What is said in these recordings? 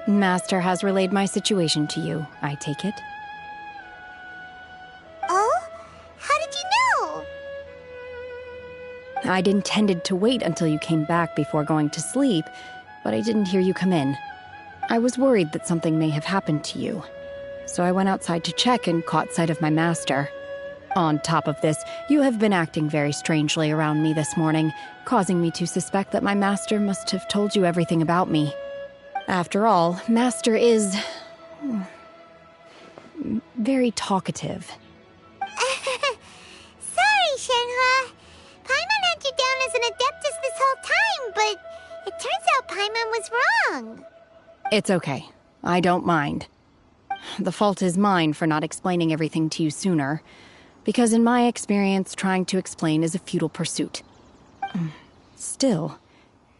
Master has relayed my situation to you, I take it. Oh? How did you know? I'd intended to wait until you came back before going to sleep, but I didn't hear you come in. I was worried that something may have happened to you, so I went outside to check and caught sight of my master. On top of this, you have been acting very strangely around me this morning, causing me to suspect that my master must have told you everything about me. After all, Master is very talkative. Sorry, Shenhua. Paimon had you down as an adeptus this whole time, but it turns out Paimon was wrong. It's okay. I don't mind. The fault is mine for not explaining everything to you sooner, because in my experience, trying to explain is a futile pursuit. Still,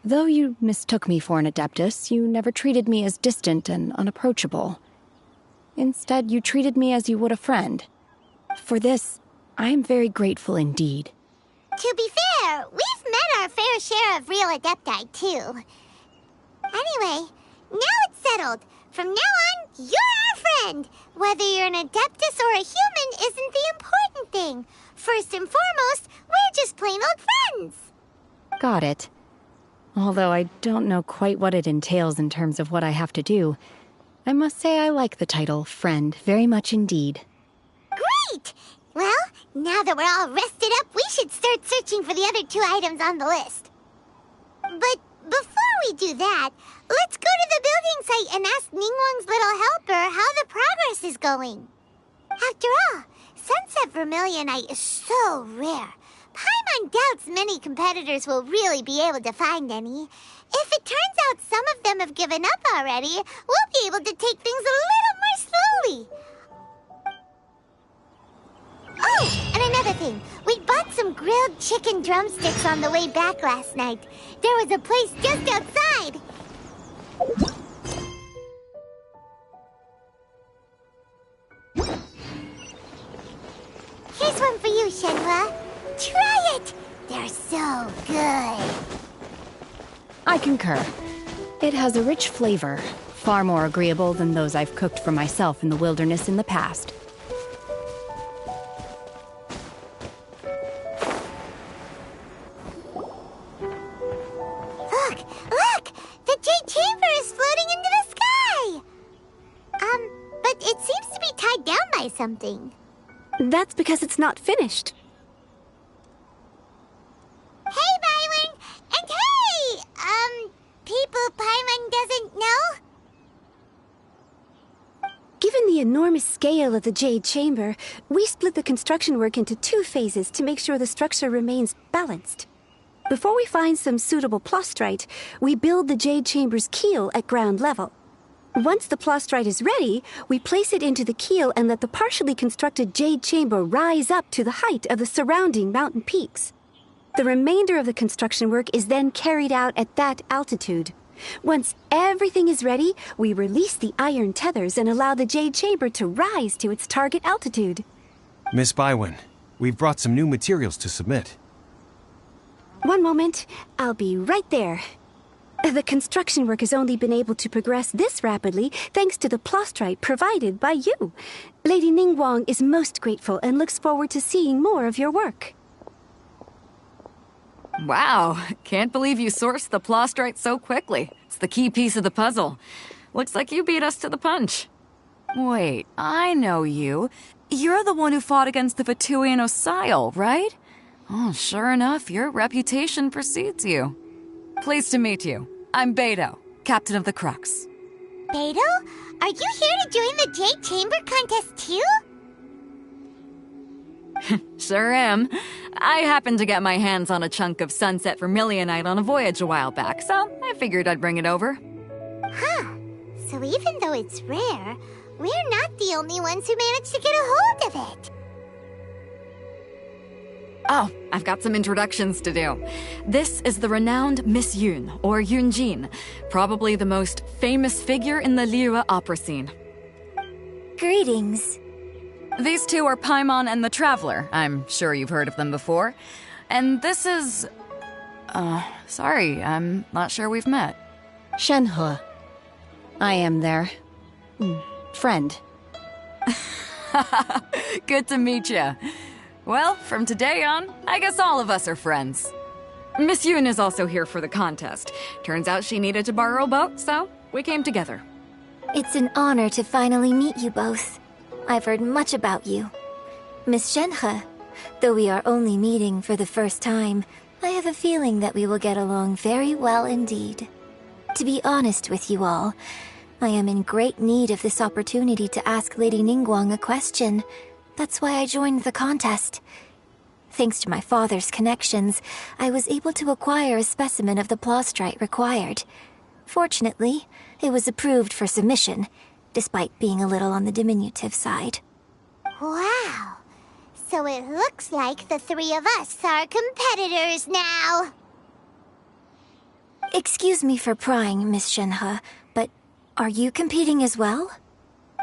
though you mistook me for an adeptus, you never treated me as distant and unapproachable. Instead, you treated me as you would a friend. For this, I am very grateful indeed. To be fair, we've met our fair share of real adepti, too. Anyway, now it's settled. From now on, you're our friend. Whether you're an adeptus or a human isn't the important thing. First and foremost, we're just plain old friends. Got it. Although I don't know quite what it entails in terms of what I have to do, I must say I like the title friend very much indeed. Great! Well, now that we're all rested up, we should start searching for the other 2 items on the list. But before we do that, let's go to the building site and ask Ningguang's little helper how the progress is going. After all, Sunset Vermilionite is so rare. Paimon doubts many competitors will really be able to find any. If it turns out some of them have given up already, we'll be able to take things a little more slowly. Oh, and another thing. We bought some grilled chicken drumsticks on the way back last night. There was a place just outside. Here's one for you, Shenhua. Try it! They're so good. I concur. It has a rich flavor, far more agreeable than those I've cooked for myself in the wilderness in the past. Look! The Jade Chamber is floating into the sky! But it seems to be tied down by something. That's because it's not finished. Hey, Byron! And hey! People Paimon doesn't know? Given the enormous scale of the Jade Chamber, we split the construction work into 2 phases to make sure the structure remains balanced. Before we find some suitable plastrite, we build the Jade Chamber's keel at ground level. Once the plastrite is ready, we place it into the keel and let the partially constructed Jade Chamber rise up to the height of the surrounding mountain peaks. The remainder of the construction work is then carried out at that altitude. Once everything is ready, we release the iron tethers and allow the Jade Chamber to rise to its target altitude. Miss Bywin, we've brought some new materials to submit. One moment, I'll be right there. The construction work has only been able to progress this rapidly thanks to the plastrite provided by you. Lady Ningguang is most grateful and looks forward to seeing more of your work. Wow, can't believe you sourced the plastrite so quickly. It's the key piece of the puzzle. Looks like you beat us to the punch. Wait, I know you. You're the one who fought against the Vatuian Osile, right? Oh, sure enough, your reputation precedes you. Pleased to meet you. I'm Beto, captain of the Crux. Beto? Are you here to join the Jade Chamber contest too? Sure am. I happened to get my hands on a chunk of sunset vermilionite on a voyage a while back, so I figured I'd bring it over. Huh. So even though it's rare, we're not the only ones who managed to get a hold of it. Oh, I've got some introductions to do. This is the renowned Miss Yun, or Yunjin, probably the most famous figure in the Liyue opera scene. Greetings. These two are Paimon and the Traveler. I'm sure you've heard of them before. And this is... sorry, I'm not sure we've met. Shenhua. I am their... friend. Good to meet you. Well, from today on, I guess all of us are friends. Miss Yun is also here for the contest. Turns out she needed to borrow a boat, so we came together. It's an honor to finally meet you both. I've heard much about you. Miss Shenhe, though we are only meeting for the first time, I have a feeling that we will get along very well indeed. To be honest with you all, I am in great need of this opportunity to ask Lady Ningguang a question. That's why I joined the contest. Thanks to my father's connections, I was able to acquire a specimen of the plastrite required. Fortunately, it was approved for submission, despite being a little on the diminutive side. Wow. So it looks like the 3 of us are competitors now. Excuse me for prying, Miss Shenhe, but are you competing as well?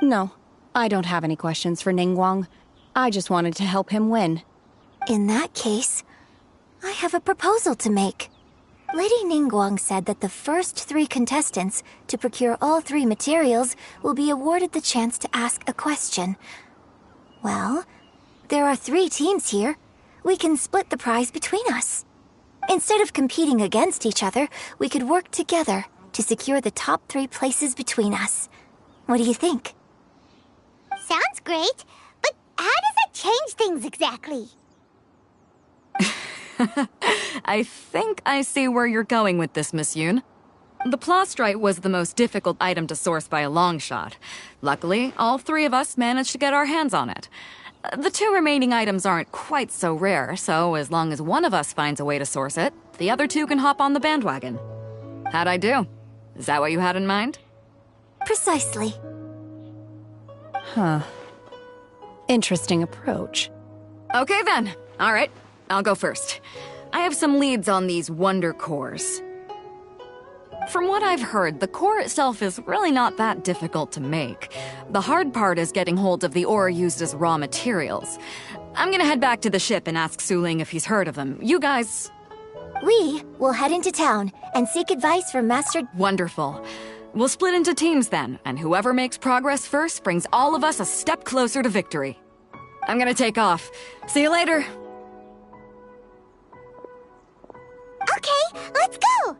No, I don't have any questions for Ningguang. I just wanted to help him win. In that case, I have a proposal to make. Lady Ningguang said that the first 3 contestants to procure all 3 materials will be awarded the chance to ask a question. Well, there are 3 teams here. We can split the prize between us. Instead of competing against each other, we could work together to secure the top 3 places between us. What do you think? Sounds great, but how does it change things exactly? I think I see where you're going with this, Miss Yun. The plastrite was the most difficult item to source by a long shot. Luckily, all 3 of us managed to get our hands on it. The 2 remaining items aren't quite so rare, so as long as one of us finds a way to source it, the other 2 can hop on the bandwagon. How'd I do? Is that what you had in mind? Precisely. Huh. Interesting approach. Okay then. All right, I'll go first. I have some leads on these wonder cores. From what I've heard, the core itself is really not that difficult to make. The hard part is getting hold of the ore used as raw materials. I'm gonna head back to the ship and ask Su-Ling if he's heard of them. You guys... We will head into town and seek advice from Master... Wonderful. We'll split into teams then, and whoever makes progress first brings all of us a step closer to victory. I'm gonna take off. See you later. Okay, let's go!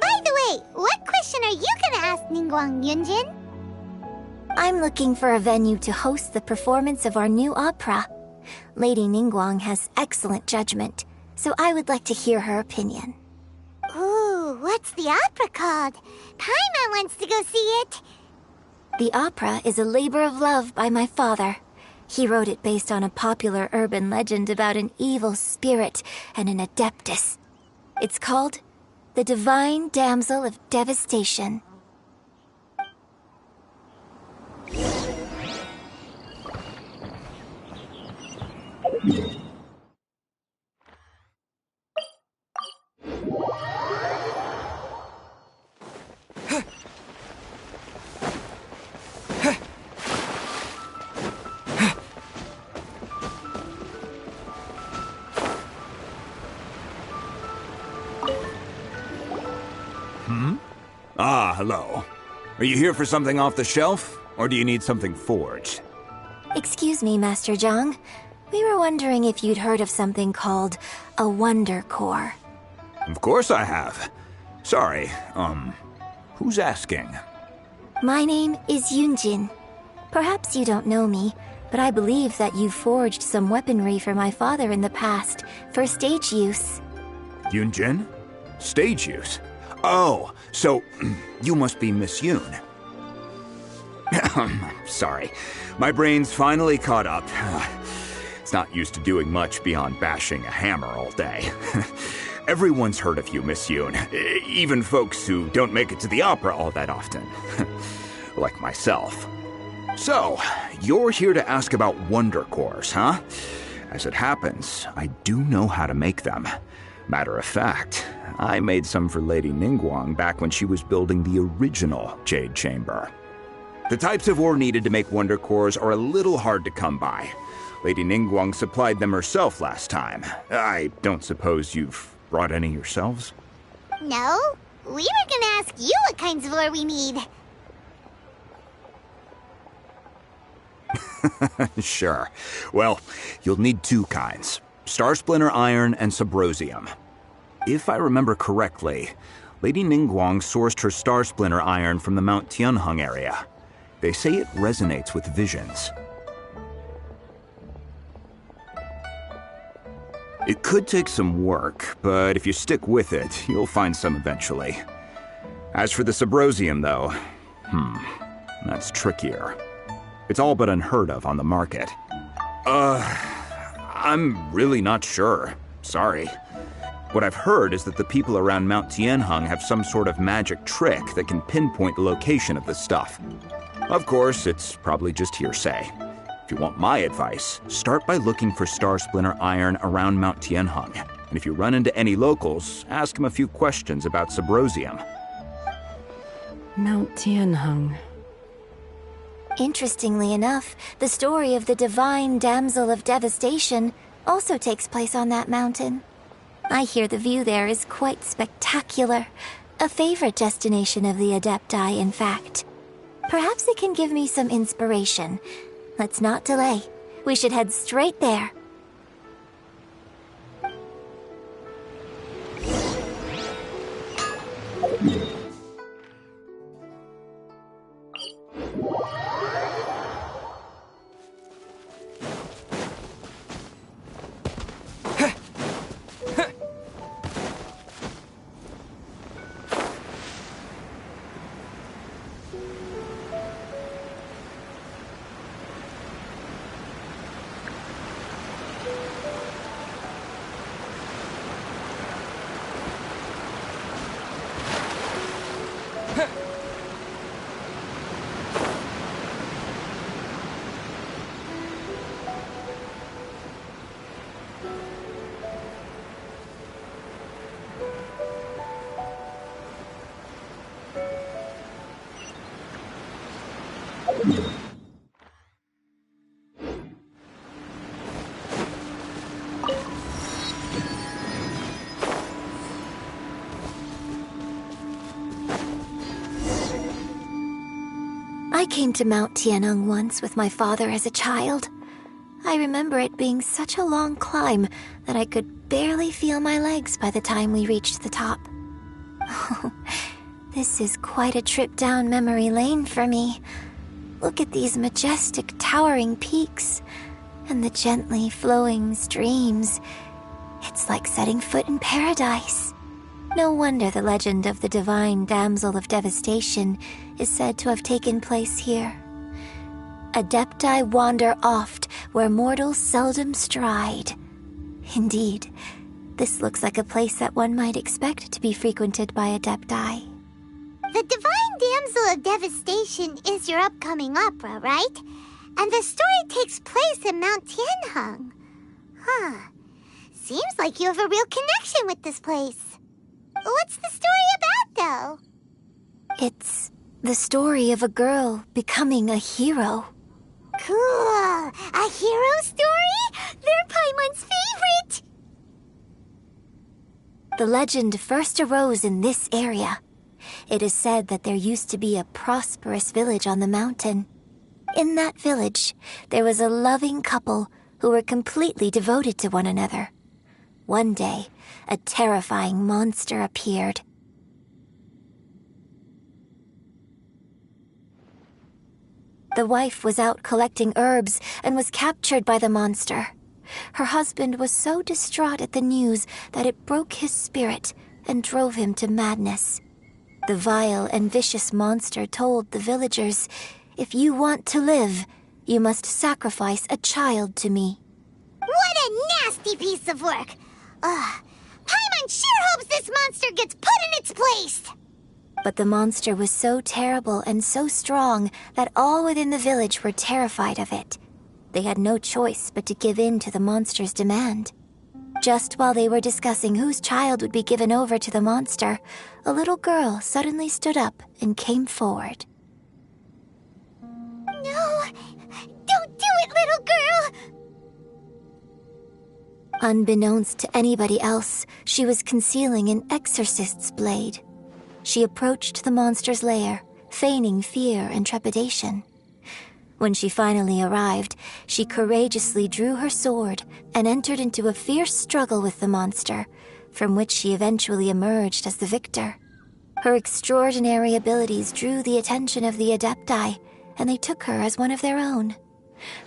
By the way, what question are you gonna ask Ningguang, Yunjin? I'm looking for a venue to host the performance of our new opera. Lady Ningguang has excellent judgment, so I would like to hear her opinion. Ooh, what's the opera called? Paimon wants to go see it. The opera is a labor of love by my father. He wrote it based on a popular urban legend about an evil spirit and an adeptus. It's called The Divine Damsel of Devastation. Ah, hello. Are you here for something off the shelf, or do you need something forged? Excuse me, Master Zhang. We were wondering if you'd heard of something called a Wonder Core. Of course I have. Sorry, who's asking? My name is Yunjin. Perhaps you don't know me, but I believe that you forged some weaponry for my father in the past, for stage use. Yunjin? Stage use? Oh, so you must be Miss Yoon. Sorry, my brain's finally caught up. It's not used to doing much beyond bashing a hammer all day. Everyone's heard of you, Miss Yoon. Even folks who don't make it to the opera all that often. Like myself. So, you're here to ask about wonder cores, huh? As it happens, I do know how to make them. Matter of fact, I made some for Lady Ningguang back when she was building the original Jade Chamber. The types of ore needed to make wonder cores are a little hard to come by. Lady Ningguang supplied them herself last time. I don't suppose you've brought any yourselves? No, we were gonna ask you what kinds of ore we need. Sure. Well, you'll need 2 kinds. Star Splinter Iron and Subrosium. If I remember correctly, Lady Ningguang sourced her Star Splinter Iron from the Mount Tianheng area. They say it resonates with visions. It could take some work, but if you stick with it, you'll find some eventually. As for the Subrosium, though, that's trickier. It's all but unheard of on the market. I'm really not sure. Sorry. What I've heard is that the people around Mount Tianheng have some sort of magic trick that can pinpoint the location of the stuff. Of course, it's probably just hearsay. If you want my advice, start by looking for Star Splinter Iron around Mount Tianheng. And if you run into any locals, ask them a few questions about Subrosium. Mount Tianheng. Interestingly enough, the story of the Divine Damsel of Devastation also takes place on that mountain. I hear the view there is quite spectacular. A favorite destination of the Adepti, in fact. Perhaps it can give me some inspiration. Let's not delay. We should head straight there. I came to Mount Tianeng once with my father as a child. I remember it being such a long climb that I could barely feel my legs by the time we reached the top. Oh, this is quite a trip down memory lane for me. Look at these majestic, towering peaks and the gently flowing streams. It's like setting foot in paradise. No wonder the legend of the divine damsel of devastation is said to have taken place here. Adepti wander oft where mortals seldom stride. Indeed, this looks like a place that one might expect to be frequented by Adepti. The Divine Damsel of Devastation is your upcoming opera, right? And the story takes place in Mount Tianheng. Huh. Seems like you have a real connection with this place. What's the story about, though? It's the story of a girl becoming a hero. Cool. A hero story? They're Paimon's favorite! The legend first arose in this area. It is said that there used to be a prosperous village on the mountain. In that village, there was a loving couple who were completely devoted to one another. One day, a terrifying monster appeared. The wife was out collecting herbs and was captured by the monster. Her husband was so distraught at the news that it broke his spirit and drove him to madness. The vile and vicious monster told the villagers, "If you want to live, you must sacrifice a child to me." What a nasty piece of work! Paimon sure hopes this monster gets put in its place! But the monster was so terrible and so strong that all within the village were terrified of it. They had no choice but to give in to the monster's demand. Just while they were discussing whose child would be given over to the monster, a little girl suddenly stood up and came forward. No! Don't do it, little girl! Unbeknownst to anybody else, she was concealing an exorcist's blade. She approached the monster's lair, feigning fear and trepidation. When she finally arrived, she courageously drew her sword and entered into a fierce struggle with the monster, from which she eventually emerged as the victor. Her extraordinary abilities drew the attention of the Adepti, and they took her as one of their own.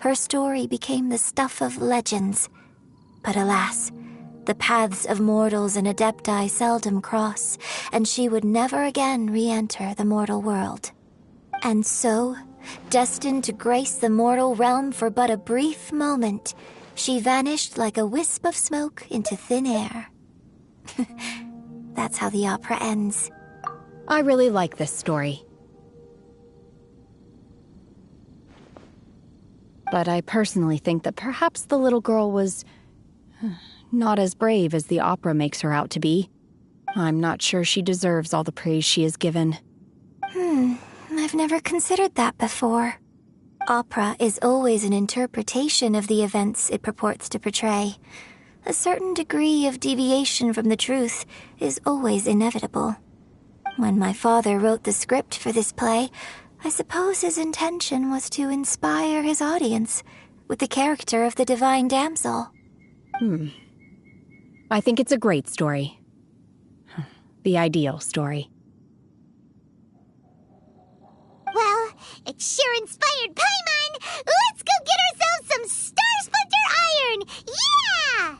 Her story became the stuff of legends. But alas, the paths of mortals and Adepti seldom cross, and she would never again re-enter the mortal world. And so, destined to grace the mortal realm for but a brief moment, she vanished like a wisp of smoke into thin air. That's how the opera ends. I really like this story. But I personally think that perhaps the little girl was not as brave as the opera makes her out to be. I'm not sure she deserves all the praise she is given. I've never considered that before. Opera is always an interpretation of the events it purports to portray. A certain degree of deviation from the truth is always inevitable. When my father wrote the script for this play, I suppose his intention was to inspire his audience with the character of the Divine Damsel. I think it's a great story. The ideal story. Well, it sure inspired Paimon! Let's go get ourselves some Star Splinter Iron! Yeah!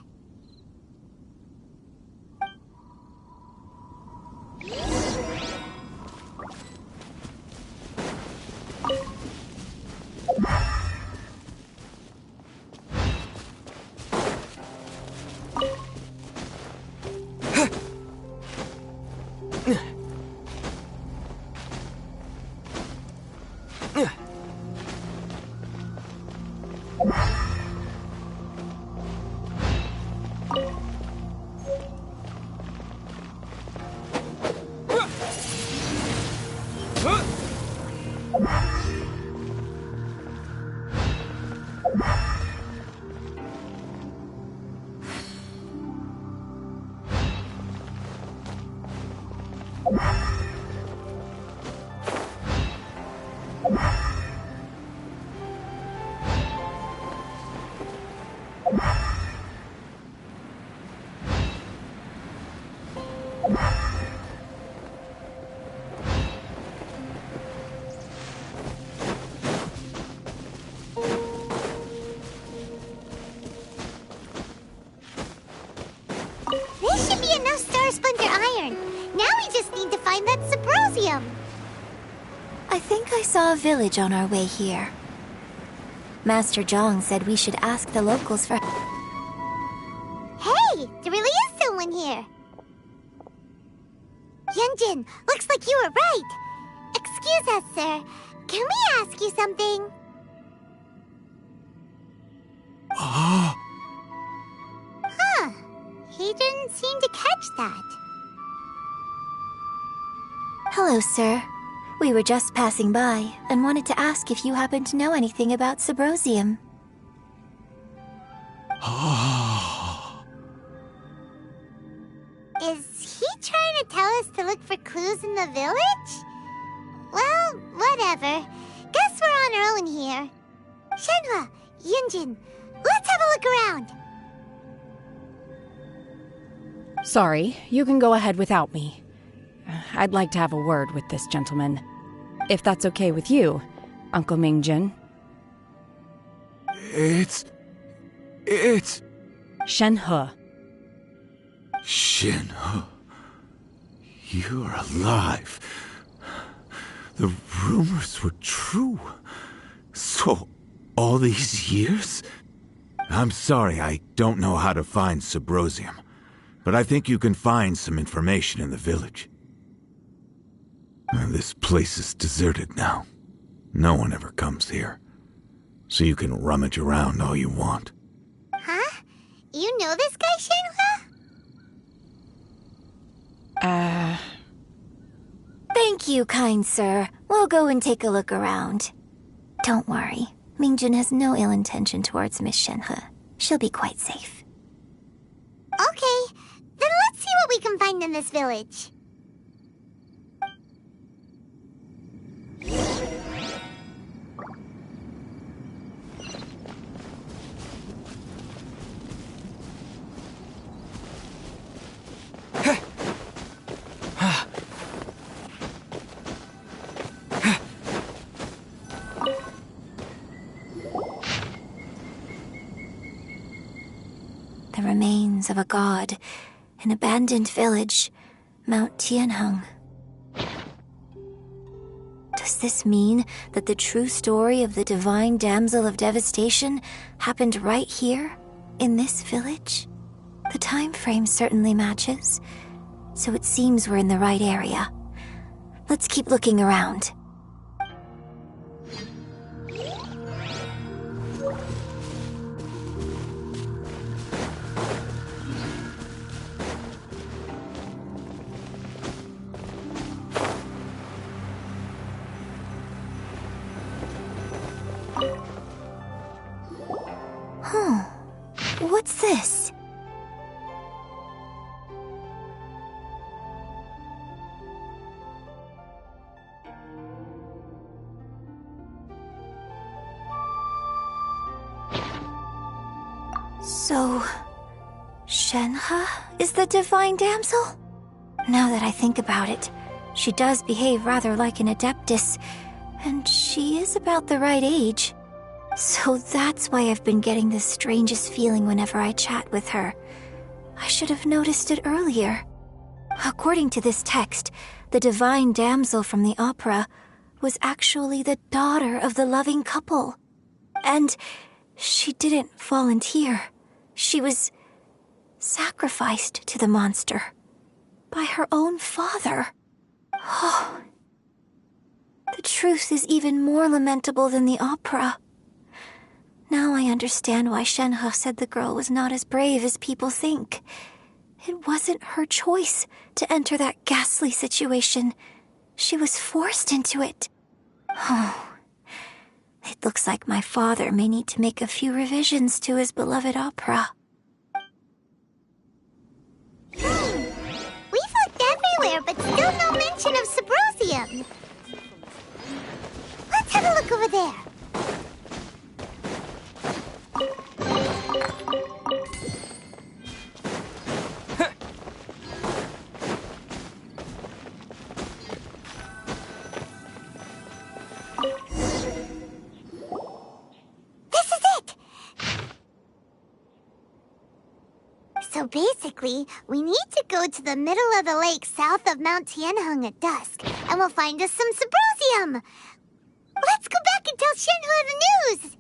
You This should be enough Star Splinter iron. Now we just need to find that Subrosium. I think I saw a village on our way here. Master Zhang said we should ask the locals for... Hey, there really is someone here. Yunjin, looks like you were right. Excuse us, sir. Can we ask you something? Huh. He didn't seem to catch that. Hello, sir. We were just passing by and wanted to ask if you happen to know anything about Subrosium. Is he trying to tell us to look for clues in the village? Well, whatever. Guess we're on our own here. Shenhua, Yunjin, let's have a look around. Sorry, you can go ahead without me. I'd like to have a word with this gentleman. If that's okay with you, Uncle Mingjin. It's... Shenhe. Shenhe. You're alive. The rumors were true. So, all these years? I'm sorry, I don't know how to find Subrosium. But I think you can find some information in the village. This place is deserted now. No one ever comes here. So you can rummage around all you want. Huh? You know this guy, Shenhua? Thank you, kind sir. We'll go and take a look around. Don't worry. Mingjin has no ill intention towards Miss Shenhe. She'll be quite safe. Okay, then let's see what we can find in this village. The remains of a god, an abandoned village, Mount Tianheng. Does this mean that the true story of the divine damsel of devastation happened right here, in this village? The time frame certainly matches, so it seems we're in the right area. Let's keep looking around. What's this? So, Shenhe is the divine damsel? Now that I think about it, she does behave rather like an adeptus, and she is about the right age. So that's why I've been getting the strangest feeling whenever I chat with her. I should have noticed it earlier. According to this text, the divine damsel from the opera was actually the daughter of the loving couple. And she didn't volunteer. She was sacrificed to the monster by her own father. Oh, the truth is even more lamentable than the opera. Now I understand why Shenhe said the girl was not as brave as people think. It wasn't her choice to enter that ghastly situation. She was forced into it. Oh, it looks like my father may need to make a few revisions to his beloved opera. We've looked everywhere, but still no mention of Subrosium. Let's have a look over there. Basically, we need to go to the middle of the lake south of Mount Tianheng at dusk, and we'll find us some Symposium! Let's go back and tell Shenhua the news!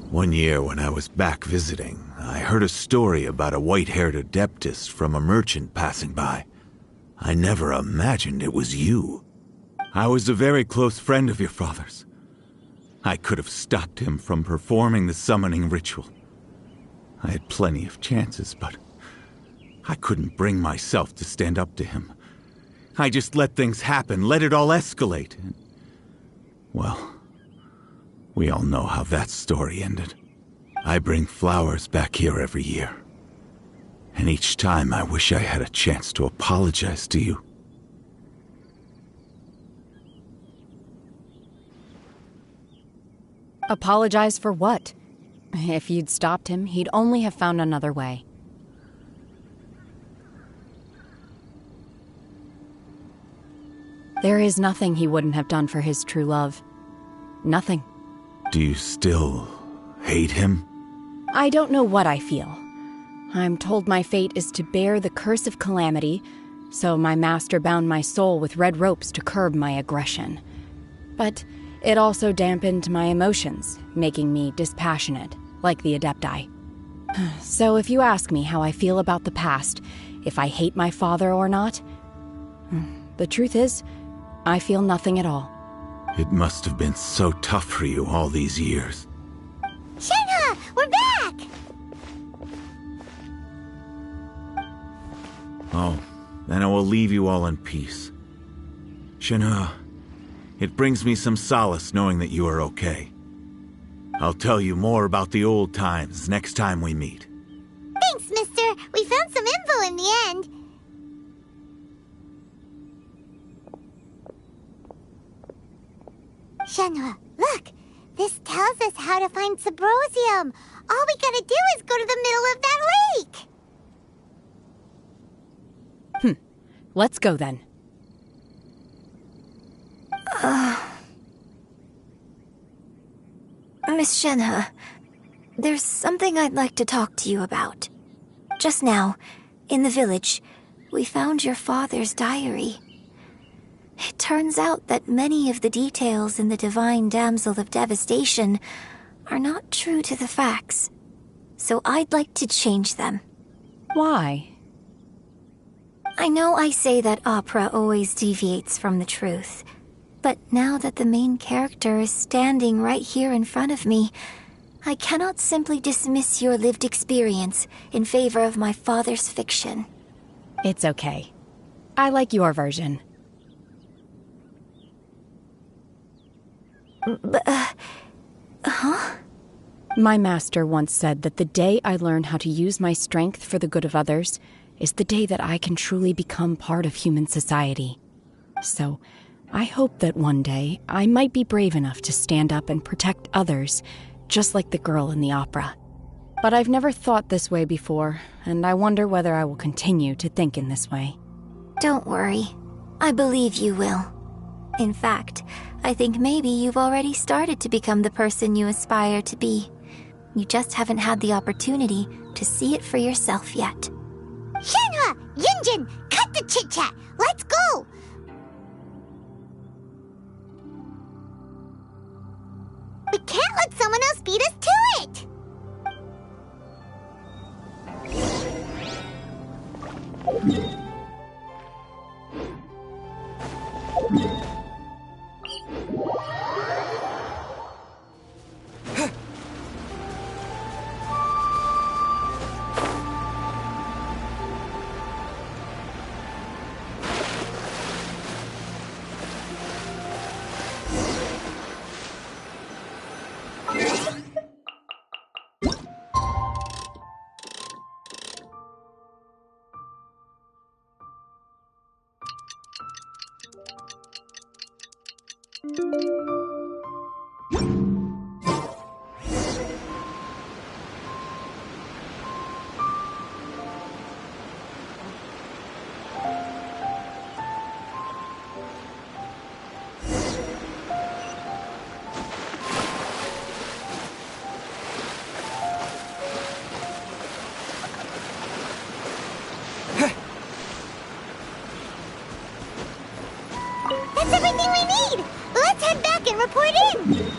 One year when I was back visiting, I heard a story about a white-haired adeptus from a merchant passing by. I never imagined it was you. I was a very close friend of your father's. I could have stopped him from performing the summoning ritual. I had plenty of chances, but I couldn't bring myself to stand up to him. I just let things happen, let it all escalate. Well, we all know how that story ended. I bring flowers back here every year. And each time I wish I had a chance to apologize to you. Apologize for what? If you'd stopped him, he'd only have found another way. There is nothing he wouldn't have done for his true love. Nothing. Do you still hate him? I don't know what I feel. I'm told my fate is to bear the curse of calamity, so my master bound my soul with red ropes to curb my aggression. But it also dampened my emotions, making me dispassionate, like the Adepti. So if you ask me how I feel about the past, if I hate my father or not, the truth is, I feel nothing at all. It must have been so tough for you all these years. Shenhua, we're back! Oh, then I will leave you all in peace. Shenhua, it brings me some solace knowing that you are okay. I'll tell you more about the old times next time we meet. Thanks, mister. We found some info in the end. Shenhua, look! This tells us how to find Symposium. All we gotta do is go to the middle of that lake. Let's go then. Miss Shenhe, there's something I'd like to talk to you about. Just now, in the village, we found your father's diary. It turns out that many of the details in the Divine Damsel of Devastation are not true to the facts. So I'd like to change them. Why? I know I say that opera always deviates from the truth, but now that the main character is standing right here in front of me, I cannot simply dismiss your lived experience in favor of my father's fiction. It's okay. I like your version. Huh? My master once said that the day I learn how to use my strength for the good of others is the day that I can truly become part of human society. So, I hope that one day I might be brave enough to stand up and protect others, just like the girl in the opera. But I've never thought this way before, and I wonder whether I will continue to think in this way. Don't worry. I believe you will. In fact, I think maybe you've already started to become the person you aspire to be. You just haven't had the opportunity to see it for yourself yet. Shenhua! Yunjin! Cut the chit-chat! Let's go! We can't let someone else beat us to it! That's everything we need! Let's head back and report in!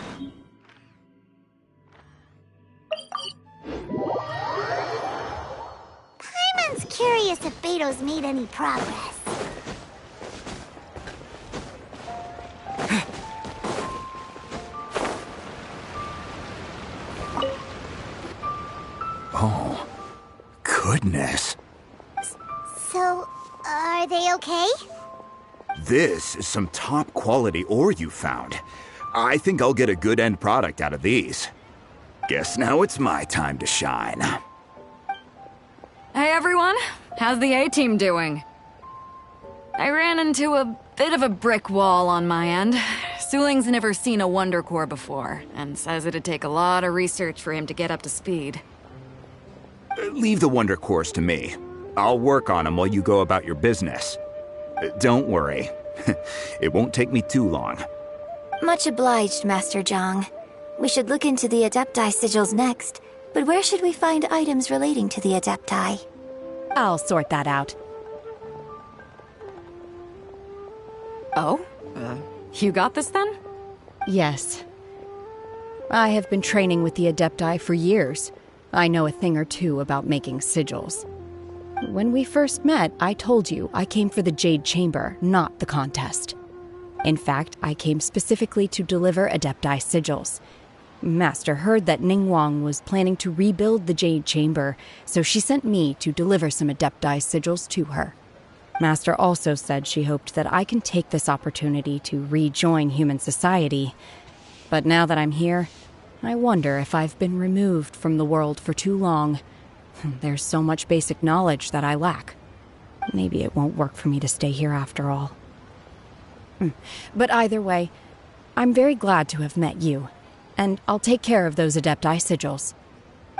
Paimon's curious if Beto's made any progress. Oh, goodness. So, are they okay? This is some top quality ore you found. I think I'll get a good end product out of these. Guess now it's my time to shine. Hey everyone, how's the A-team doing? I ran into a bit of a brick wall on my end. Suling's never seen a Wonder Core before, and says it'd take a lot of research for him to get up to speed. Leave the Wonder Cores to me. I'll work on them while you go about your business. Don't worry. It won't take me too long. Much obliged, Master Zhang. We should look into the Adepti sigils next, but where should we find items relating to the Adepti? I'll sort that out. Oh? You got this then? Yes. I have been training with the Adepti for years. I know a thing or two about making sigils. When we first met, I told you I came for the Jade Chamber, not the contest. In fact, I came specifically to deliver Adepti sigils. Master heard that Ningguang was planning to rebuild the Jade Chamber, so she sent me to deliver some Adepti sigils to her. Master also said she hoped that I can take this opportunity to rejoin human society. But now that I'm here, I wonder if I've been removed from the world for too long. There's so much basic knowledge that I lack. Maybe it won't work for me to stay here after all. But either way, I'm very glad to have met you, and I'll take care of those Adepti sigils.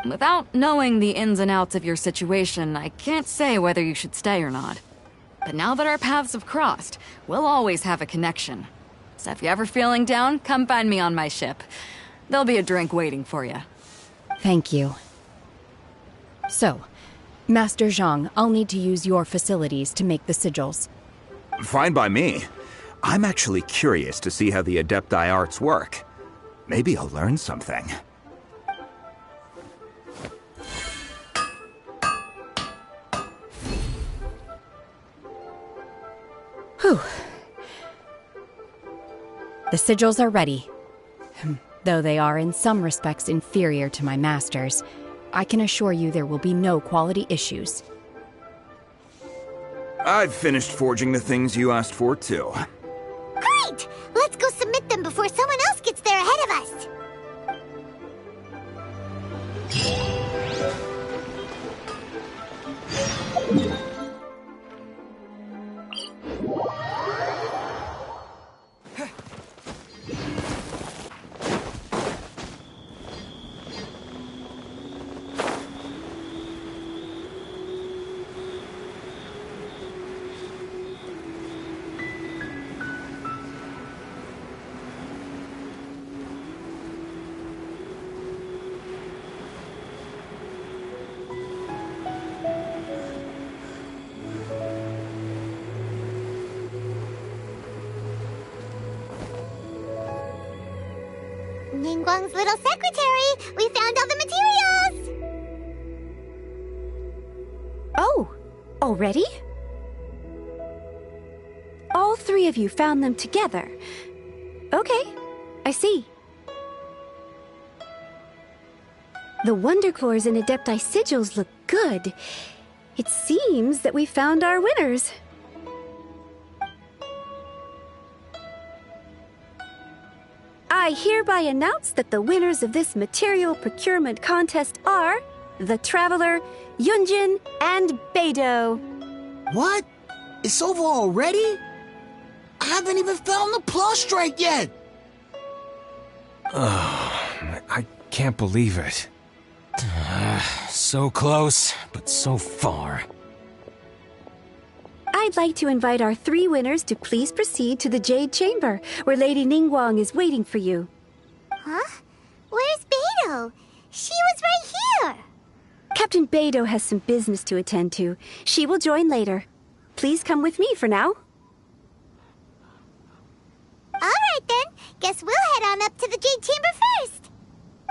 Without knowing the ins and outs of your situation, I can't say whether you should stay or not. But now that our paths have crossed, we'll always have a connection. So if you're ever feeling down, come find me on my ship. There'll be a drink waiting for you. Thank you. So, Master Zhang, I'll need to use your facilities to make the sigils. Fine by me. I'm actually curious to see how the Adepti arts work. Maybe I'll learn something. Whew. The sigils are ready. Though they are in some respects inferior to my master's, I can assure you there will be no quality issues. I've finished forging the things you asked for, too. Great! Let's go submit them before someone else gets there ahead of us! Ningguang's little secretary! We found all the materials! Oh, already? All three of you found them together. Okay, I see. The Wonder Cores and Adepti sigils look good. It seems that we found our winners. I hereby announce that the winners of this material procurement contest are the Traveler, Yunjin, and Beidou. What? It's over already? I haven't even found the Plustrite yet! I can't believe it. So close, but so far. I'd like to invite our three winners to please proceed to the Jade Chamber, where Lady Ningguang is waiting for you. Huh? Where's Beidou? She was right here! Captain Beidou has some business to attend to. She will join later. Please come with me for now. Guess we'll head on up to the Jade Chamber first.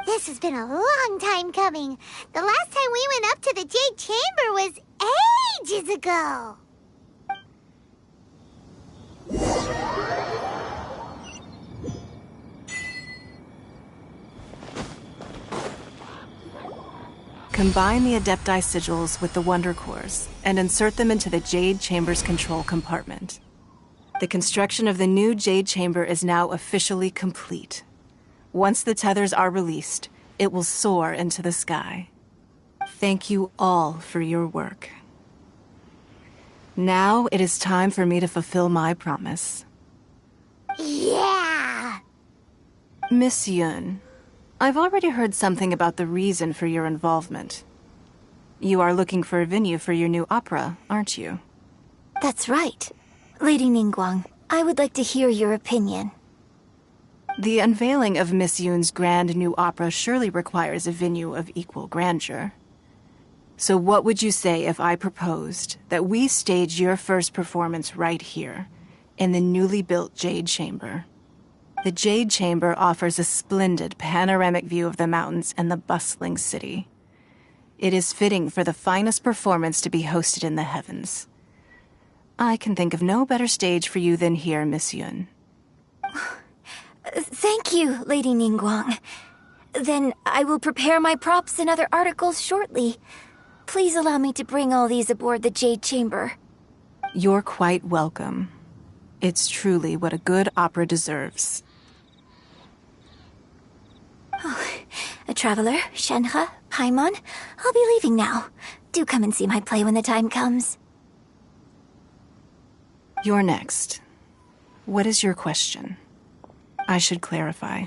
This has been a long time coming. The last time we went up to the Jade Chamber was ages ago. Combine the Adepti sigils with the Wonder Cores and insert them into the Jade Chamber's control compartment. The construction of the new Jade Chamber is now officially complete. Once the tethers are released, it will soar into the sky. Thank you all for your work. Now it is time for me to fulfill my promise. Yeah! Miss Yun, I've already heard something about the reason for your involvement. You are looking for a venue for your new opera, aren't you? That's right. Lady Ningguang, I would like to hear your opinion. The unveiling of Miss Yun's grand new opera surely requires a venue of equal grandeur. So what would you say if I proposed that we stage your first performance right here, in the newly built Jade Chamber? The Jade Chamber offers a splendid panoramic view of the mountains and the bustling city. It is fitting for the finest performance to be hosted in the heavens. I can think of no better stage for you than here, Miss Yun. Thank you, Lady Ningguang. Then I will prepare my props and other articles shortly. Please allow me to bring all these aboard the Jade Chamber. You're quite welcome. It's truly what a good opera deserves. A traveler, Shenhe, Paimon, I'll be leaving now. Do come and see my play when the time comes. You're next. What is your question? I should clarify.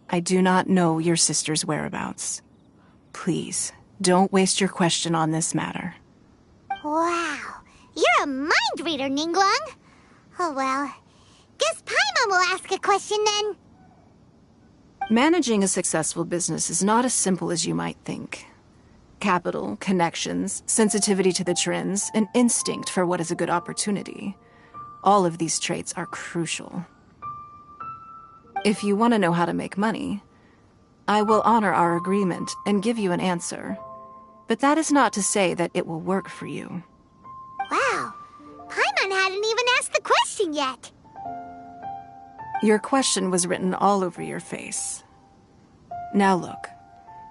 I do not know your sister's whereabouts. Please, don't waste your question on this matter. Wow, you're a mind reader, Ningguang. Oh well, guess Paimon will ask a question then. Managing a successful business is not as simple as you might think. Capital, connections, sensitivity to the trends, and instinct for what is a good opportunity. All of these traits are crucial. If you want to know how to make money, I will honor our agreement and give you an answer. But that is not to say that it will work for you. Wow, Paimon hadn't even asked the question yet. Your question was written all over your face. Now look,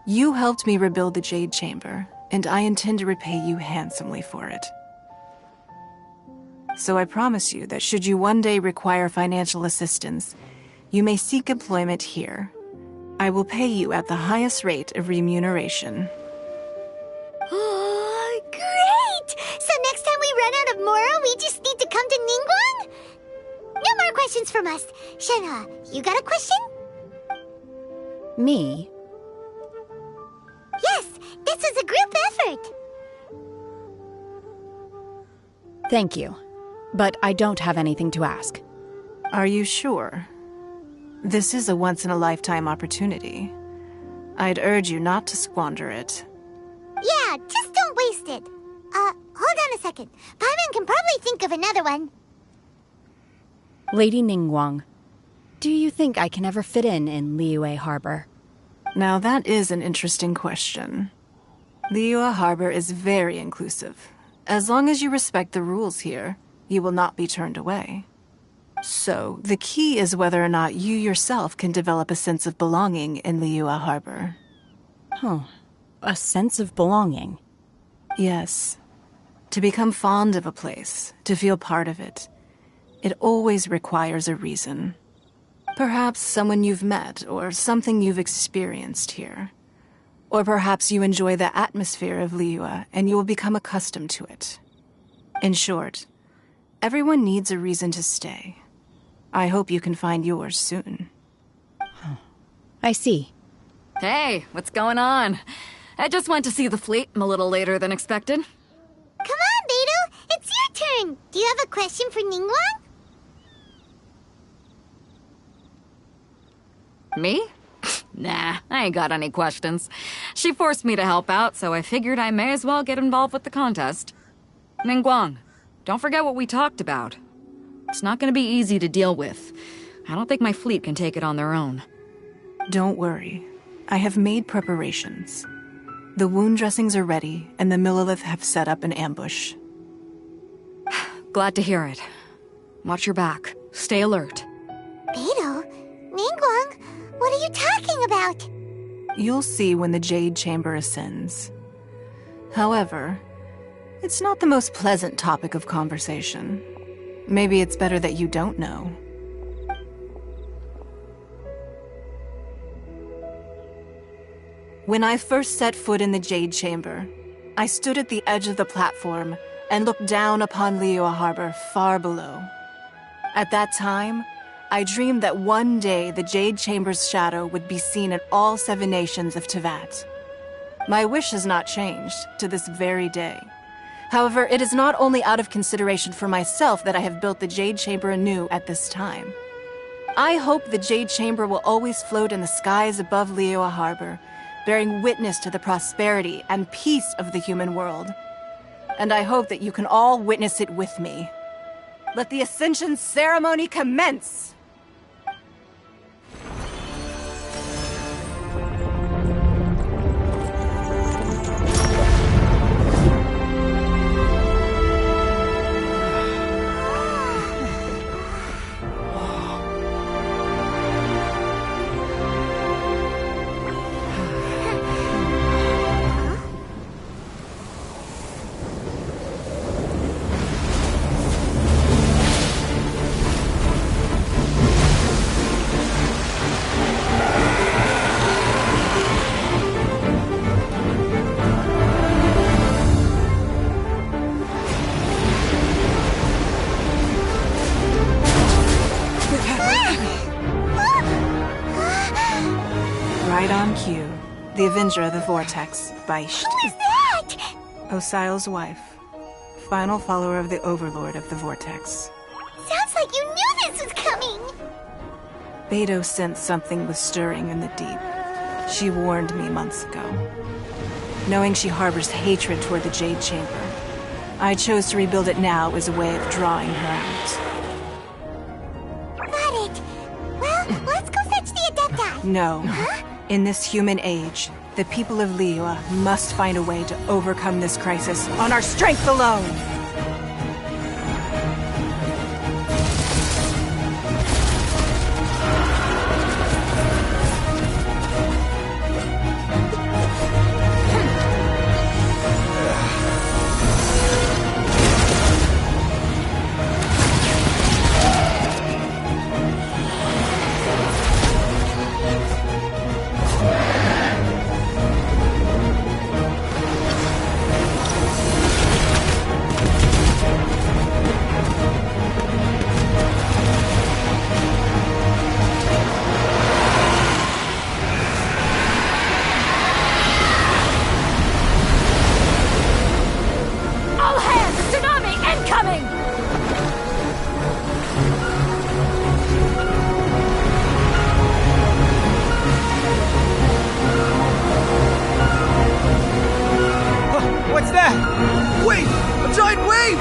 you helped me rebuild the Jade Chamber, and I intend to repay you handsomely for it. So I promise you that should you one day require financial assistance, you may seek employment here. I will pay you at the highest rate of remuneration. Oh, great! So next time we run out of Moro, we just need to come to Ningguang? No more questions from us. Shenhe, you got a question? Me? Yes, this is a group effort. Thank you. But I don't have anything to ask. Are you sure? This is a once-in-a-lifetime opportunity. I'd urge you not to squander it. Yeah, just don't waste it. Hold on a second. Paimon can probably think of another one. Lady Ningguang, do you think I can ever fit in Liyue Harbor? Now that is an interesting question. Liyue Harbor is very inclusive. As long as you respect the rules here, you will not be turned away. So, the key is whether or not you yourself can develop a sense of belonging in Liyue Harbor. Oh, a sense of belonging. Yes. To become fond of a place, to feel part of it, it always requires a reason. Perhaps someone you've met, or something you've experienced here. Or perhaps you enjoy the atmosphere of Liyue, and you will become accustomed to it. In short, everyone needs a reason to stay. I hope you can find yours soon. I see. Hey, what's going on? I just went to see the fleet. I'm a little later than expected. Come on, Beidou, it's your turn. Do you have a question for Ningguang? Me? Nah, I ain't got any questions. She forced me to help out, so I figured I may as well get involved with the contest. Ningguang, don't forget what we talked about. It's not gonna be easy to deal with. I don't think my fleet can take it on their own. Don't worry. I have made preparations. The wound dressings are ready, and the Millilith have set up an ambush. Glad to hear it. Watch your back. Stay alert. Beidou? Ningguang? What are you talking about? You'll see when the Jade Chamber ascends. However, it's not the most pleasant topic of conversation. Maybe it's better that you don't know. When I first set foot in the Jade Chamber, I stood at the edge of the platform and looked down upon Liyue Harbor far below. At that time, I dreamed that one day the Jade Chamber's shadow would be seen in all 7 nations of Teyvat. My wish has not changed to this very day. However, it is not only out of consideration for myself that I have built the Jade Chamber anew at this time. I hope the Jade Chamber will always float in the skies above Liyue Harbor, bearing witness to the prosperity and peace of the human world. And I hope that you can all witness it with me. Let the Ascension ceremony commence! Right on cue. The Avenger of the Vortex, Beisht. Who is that? Osial's wife. Final follower of the Overlord of the Vortex. Sounds like you knew this was coming! Beidou sensed something was stirring in the deep. She warned me months ago. Knowing she harbors hatred toward the Jade Chamber, I chose to rebuild it now as a way of drawing her out. Got it. Well, let's go fetch the Adepti. No. Huh? In this human age, the people of Liyue must find a way to overcome this crisis on our strength alone! What's that? Wait! A giant wave!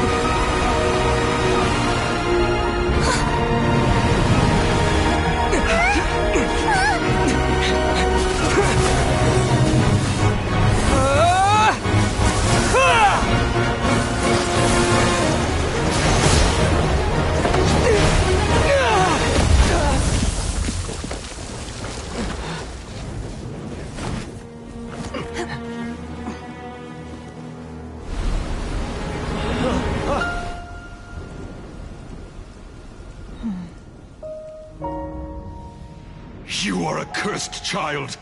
You are a cursed child.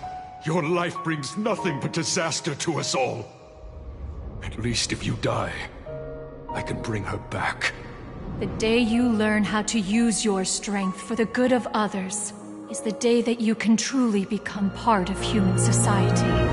Your life brings nothing but disaster to us all. At least if you die, I can bring her back. The day you learn how to use your strength for the good of others is the day that you can truly become part of human society.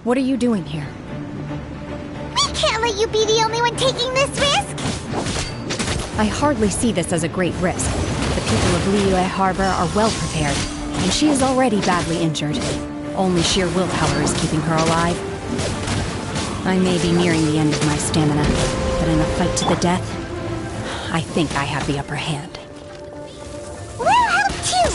What are you doing here? We can't let you be the only one taking this risk! I hardly see this as a great risk. The people of Liyue Harbor are well prepared, and she is already badly injured. Only sheer willpower is keeping her alive. I may be nearing the end of my stamina, but in a fight to the death, I think I have the upper hand. We'll help too!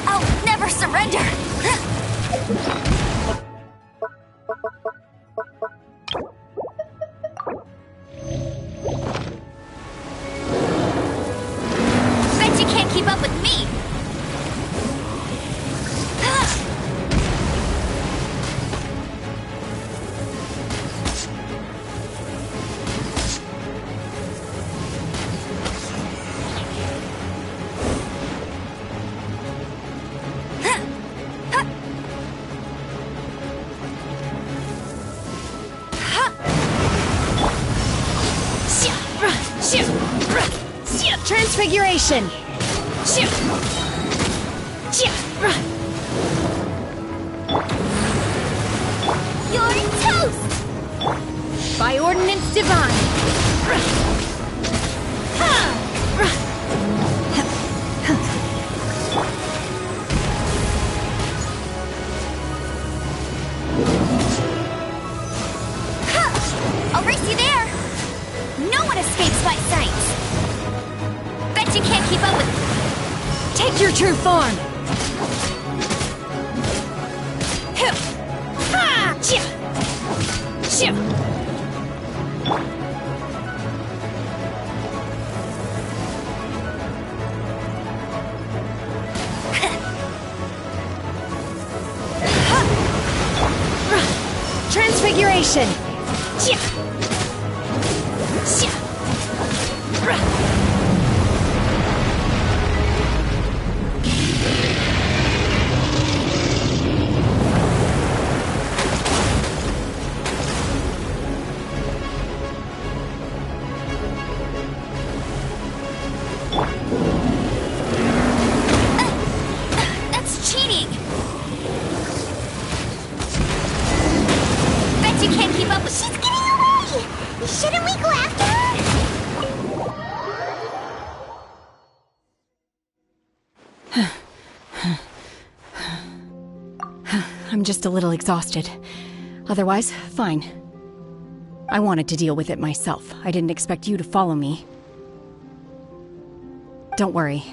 I'll never surrender! Bet you can't keep up with me! Transfiguration! You're toast! By ordinance divine! I'll race you there! No one escapes by sight! Bet you can't keep up with... Take your true form! Transfiguration! That's cheating! Bet you can't keep up with... She's getting away! Shouldn't we go after her? I'm just a little exhausted. Otherwise, fine. I wanted to deal with it myself. I didn't expect you to follow me. Don't worry.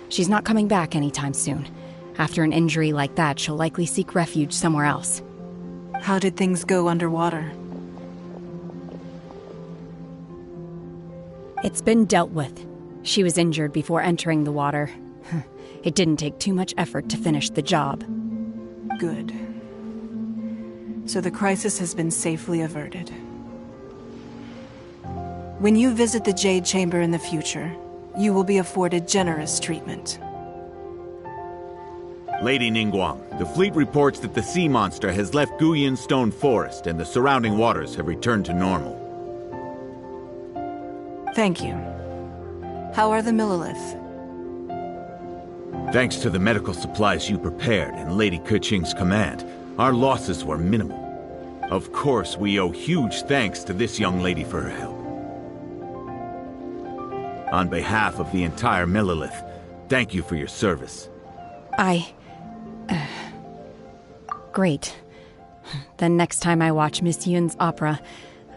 She's not coming back anytime soon. After an injury like that, she'll likely seek refuge somewhere else. How did things go underwater? It's been dealt with. She was injured before entering the water. It didn't take too much effort to finish the job. Good. So the crisis has been safely averted. When you visit the Jade Chamber in the future, you will be afforded generous treatment. Lady Ningguang, the fleet reports that the sea monster has left Guyan Stone Forest and the surrounding waters have returned to normal. Thank you. How are the Millilith? Thanks to the medical supplies you prepared and Lady Keqing's command, our losses were minimal. Of course, we owe huge thanks to this young lady for her help. On behalf of the entire Millilith, thank you for your service. Great. Then next time I watch Miss Yun's opera,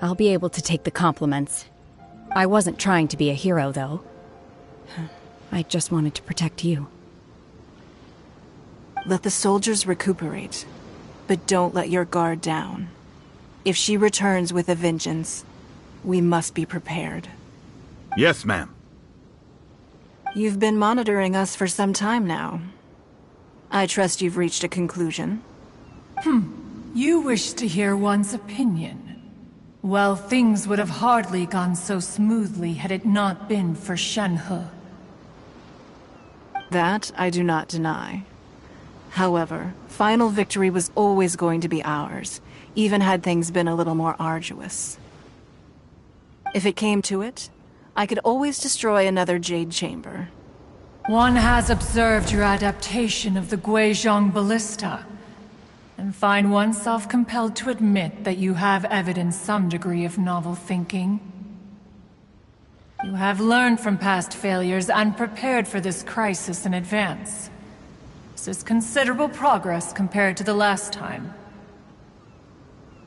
I'll be able to take the compliments. I wasn't trying to be a hero, though. I just wanted to protect you. Let the soldiers recuperate, but don't let your guard down. If she returns with a vengeance, we must be prepared. Yes, ma'am. You've been monitoring us for some time now. I trust you've reached a conclusion. You wish to hear one's opinion. Well, things would have hardly gone so smoothly had it not been for Shenhe. That I do not deny. However, final victory was always going to be ours, even had things been a little more arduous. If it came to it, I could always destroy another Jade Chamber. One has observed your adaptation of the Guizhong Ballista, and find oneself compelled to admit that you have evidenced some degree of novel thinking. You have learned from past failures and prepared for this crisis in advance. This is considerable progress compared to the last time.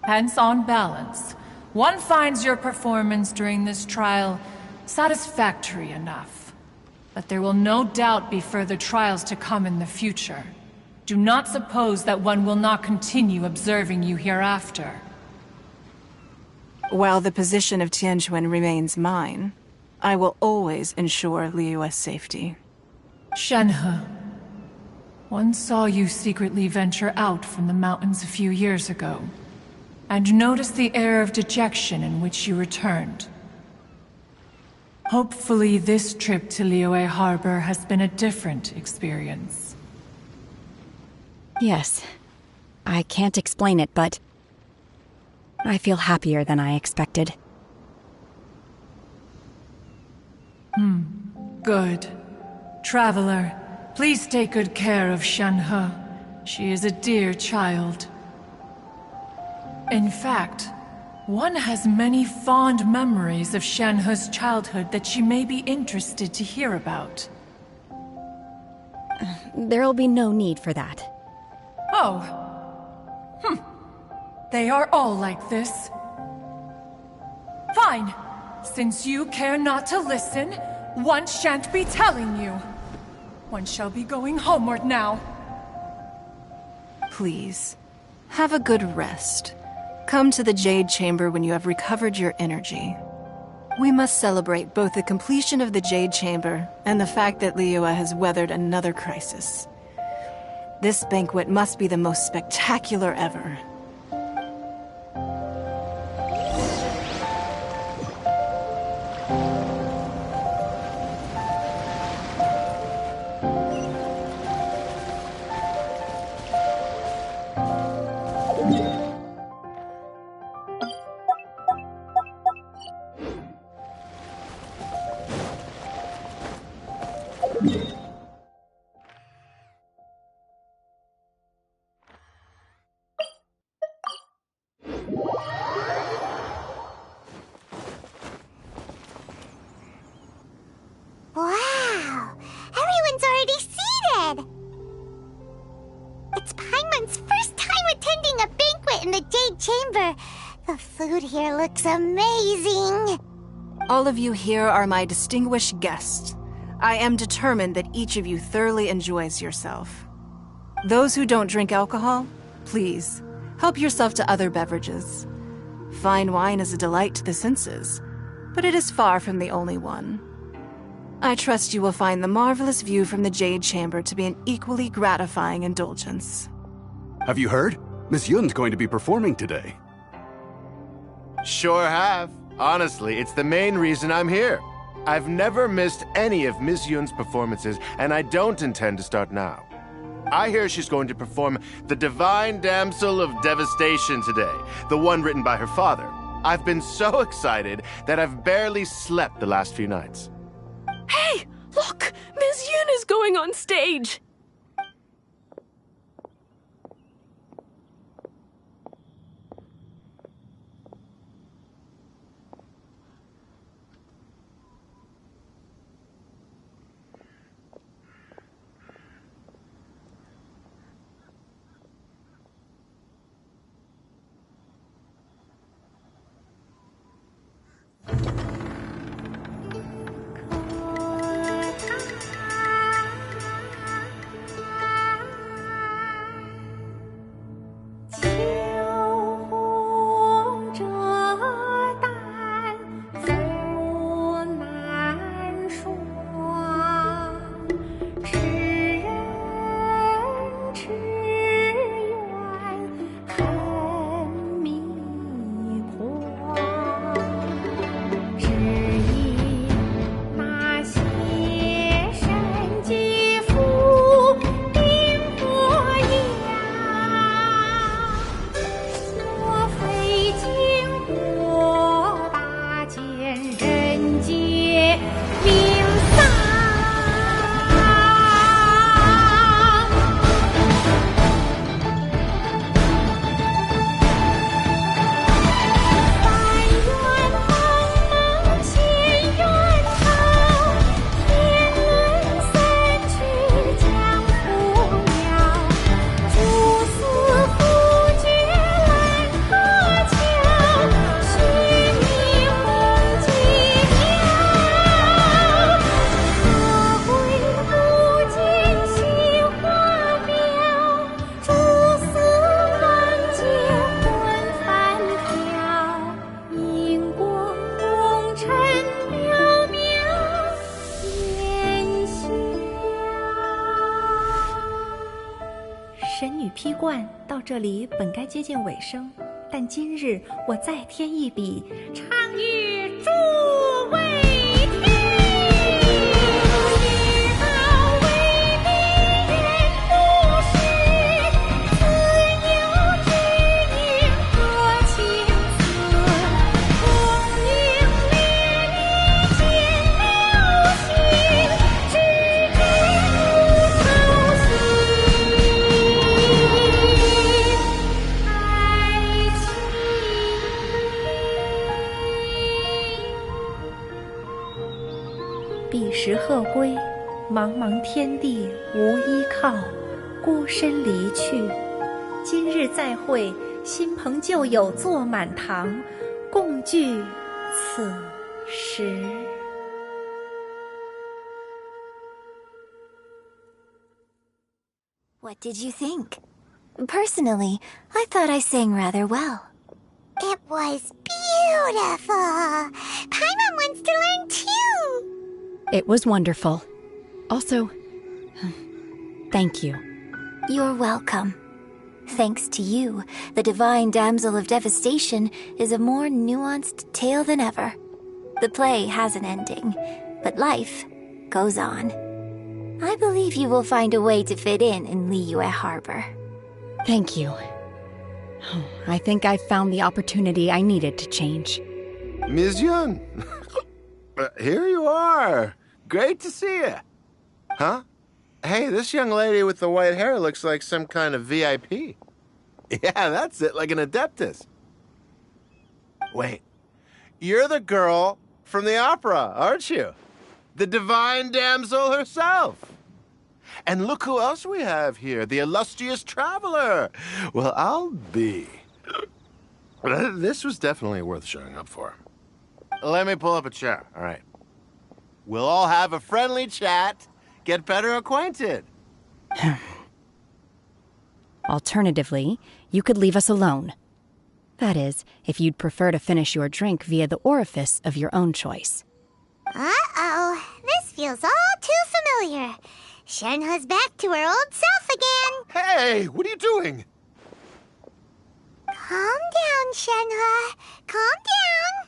Hence, on balance, one finds your performance during this trial satisfactory enough. But there will no doubt be further trials to come in the future. Do not suppose that one will not continue observing you hereafter. While the position of Tianquan remains mine, I will always ensure Liyue's safety. Shenhe, one saw you secretly venture out from the mountains a few years ago, and noticed the air of dejection in which you returned. Hopefully this trip to Liyue Harbor has been a different experience. Yes. I can't explain it, but I feel happier than I expected. Good. Traveler, please take good care of Shenhe. She is a dear child. In fact, one has many fond memories of Shenhe's childhood that she may be interested to hear about. There'll be no need for that. Oh. They are all like this. Fine. Since you care not to listen, one shan't be telling you. One shall be going homeward now. Please, have a good rest. Come to the Jade Chamber when you have recovered your energy. We must celebrate both the completion of the Jade Chamber and the fact that Liyue has weathered another crisis. This banquet must be the most spectacular ever. Wow! Everyone's already seated! It's Paimon's first time attending a banquet in the Jade Chamber. The food here looks amazing. All of you here are my distinguished guests. I am determined that each of you thoroughly enjoys yourself. Those who don't drink alcohol, please, help yourself to other beverages. Fine wine is a delight to the senses, but it is far from the only one. I trust you will find the marvelous view from the Jade Chamber to be an equally gratifying indulgence. Have you heard? Miss Yun's going to be performing today. Sure have. Honestly, it's the main reason I'm here. I've never missed any of Miss Yun's performances, and I don't intend to start now. I hear she's going to perform The Divine Damsel of Devastation today, the one written by her father. I've been so excited that I've barely slept the last few nights. Hey, look! Miss Yun is going on stage! 披冠到这里本该接近尾声，但今日我再添一笔，唱与诸位彼时鹤归，茫茫天地无依靠，孤身离去。今日再会，新朋旧友坐满堂，共聚此时。What did you think? Personally, I thought I sang rather well. It was beautiful. Paimon wants to learn too. It was wonderful. Also, thank you. You're welcome. Thanks to you, the Divine Damsel of Devastation is a more nuanced tale than ever. The play has an ending, but life goes on. I believe you will find a way to fit in Liyue Harbor. Thank you. I think I've found the opportunity I needed to change. Ms. Yun, here you are. Great to see you. Huh? Hey, this young lady with the white hair looks like some kind of VIP. Yeah, that's it, like an Adeptus. Wait, you're the girl from the opera, aren't you? The Divine Damsel herself. And look who else we have here, the illustrious traveler. Well, I'll be. This was definitely worth showing up for. Let me pull up a chair, all right. We'll all have a friendly chat, get better acquainted. Alternatively, you could leave us alone. That is, if you'd prefer to finish your drink via the orifice of your own choice. Uh-oh, this feels all too familiar. Shenhe's back to her old self again. Hey, what are you doing? Calm down, Shenhe. Calm down.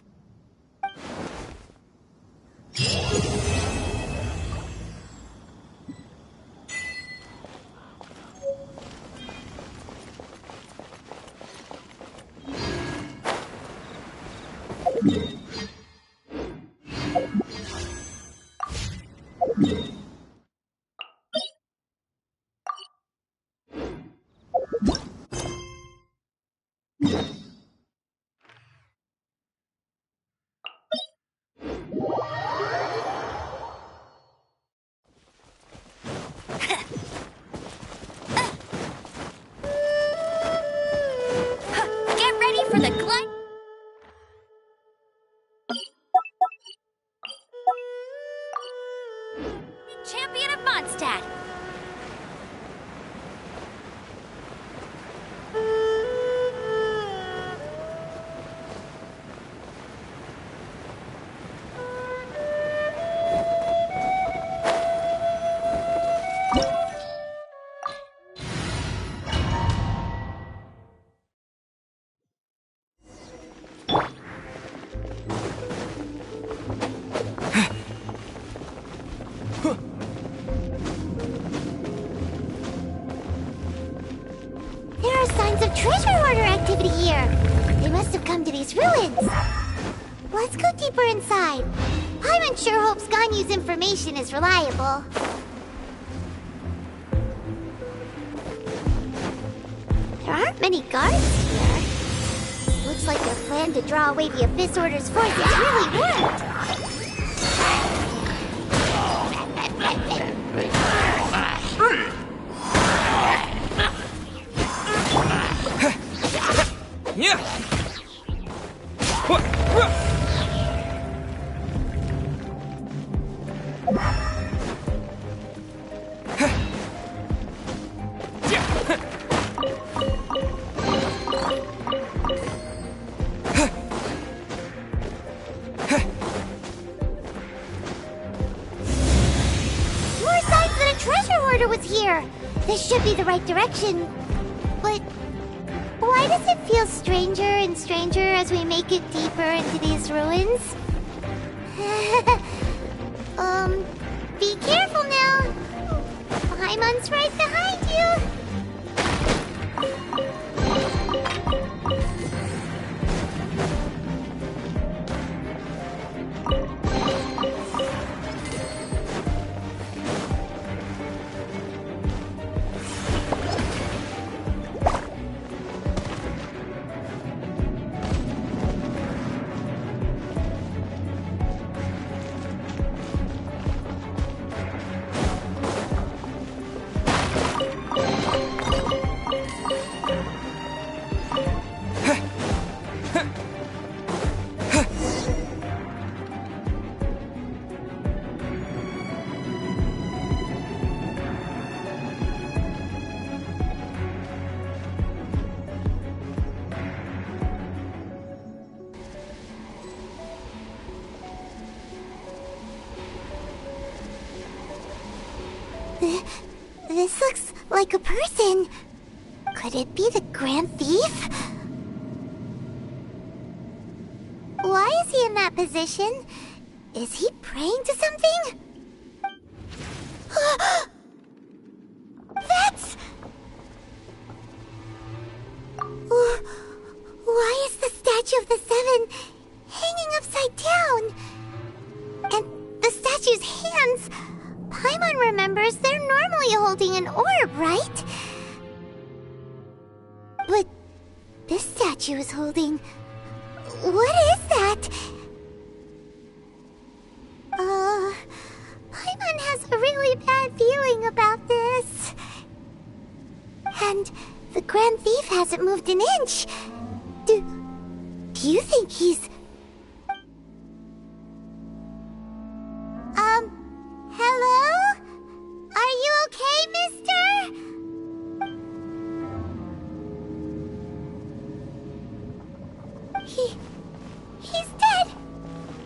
Get ready for the glide. Champion of Mondstadt. There are signs of treasure hoarder activity here. They must have come to these ruins. Let's go deeper inside. Paimon sure hopes Ganyu's information is reliable. There aren't many guards here. Looks like their plan to draw away the Abyss Order's forces really worked. More signs that a treasure hoarder was here. This should be the right direction. But why does it feel stranger and stranger as we make it deeper into these ruins? Be careful now. Paimon's right behind you. This looks like a person. Could it be the Grand Thief? Why is he in that position? Is he praying to something? That's... Why is the statue of the Seven hanging upside down? And the statue's hands... Paimon remembers they're normally holding an orb, right? But this statue is holding... What is that? Paimon has a really bad feeling about this. And the Grand Thief hasn't moved an inch. Do you think he's... Hello? Are you okay, mister? He's dead.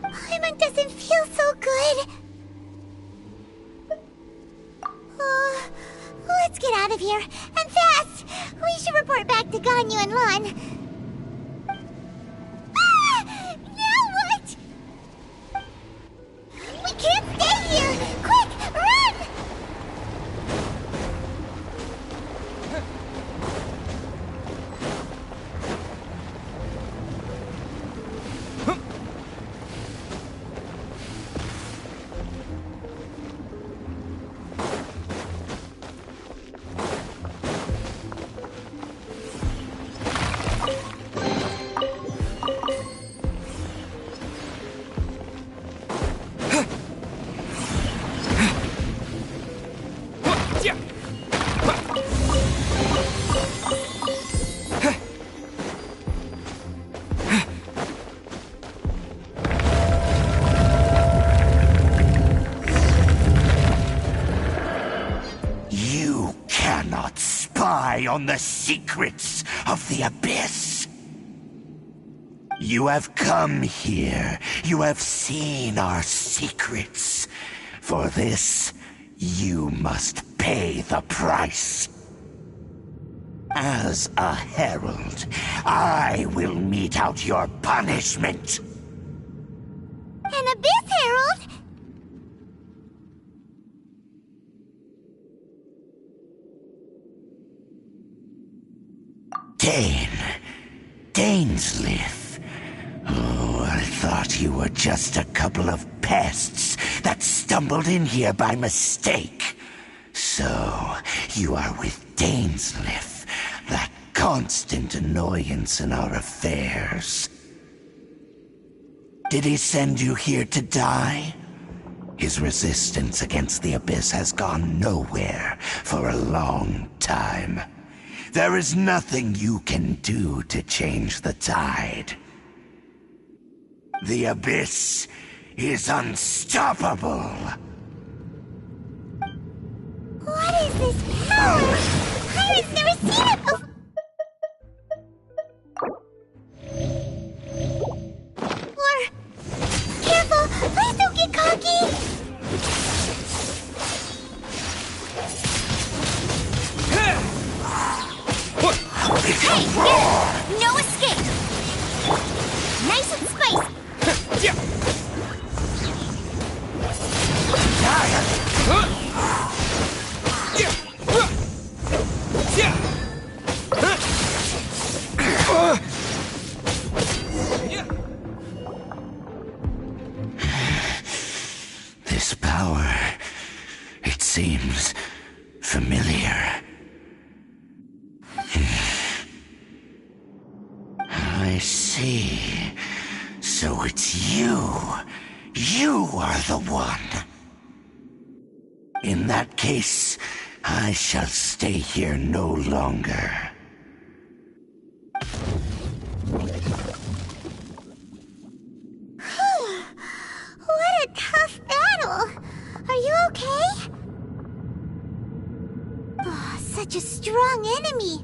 Paimon doesn't feel so good. Let's get out of here, and fast! We should report back to Ganyu and Lon. Now what? We can't stay here! Quick, run! On the secrets of the Abyss. You have come here. You have seen our secrets. For this, you must pay the price. As a herald, I will mete out your punishment. An Abyss Herald? Dainsleif. Oh, I thought you were just a couple of pests that stumbled in here by mistake. So, you are with Dainsleif, that constant annoyance in our affairs. Did he send you here to die? His resistance against the Abyss has gone nowhere for a long time. There is nothing you can do to change the tide. The Abyss is unstoppable. What is this power? Pirates never seen it before. Careful! Please don't get cocky! Okay, no escape! Nice and spicy! This power, it seems familiar. I see. So it's you. You are the one. In that case, I shall stay here no longer. What a tough battle! Are you okay? Oh, such a strong enemy!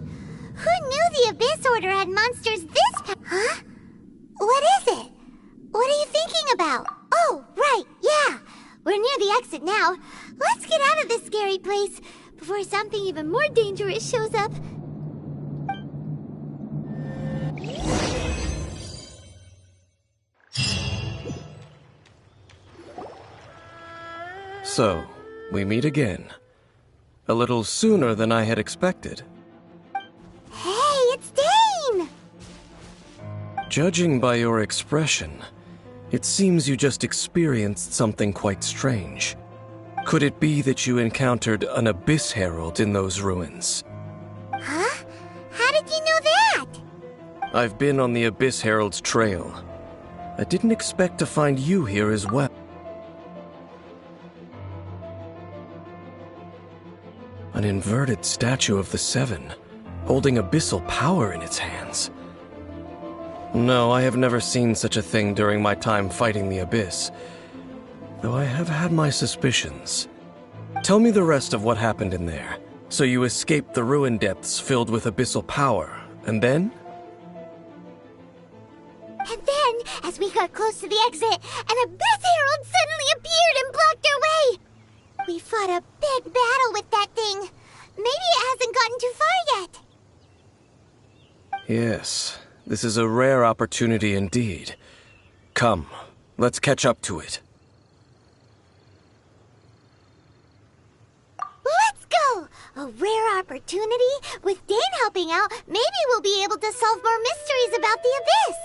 Who knew the Abyss Order had monsters this Huh? What is it? What are you thinking about? Oh, right, yeah! We're near the exit now. Let's get out of this scary place before something even more dangerous shows up. So, we meet again. A little sooner than I had expected. Hey, it's Dane! Judging by your expression, it seems you just experienced something quite strange. Could it be that you encountered an Abyss Herald in those ruins? Huh? How did you know that? I've been on the Abyss Herald's trail. I didn't expect to find you here as well. An inverted statue of the Seven, holding abyssal power in its hands. No, I have never seen such a thing during my time fighting the Abyss, though I have had my suspicions. Tell me the rest of what happened in there. So you escaped the ruin depths filled with abyssal power, and then? And then, as we got close to the exit, an Abyss Herald suddenly appeared and blocked our way! We fought a big battle with that thing. Maybe it hasn't gotten too far yet. Yes, this is a rare opportunity indeed. Come, let's catch up to it. Let's go! A rare opportunity? With Dane helping out, maybe we'll be able to solve more mysteries about the Abyss!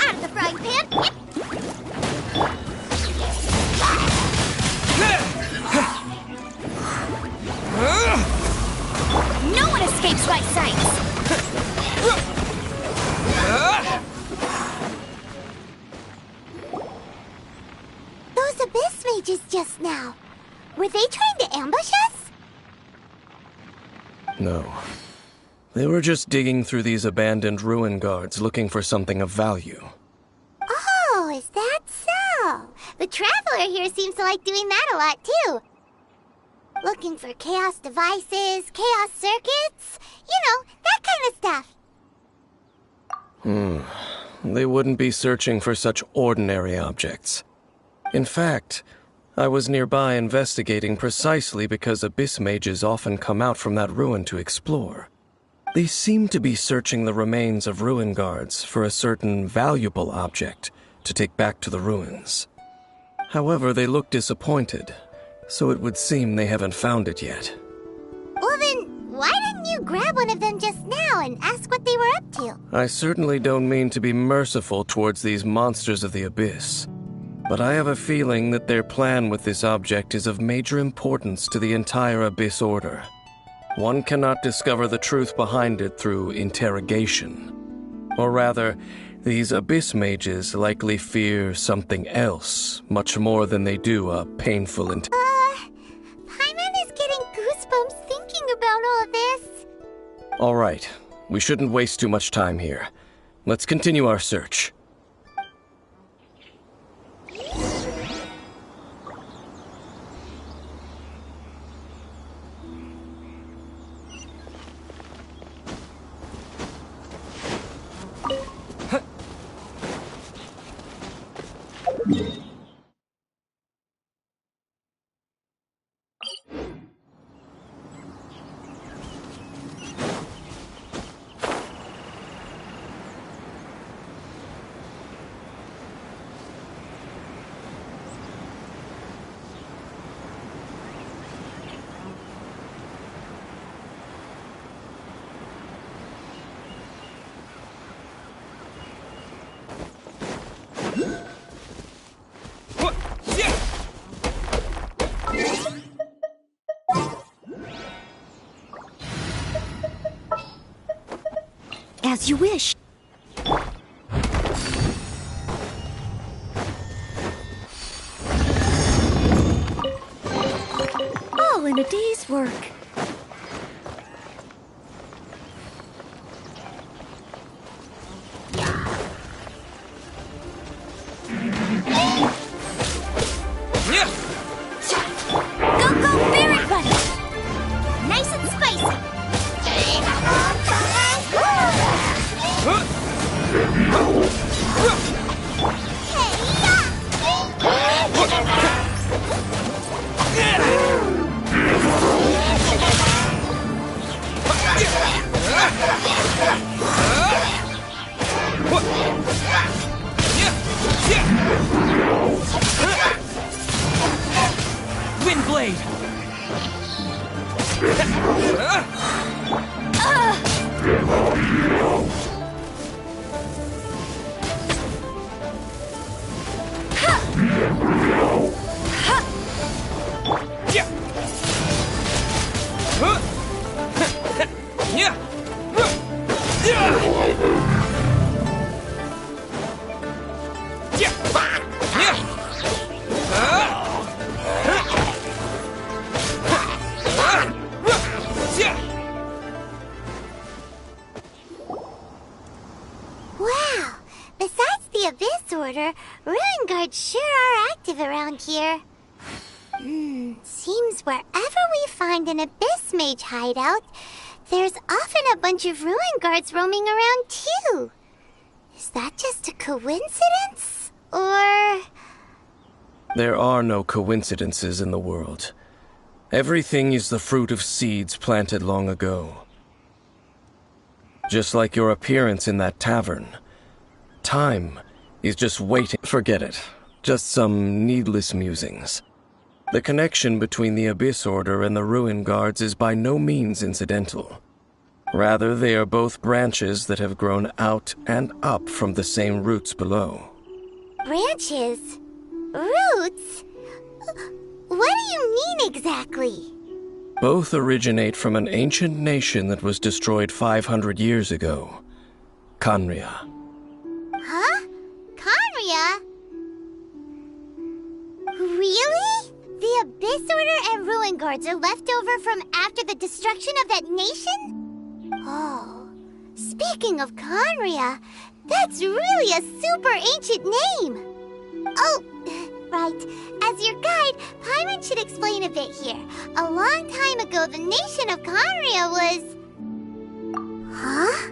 Out of the frying pan! No one escapes my sights! Those Abyss mages just now. Were they trying to ambush us? No. They were just digging through these abandoned ruin guards looking for something of value. Oh, is that so? The Traveler here seems to like doing that a lot, too. Looking for chaos devices, chaos circuits, you know, that kind of stuff. They wouldn't be searching for such ordinary objects. In fact, I was nearby investigating precisely because Abyss mages often come out from that ruin to explore. They seem to be searching the remains of ruin guards for a certain valuable object to take back to the ruins. However, they look disappointed, so it would seem they haven't found it yet. Well then, why didn't you grab one of them just now and ask what they were up to? I certainly don't mean to be merciful towards these monsters of the Abyss, but I have a feeling that their plan with this object is of major importance to the entire Abyss Order. One cannot discover the truth behind it through interrogation. Or rather, these Abyss mages likely fear something else, much more than they do a painful Paimon is getting goosebumps thinking about all this. All right, we shouldn't waste too much time here. Let's continue our search. As you wish. All in a day's work. Go, Ferret Bunny! Nice and spicy! Windblade! Wow! Besides the Abyss Order, Ruin Guards sure are active around here. Seems wherever we find an Abyss Mage hideout, there's often a bunch of Ruin Guards roaming around too. Is that just a coincidence? Or... There are no coincidences in the world. Everything is the fruit of seeds planted long ago. Just like your appearance in that tavern. Time is just waiting. Forget it. Just some needless musings. The connection between the Abyss Order and the Ruin Guards is by no means incidental. Rather, they are both branches that have grown out and up from the same roots below. Branches? Roots? What do you mean exactly? Both originate from an ancient nation that was destroyed 500 years ago. Khaenri'ah. Huh? Khaenri'ah? Really? The Abyss Order and Ruin Guards are left over from after the destruction of that nation? Oh, speaking of Khaenri'ah, that's really a super ancient name. Oh, right. As your guide, Paimon should explain a bit here. A long time ago, the nation of Khaenri'ah was... Huh?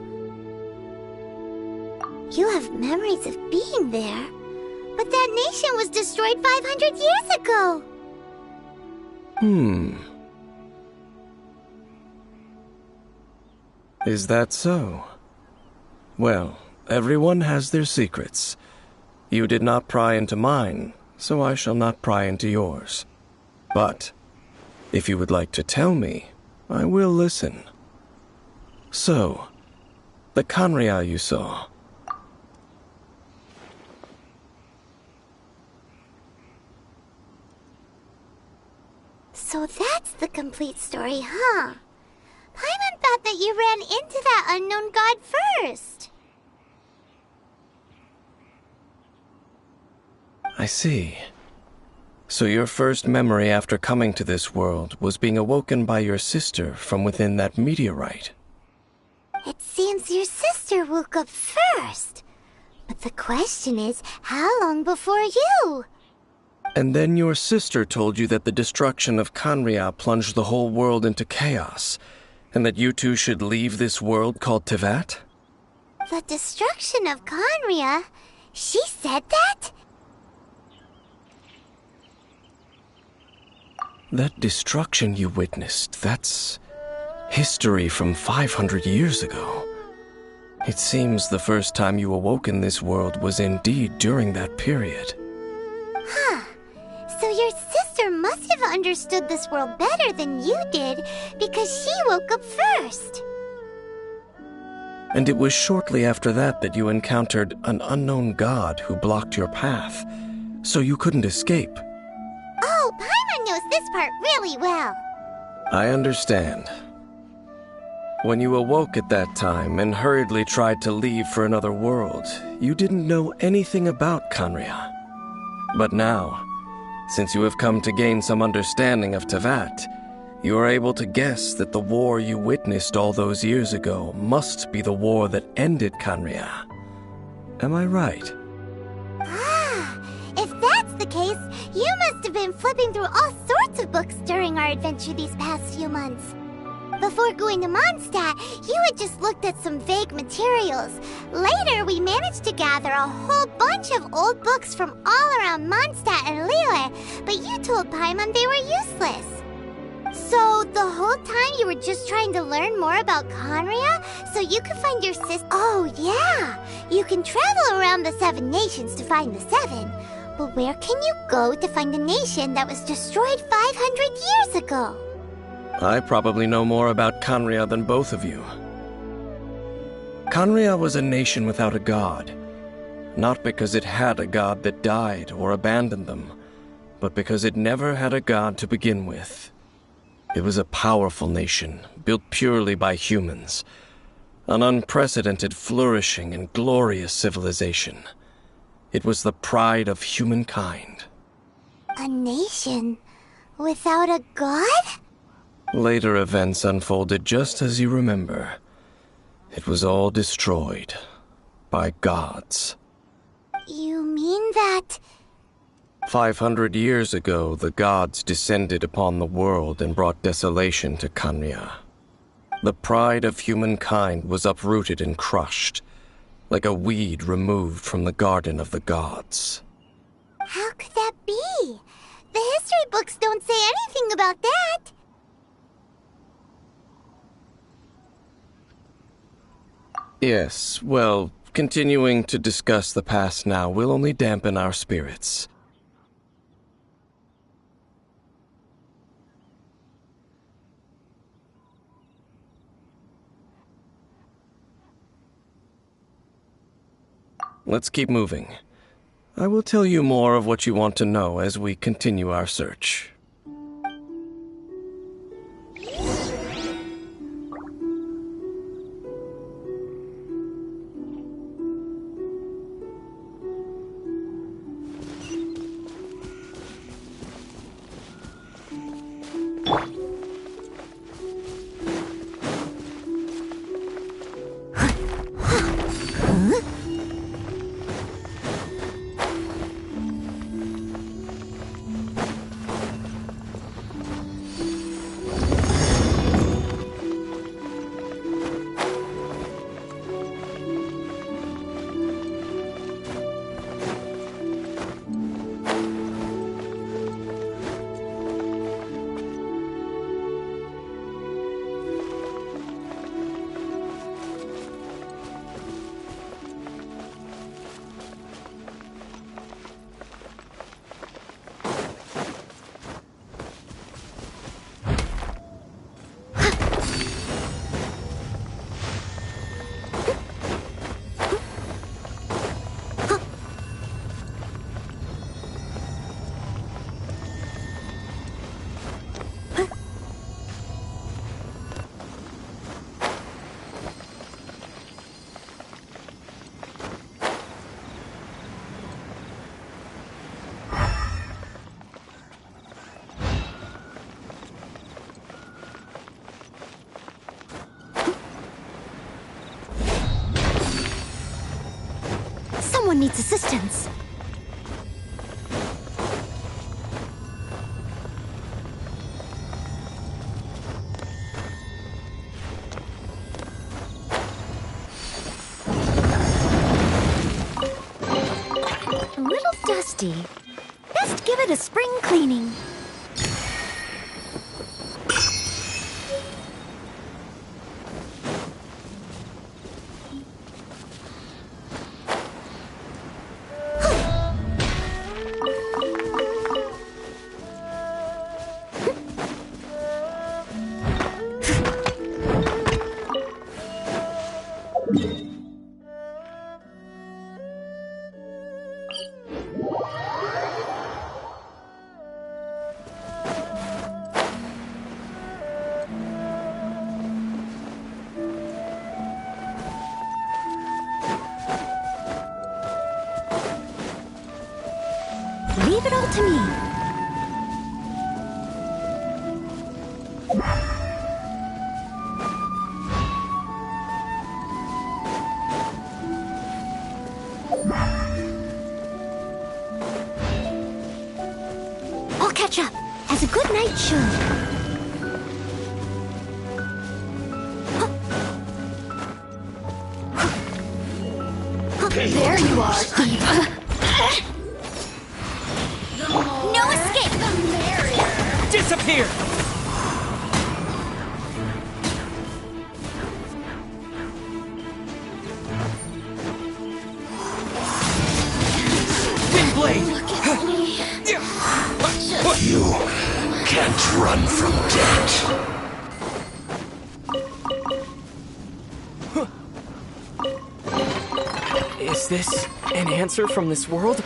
You have memories of being there. But that nation was destroyed 500 years ago. Is that so? Well, everyone has their secrets. You did not pry into mine, so I shall not pry into yours. But, if you would like to tell me, I will listen. So, the Khaenri'ah you saw. So that's the complete story, huh? Paimon thought that you ran into that unknown god first. I see. So your first memory after coming to this world was being awoken by your sister from within that meteorite. It seems your sister woke up first. But the question is, how long before you? And then your sister told you that the destruction of Khaenri'ah plunged the whole world into chaos, and that you two should leave this world called Teyvat? The destruction of Khaenri'ah? She said that? That destruction you witnessed, that's history from 500 years ago. It seems the first time you awoke in this world was indeed during that period. Huh. So your sister must have understood this world better than you did, because she woke up first. And it was shortly after that that you encountered an unknown god who blocked your path, so you couldn't escape. Oh, Paimon knows this part really well. I understand. When you awoke at that time and hurriedly tried to leave for another world, you didn't know anything about Khaenri'ah. But now, since you have come to gain some understanding of Teyvat, you are able to guess that the war you witnessed all those years ago must be the war that ended Khaenri'ah. Am I right? Ah, if that's the case, you must have been flipping through all sorts of books during our adventure these past few months. Before going to Mondstadt, you had just looked at some vague materials. Later, we managed to gather a whole bunch of old books from all around Mondstadt and Liyue, but you told Paimon they were useless. So, the whole time you were just trying to learn more about Khaenri'ah so you could find your sister? Oh, yeah! You can travel around the 7 nations to find the 7. But where can you go to find a nation that was destroyed 500 years ago? I probably know more about Khaenri'ah than both of you. Khaenri'ah was a nation without a god. Not because it had a god that died or abandoned them, but because it never had a god to begin with. It was a powerful nation, built purely by humans. An unprecedented, flourishing, and glorious civilization. It was the pride of humankind. A nation without a god? Later events unfolded just as you remember. It was all destroyed by gods. You mean that... 500 years ago, the gods descended upon the world and brought desolation to Khaenri'ah. The pride of humankind was uprooted and crushed, like a weed removed from the garden of the gods. How could that be? The history books don't say anything about that. Yes, well, continuing to discuss the past now will only dampen our spirits. Let's keep moving. I will tell you more of what you want to know as we continue our search. Someone needs assistance. A little dusty. Best give it a spring cleaning. Leave it all to me. I'll catch up, as a good knight should. There you are, Eve. No escape! Disappear! Windblade! You can't run from death. Is this an answer from this world?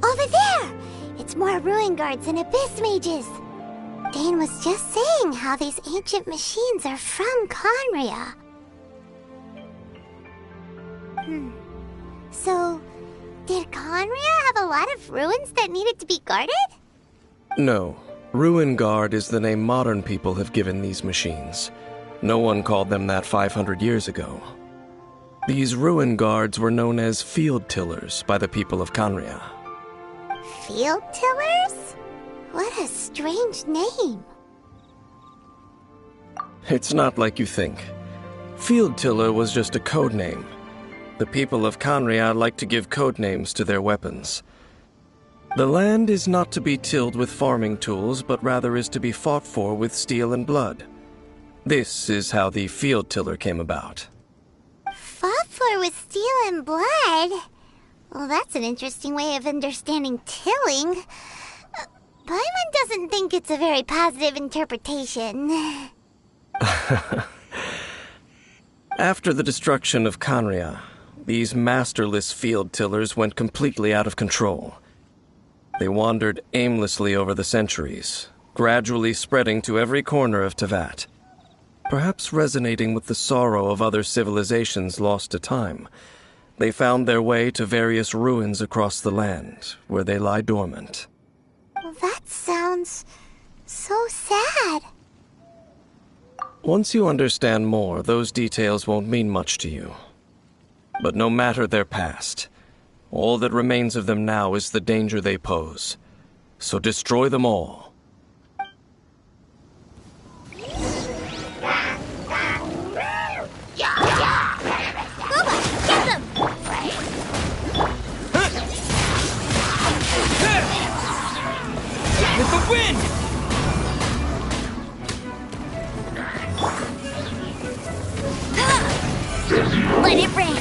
Over there! It's more ruin guards and abyss mages. Dane was just saying how these ancient machines are from Conria. So, did Conria have a lot of ruins that needed to be guarded? No. Ruin Guard is the name modern people have given these machines. No one called them that 500 years ago. These Ruin Guards were known as Field Tillers by the people of Conria. Field Tillers? What a strange name. It's not like you think. Field Tiller was just a code name. The people of Conria like to give code names to their weapons. The land is not to be tilled with farming tools, but rather is to be fought for with steel and blood. This is how the Field Tiller came about. Fought for with steel and blood? Well, that's an interesting way of understanding tilling. Paimon doesn't think it's a very positive interpretation. After the destruction of Conria, these masterless field tillers went completely out of control. They wandered aimlessly over the centuries, gradually spreading to every corner of Tevat. Perhaps resonating with the sorrow of other civilizations lost to time, they found their way to various ruins across the land, where they lie dormant. Well, that sounds so sad. Once you understand more, those details won't mean much to you. But no matter their past, all that remains of them now is the danger they pose. So destroy them all. With the wind! Let it rain!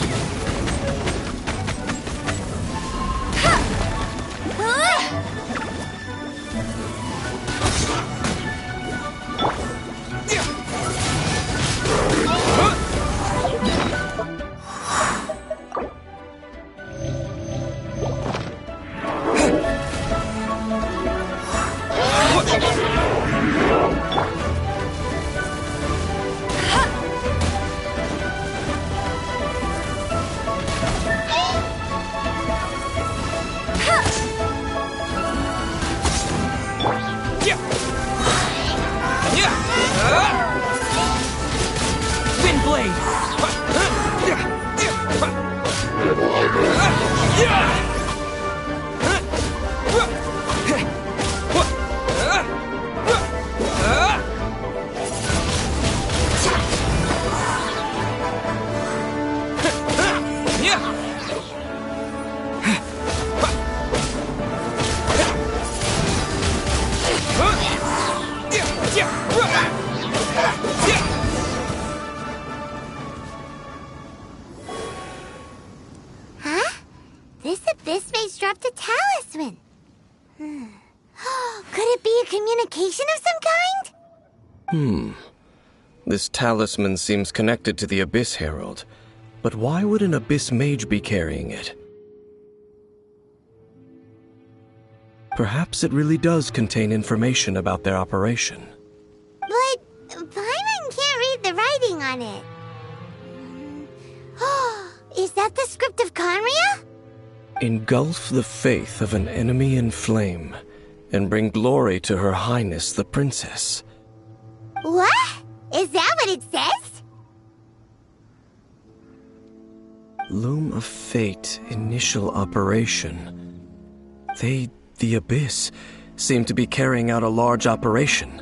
Could it be a communication of some kind? This talisman seems connected to the Abyss Herald. But why would an Abyss Mage be carrying it? Perhaps it really does contain information about their operation. But Paimon can't read the writing on it. Is that the script of Conria? Engulf the faith of an enemy in flame, and bring glory to Her Highness the Princess. What? Is that what it says? Loom of Fate initial operation. The Abyss, seem to be carrying out a large operation.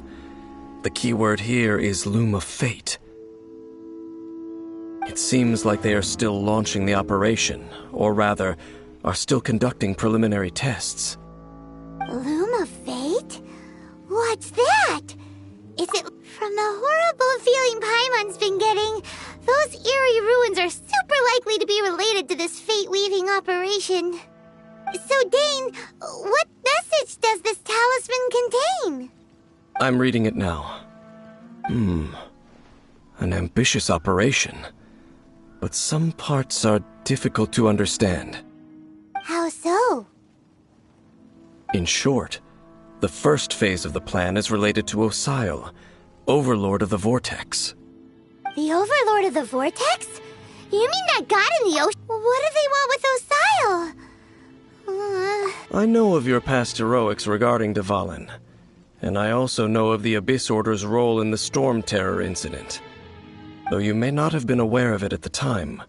The keyword here is Loom of Fate. It seems like they are still launching the operation, or rather, are still conducting preliminary tests. Loom of Fate? What's that? Is it from the horrible feeling Paimon's been getting? Those eerie ruins are super likely to be related to this fate-weaving operation. So, Dane, what message does this talisman contain? I'm reading it now. An ambitious operation. But some parts are difficult to understand. How so? In short, the first phase of the plan is related to Osile, Overlord of the Vortex. The Overlord of the Vortex? You mean that god in the ocean? What do they want with Osile? I know of your past heroics regarding Dvalin, and I also know of the Abyss Order's role in the Storm Terror incident. Though you may not have been aware of it at the time,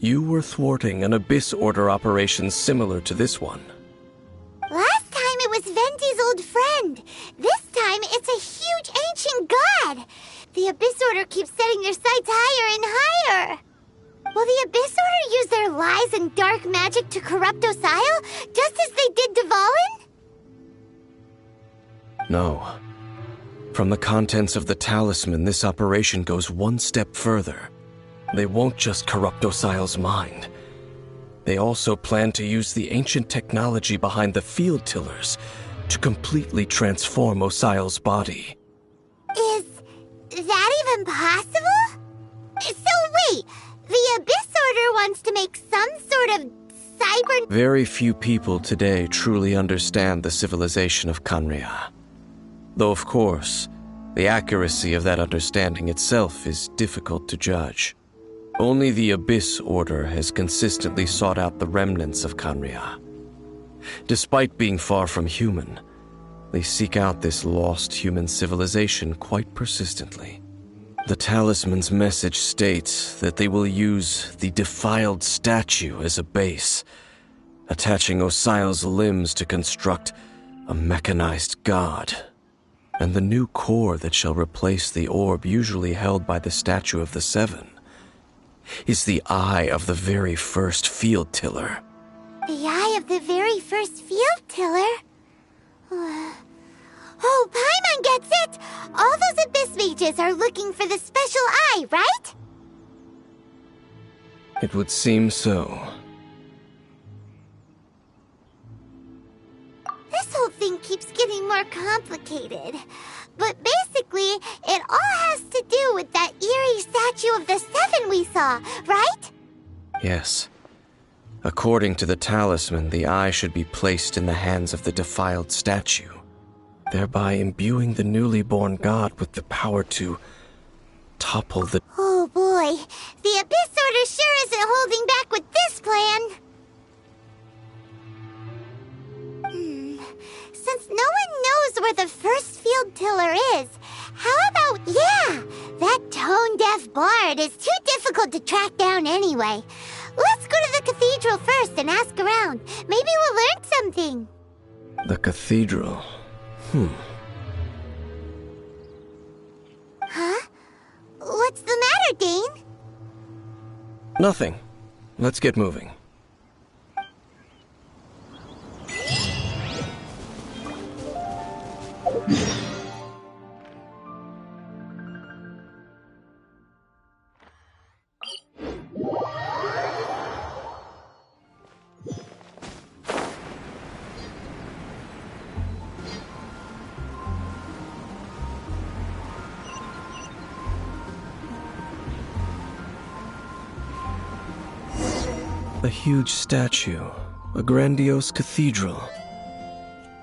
you were thwarting an Abyss Order operation similar to this one. Last time it was Venti's old friend. This time it's a huge ancient god. The Abyss Order keeps setting their sights higher and higher. Will the Abyss Order use their lies and dark magic to corrupt Osile, just as they did Dvalin? No. From the contents of the talisman, this operation goes one step further. They won't just corrupt Osile's mind. They also plan to use the ancient technology behind the field tillers to completely transform Osile's body. Is that even possible? So wait, the Abyss Order wants to make some sort of cyber... Very few people today truly understand the civilization of Conria. Though, of course, the accuracy of that understanding itself is difficult to judge. Only the Abyss Order has consistently sought out the remnants of Conria. Despite being far from human, they seek out this lost human civilization quite persistently. The talisman's message states that they will use the defiled statue as a base, attaching Osile's limbs to construct a mechanized god. And the new core that shall replace the orb usually held by the Statue of the Seven is the eye of the very first field tiller. The eye of the very first field tiller? Oh, Paimon gets it! All those Abyss mages are looking for the special eye, right? It would seem so. This whole thing keeps getting more complicated. But basically, it all has to do with that eerie Statue of the Seven we saw, right? Yes. According to the talisman, the eye should be placed in the hands of the defiled statue, thereby imbuing the newly born god with the power to topple the... Oh boy, the Abyss Order sure isn't holding back with this plan. Since no one knows where the first field tiller is, how about... Yeah, that tone-deaf bard is too difficult to track down anyway. Let's go to the cathedral first and ask around. Maybe we'll learn something. The cathedral. Huh? What's the matter, Dane? Nothing. Let's get moving. A huge statue, a grandiose cathedral.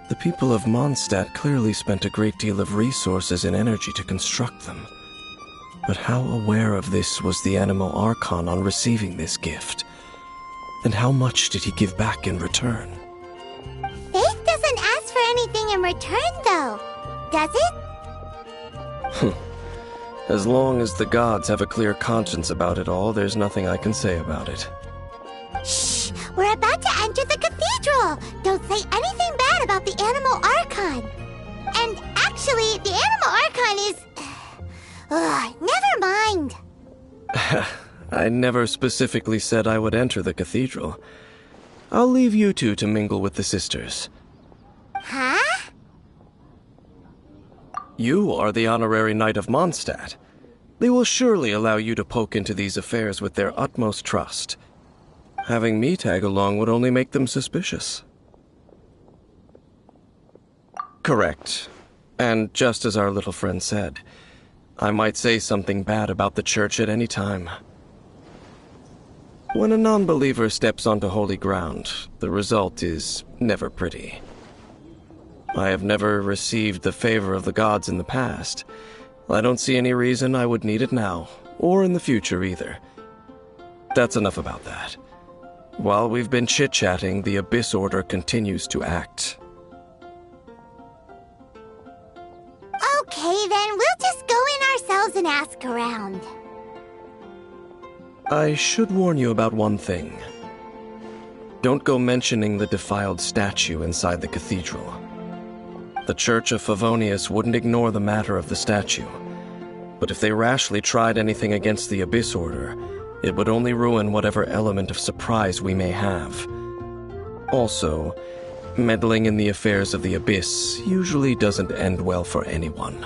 The people of Mondstadt clearly spent a great deal of resources and energy to construct them. But how aware of this was the Animo Archon on receiving this gift? And how much did he give back in return? Faith doesn't ask for anything in return, though, does it? As long as the gods have a clear conscience about it all, there's nothing I can say about it. Shh! We're about to enter the cathedral! Don't say anything bad about the Animo Archon! And actually, the Animo Archon is... never mind! I never specifically said I would enter the cathedral. I'll leave you two to mingle with the sisters. Huh? You are the honorary knight of Mondstadt. They will surely allow you to poke into these affairs with their utmost trust. Having me tag along would only make them suspicious. Correct. And just as our little friend said, I might say something bad about the church at any time. When a non-believer steps onto holy ground, the result is never pretty. I have never received the favor of the gods in the past. I don't see any reason I would need it now, or in the future either. That's enough about that. While we've been chit-chatting, the Abyss Order continues to act. Okay, then we'll just go in ourselves and ask around. I should warn you about one thing. Don't go mentioning the defiled statue inside the cathedral. The Church of Favonius wouldn't ignore the matter of the statue, but if they rashly tried anything against the Abyss Order, it would only ruin whatever element of surprise we may have. Also, meddling in the affairs of the Abyss usually doesn't end well for anyone.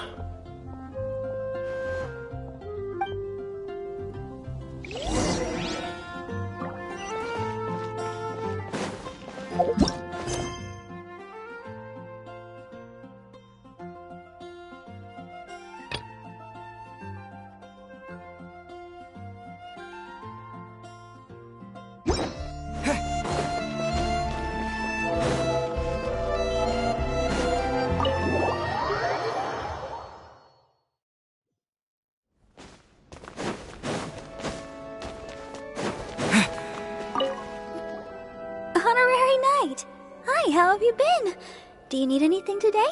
How have you been? Do you need anything today?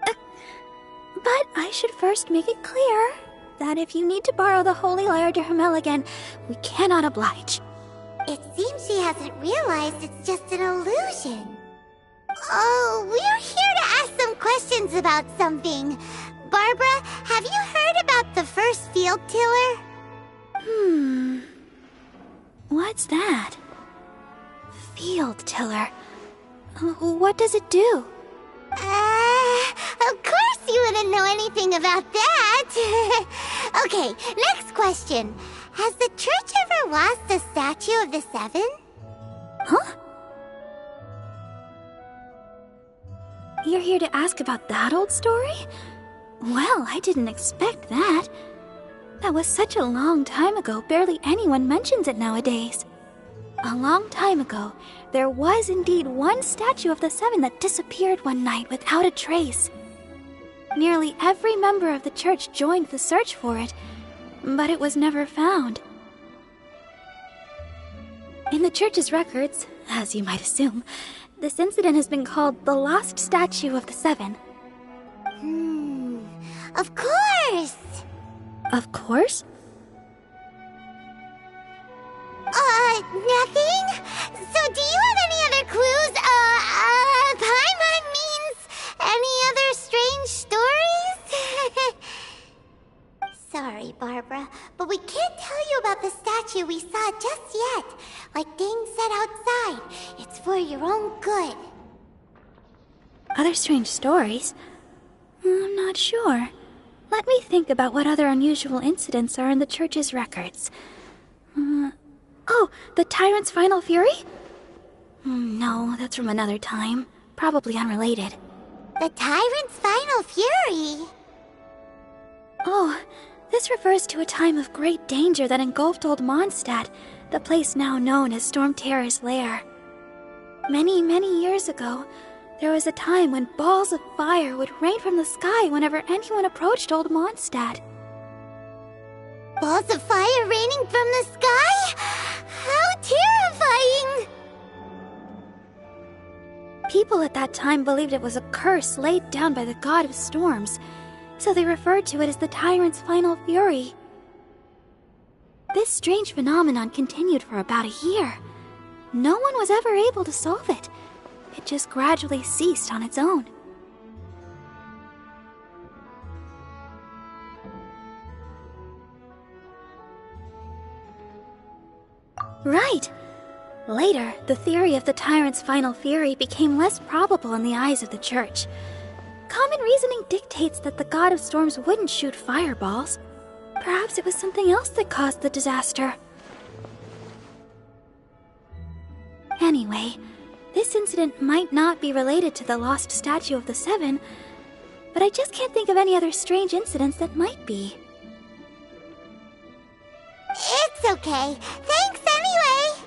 But I should first make it clear that if you need to borrow the Holy Lyre to Hermel again, we cannot oblige. It seems she hasn't realized it's just an illusion. Oh, we're here to ask some questions about something. Barbara, have you heard about the first field tiller? What's that? Field tiller. What does it do? Of course you wouldn't know anything about that. Okay, next question. Has the church ever lost a statue of the Seven? Huh? You're here to ask about that old story? Well, I didn't expect that. That was such a long time ago, barely anyone mentions it nowadays. A long time ago, there was indeed one statue of the Seven that disappeared one night without a trace. Nearly every member of the church joined the search for it, but it was never found. In the church's records, as you might assume, this incident has been called the Lost Statue of the Seven. Of course! Of course? Nothing? So do you have any other clues? Paimon means any other strange stories? Sorry, Barbara, but we can't tell you about the statue we saw just yet. Like Dane said outside, it's for your own good. Other strange stories? I'm not sure. Let me think about what other unusual incidents are in the church's records. Oh, the Tyrant's Final Fury? No, that's from another time. Probably unrelated. The Tyrant's Final Fury? Oh, This refers to a time of great danger that engulfed Old Mondstadt, the place now known as Storm Terror's lair. Many, many years ago, there was a time when balls of fire would rain from the sky whenever anyone approached Old Mondstadt. Balls of fire raining from the sky? How terrifying! People at that time believed it was a curse laid down by the god of storms, so they referred to it as the tyrant's final fury. This strange phenomenon continued for about a year. No one was ever able to solve it. It just gradually ceased on its own. Right. Later, the theory of the tyrant's final fury became less probable in the eyes of the church. Common reasoning dictates that the god of storms wouldn't shoot fireballs. Perhaps it was something else that caused the disaster. Anyway, this incident might not be related to the lost statue of the Seven, but I just can't think of any other strange incidents that might be. It's okay. Thanks anyway!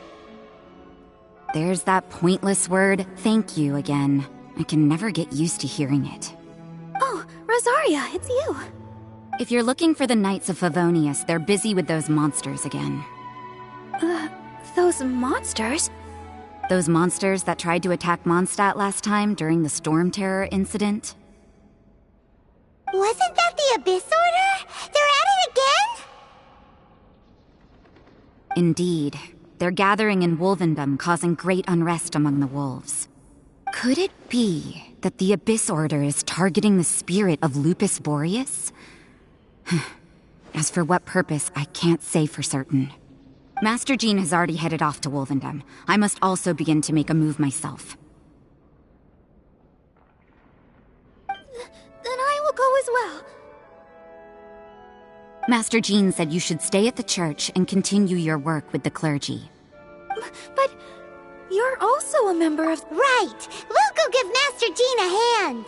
There's that pointless word, thank you, again. I can never get used to hearing it. Oh, Rosaria, it's you. If you're looking for the Knights of Favonius, they're busy with those monsters again. Those monsters? Those monsters that tried to attack Mondstadt last time during the Storm Terror incident? Wasn't that the Abyss Order? They're at it again? Indeed. They're gathering in Wolvendom, causing great unrest among the wolves. Could it be that the Abyss Order is targeting the spirit of Lupus Boreas? As for what purpose, I can't say for certain. Master Jean has already headed off to Wolvendom. I must also begin to make a move myself. Then I will go as well. Master Jean said you should stay at the church and continue your work with the clergy. But you're also a member of... Right! We'll go give Master Jean a hand!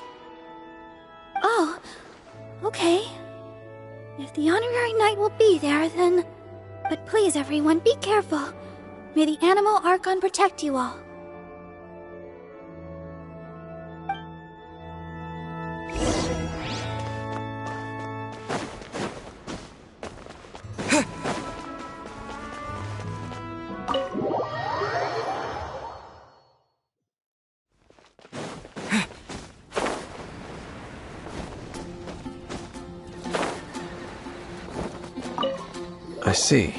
Oh, okay. If the honorary knight will be there, then... But please, everyone, be careful. May the Animal Archon protect you all. I see.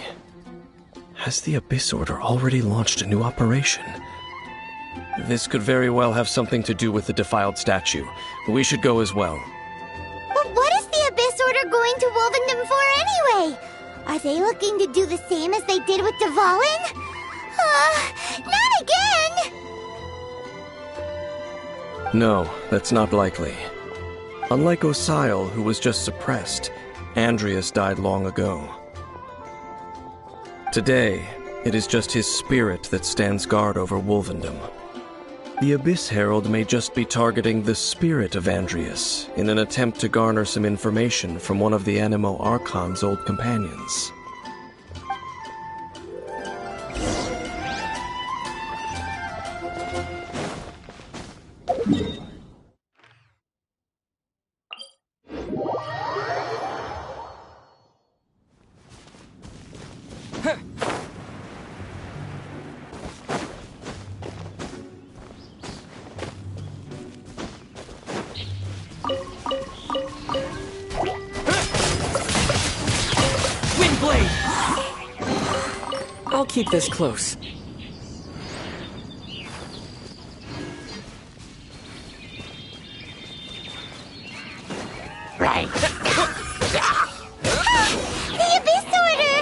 Has the Abyss Order already launched a new operation? This could very well have something to do with the defiled statue. We should go as well. But what is the Abyss Order going to Wolvendom for anyway? Are they looking to do the same as they did with Dvalin? Not again! No, that's not likely. Unlike Osile, who was just suppressed, Andreas died long ago. Today, it is just his spirit that stands guard over Wolvendom. The Abyss Herald may just be targeting the spirit of Andreas in an attempt to garner some information from one of the Animo Archon's old companions. I'll keep this close. Right. The Abyss Order!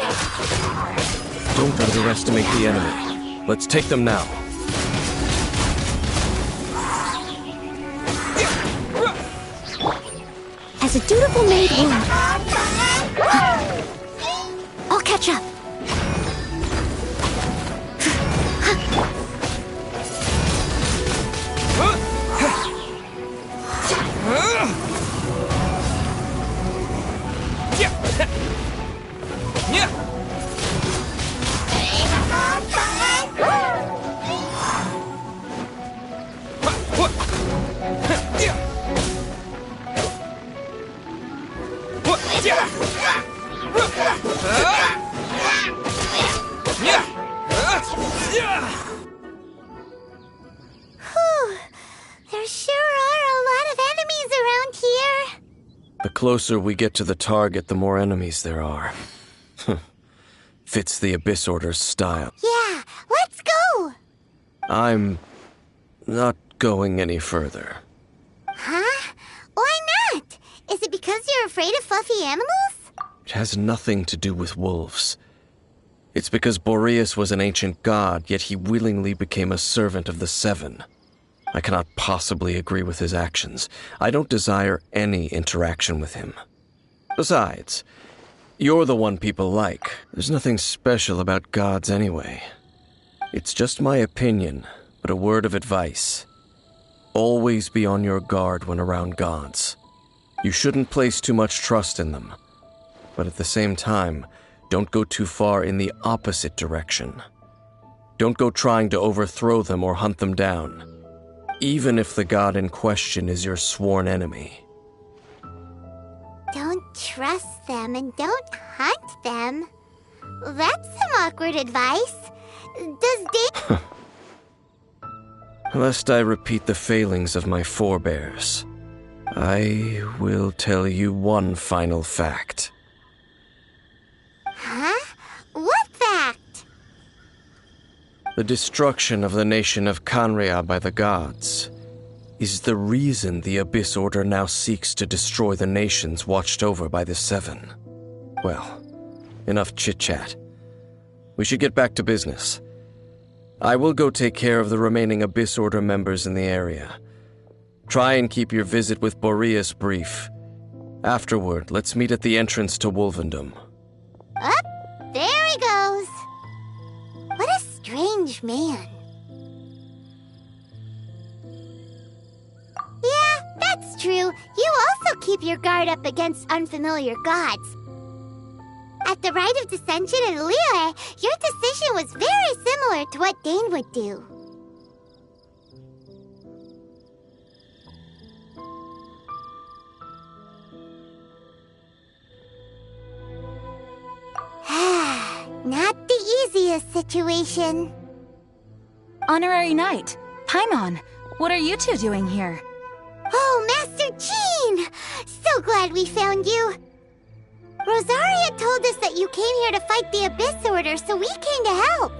Don't underestimate the enemy. Let's take them now. As a dutiful maid would. I'll catch up. The closer we get to the target, the more enemies there are. Fits the Abyss Order's style. Yeah, let's go! I'm not going any further. Huh? Why not? Is it because you're afraid of fluffy animals? It has nothing to do with wolves. It's because Boreas was an ancient god, yet he willingly became a servant of the Seven. I cannot possibly agree with his actions. I don't desire any interaction with him. Besides, you're the one people like. There's nothing special about gods anyway. It's just my opinion, but a word of advice. Always be on your guard when around gods. You shouldn't place too much trust in them. But at the same time, don't go too far in the opposite direction. Don't go trying to overthrow them or hunt them down, even if the god in question is your sworn enemy. Don't trust them and don't hunt them. That's some awkward advice. Does Dave... Lest I repeat the failings of my forebears, I will tell you one final fact. Huh? What fact? The destruction of the nation of Canria by the gods is the reason the Abyss Order now seeks to destroy the nations watched over by the Seven. Well, enough chit-chat. We should get back to business. I will go take care of the remaining Abyss Order members in the area. Try and keep your visit with Boreas brief. Afterward, let's meet at the entrance to Wolvendom. Up, there he goes. What a strange man. Yeah, that's true. You also keep your guard up against unfamiliar gods. At the Rite of Dissension in Liyue, your decision was very similar to what Dane would do. Not the easiest situation. Honorary Knight, Paimon, what are you two doing here? Oh, Master Jean! So glad we found you. Rosaria told us that you came here to fight the Abyss Order, so we came to help.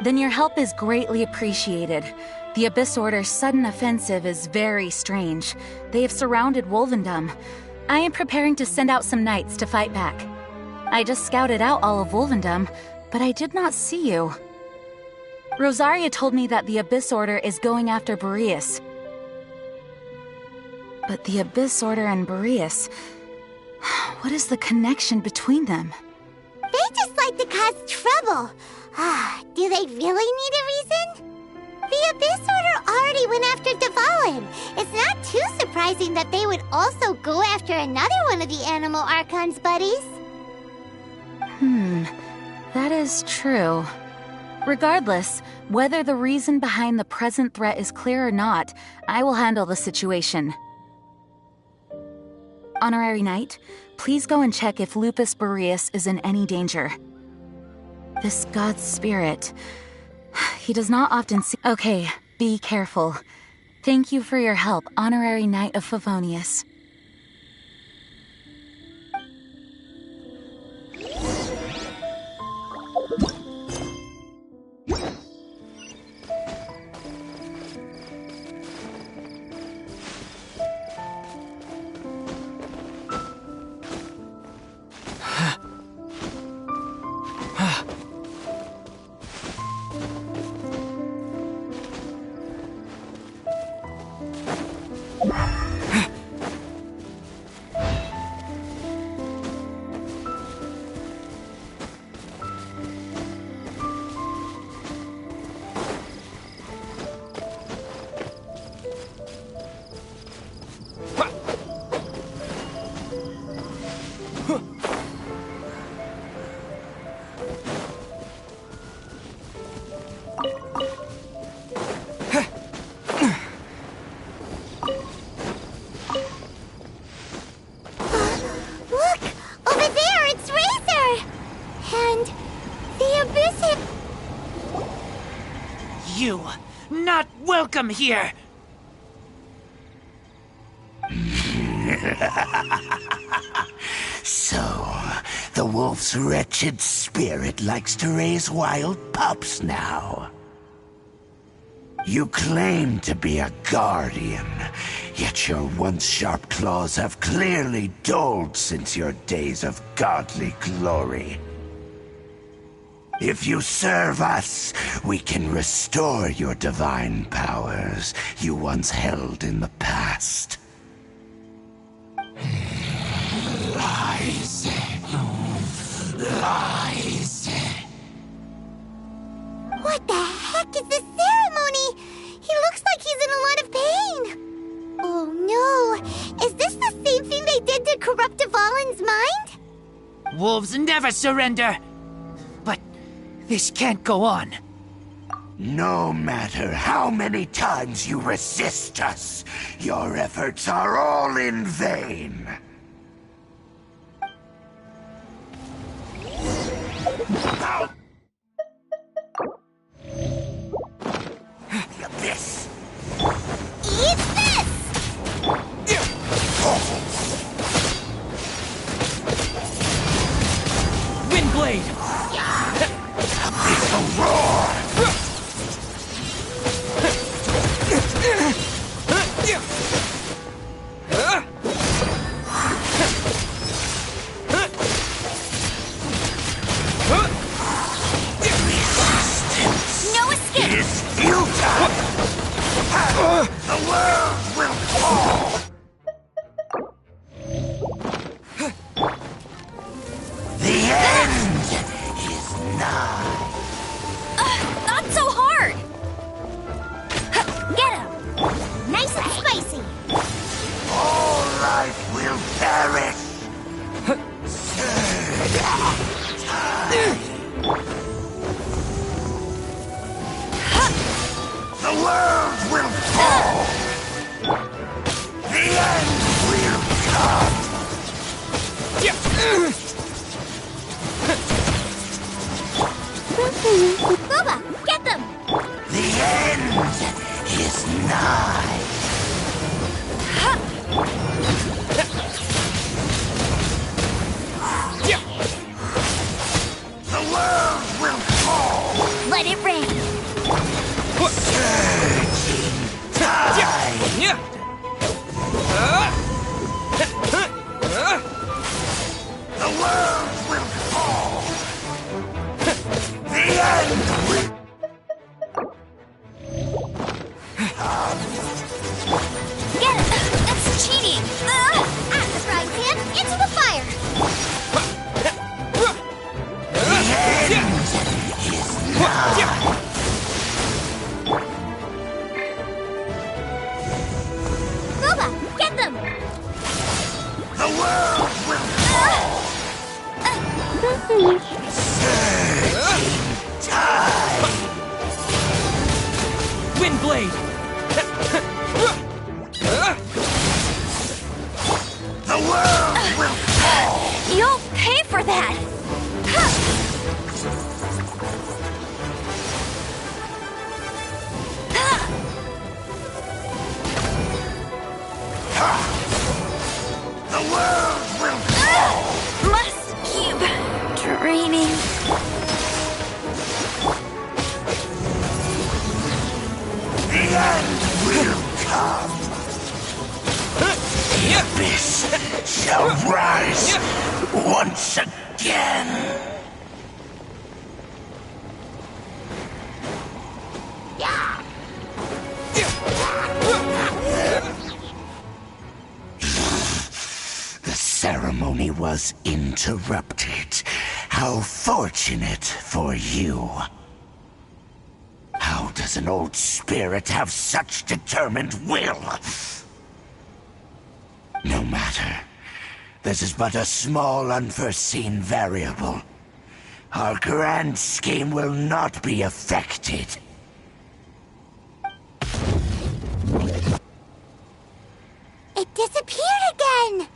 Then your help is greatly appreciated. The Abyss Order's sudden offensive is very strange. They have surrounded Wolvendom. I am preparing to send out some knights to fight back. I just scouted out all of Wolvendom, but I did not see you. Rosaria told me that the Abyss Order is going after Boreas. But the Abyss Order and Boreas... what is the connection between them? They just like to cause trouble. Do they really need a reason? The Abyss Order already went after Dvalin. It's not too surprising that they would also go after another one of the Animal Archon's buddies. That is true. Regardless, whether the reason behind the present threat is clear or not, I will handle the situation. Honorary Knight, please go and check if Lupus Boreas is in any danger. This god's spirit... he does not often see... Okay, be careful. Thank you for your help, Honorary Knight of Favonius. Not welcome here! So, the wolf's wretched spirit likes to raise wild pups now. You claim to be a guardian, yet your once sharp claws have clearly dulled since your days of godly glory. If you serve us, we can restore your divine powers you once held in the past. Lies. Lies. What the heck is this ceremony? He looks like he's in a lot of pain. Oh no! Is this the same thing they did to corrupt Dvalin's mind? Wolves never surrender. But this can't go on. No matter how many times you resist us, your efforts are all in vain. This. Eat this! Windblade! It's a roar! No escape! It's futile! The world will fall! The end is nigh. Not so hard! Get him! Nice and spicy! All life will perish! The world will fall! The end will come! Booba, get them! The end is nigh! The world will fall! Let it rain! Surging tide! The world will fall! The end will... Get it! That's cheating! At the frying pan, into the fire! The end is nigh! Booba, get them! The world will fall! Surging tide! Windblade! The world will fall! You'll pay for that! The world will fall! Must keep draining. The end will come! The abyss shall rise once again! The ceremony was interrupted. How fortunate for you. How does an old spirit have such determined will? No matter. This is but a small unforeseen variable. Our grand scheme will not be affected. It disappeared again!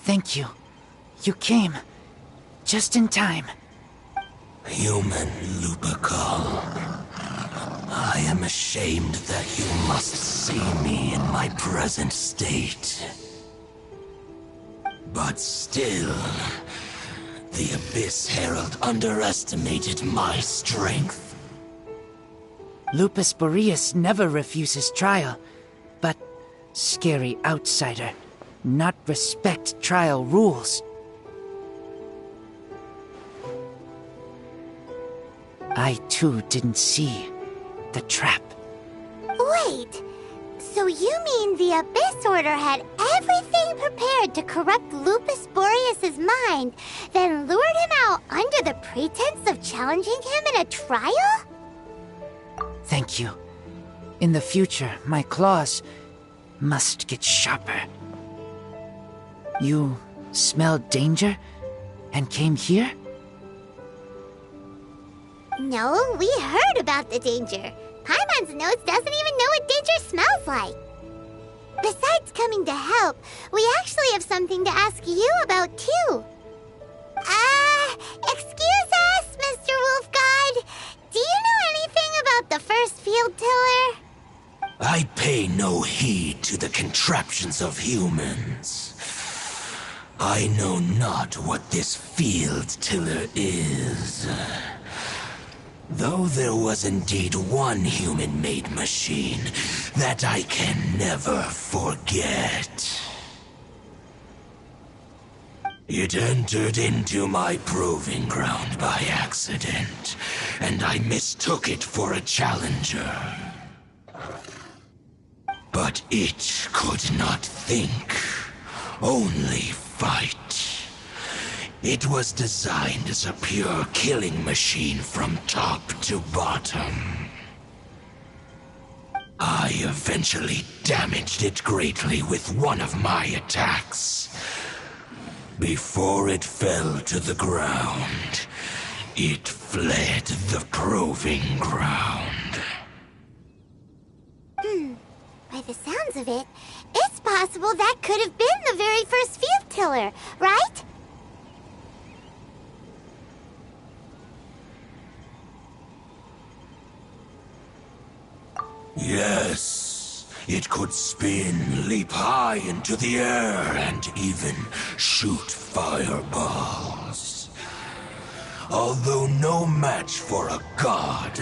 Thank you. You came. Just in time. Human Lupercal. I am ashamed that you must see me in my present state. But still, the Abyss Herald underestimated my strength. Lupus Boreas never refuses trial, but scary outsider, not respect trial rules. I too didn't see the trap. Wait, so you mean the Abyss Order had everything prepared to corrupt Lupus Boreas' mind, then lured him out under the pretense of challenging him in a trial? Thank you. In the future, my claws must get sharper. You smelled danger and came here? No, we heard about the danger. Paimon's nose doesn't even know what danger smells like. Besides coming to help, we actually have something to ask you about too. Excuse us, Mr. Wolfguard. Do you know anything about the first field tiller? I pay no heed to the contraptions of humans. I know not what this field tiller is. Though there was indeed one human-made machine that I can never forget. It entered into my proving ground by accident, and I mistook it for a challenger. But it could not think, only fight. It was designed as a pure killing machine from top to bottom. I eventually damaged it greatly with one of my attacks. Before it fell to the ground, it fled the proving ground. By the sounds of it, it's possible that could have been the very first field tiller, right? Yes, it could spin, leap high into the air, and even shoot fireballs. Although no match for a god,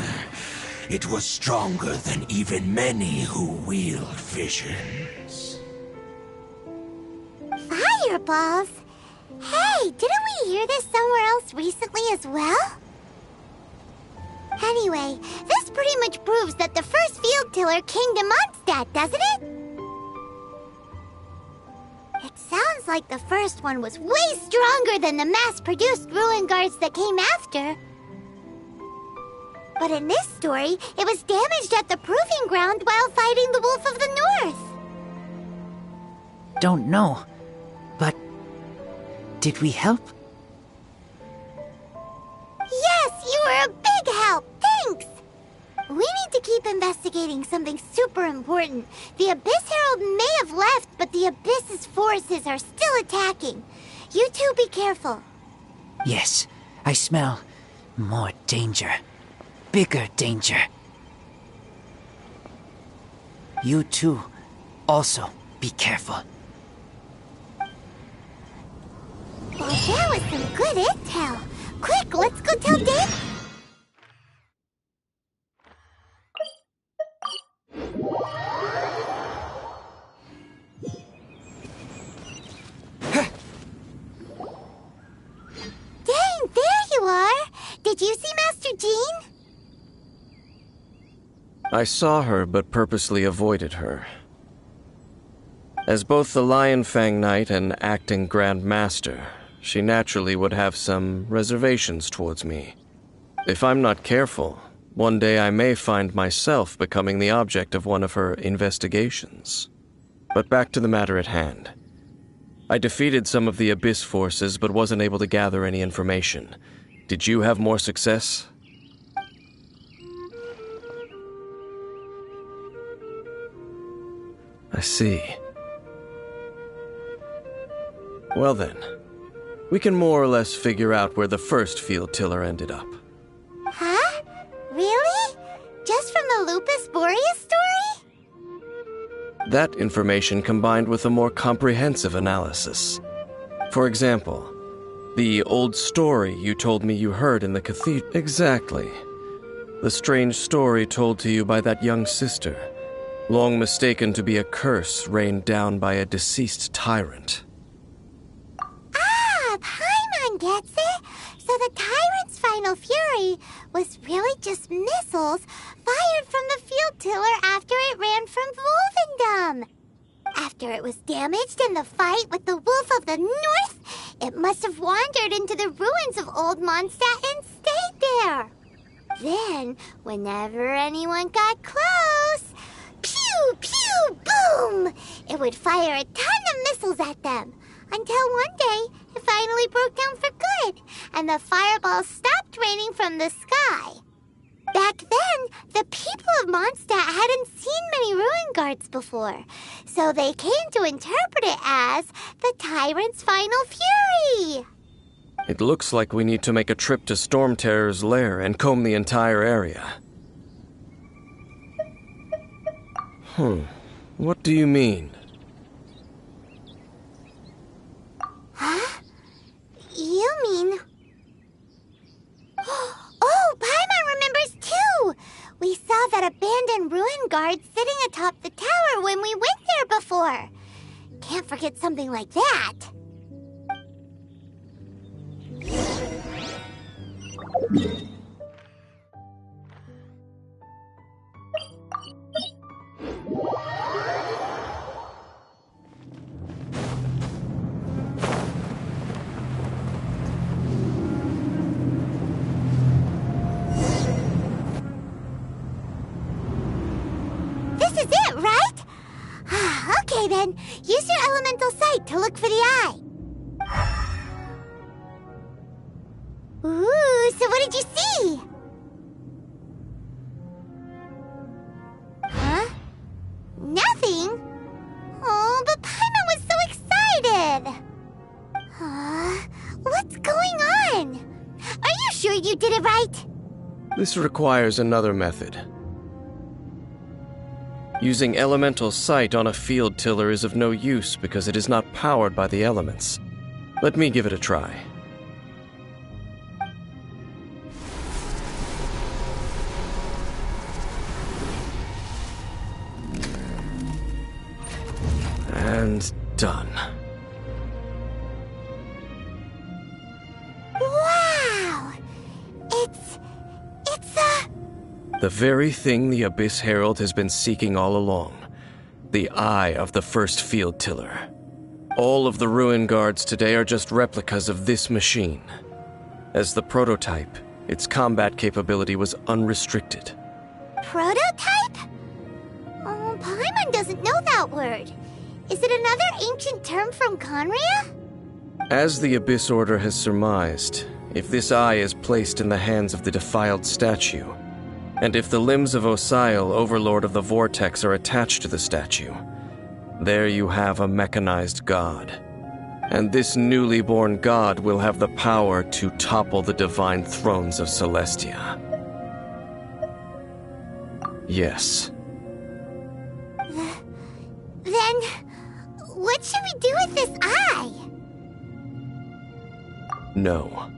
it was stronger than even many who wield visions. Fireballs? Hey, didn't we hear this somewhere else recently as well? Anyway, this pretty much proves that the first field tiller came to Mondstadt, doesn't it? It sounds like the first one was way stronger than the mass-produced ruin guards that came after. But in this story, it was damaged at the proving ground while fighting the Wolf of the North. Don't know, but did we help? Yes, you were a big help! Thanks! We need to keep investigating something super important. The Abyss Herald may have left, but the Abyss's forces are still attacking. You two be careful. Yes, I smell more danger. Bigger danger. You too, also be careful. Well, that was some good intel. Quick, let's go tell Dave. Dang, there you are. Did you see Master Jean? I saw her, but purposely avoided her. As both the Lion Fang Knight and acting Grand Master, she naturally would have some reservations towards me. If I'm not careful, one day I may find myself becoming the object of one of her investigations. But back to the matter at hand. I defeated some of the Abyss forces, but wasn't able to gather any information. Did you have more success? I see. Well then, we can more or less figure out where the first field tiller ended up. Huh? Really? Just this from the Lupus Boreas story? That information combined with a more comprehensive analysis. For example, the old story you told me you heard in the cathedral. Exactly. The strange story told to you by that young sister, long mistaken to be a curse rained down by a deceased tyrant. Ah, Paimon gets it! So the tyrant's final fury was really just missiles fired from the field tiller after it ran from Wolvendom. After it was damaged in the fight with the Wolf of the North, it must have wandered into the ruins of Old Mondstadt and stayed there. Then, whenever anyone got close, pew, pew, boom! It would fire a ton of missiles at them. Until one day, it finally broke down for good, and the fireballs stopped raining from the sky. Back then, the people of Mondstadt hadn't seen many ruin guards before, so they came to interpret it as the tyrant's final fury. It looks like we need to make a trip to Storm Terror's lair and comb the entire area. What do you mean? Huh? You mean... Oh, Paimon remembers too! We saw that abandoned ruin guard sitting atop the tower when we went there before. Can't forget something like that. This is it, right? Okay then, use your elemental sight to look for the eye. Ooh, so what did you see? Huh? Nothing? Oh, but Paimon was so excited! What's going on? Are you sure you did it right? This requires another method. Using elemental sight on a field tiller is of no use because it is not powered by the elements. Let me give it a try. And done. Wow! It's the very thing the Abyss Herald has been seeking all along. The eye of the first field tiller. All of the ruin guards today are just replicas of this machine. As the prototype, its combat capability was unrestricted. Prototype? Oh, Paimon doesn't know that word. Is it another ancient term from Conria? As the Abyss Order has surmised, if this eye is placed in the hands of the defiled statue, and if the limbs of Osial, Overlord of the Vortex, are attached to the statue, there you have a mechanized god. And this newly born god will have the power to topple the divine thrones of Celestia. Yes. Then, what should we do with this eye? No.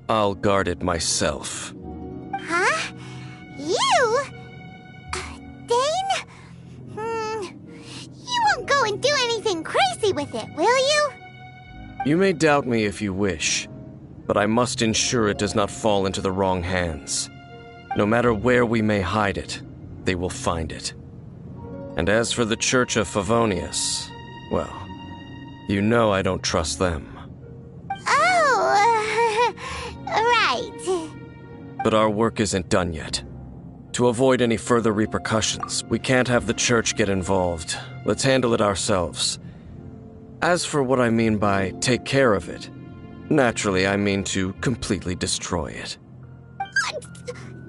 I'll guard it myself. Huh? You? Dane? You won't go and do anything crazy with it, will you? You may doubt me if you wish, but I must ensure it does not fall into the wrong hands. No matter where we may hide it, they will find it. And as for the Church of Favonius, well, you know I don't trust them. Oh, right. But our work isn't done yet. To avoid any further repercussions, we can't have the Church get involved. Let's handle it ourselves. As for what I mean by take care of it, naturally I mean to completely destroy it.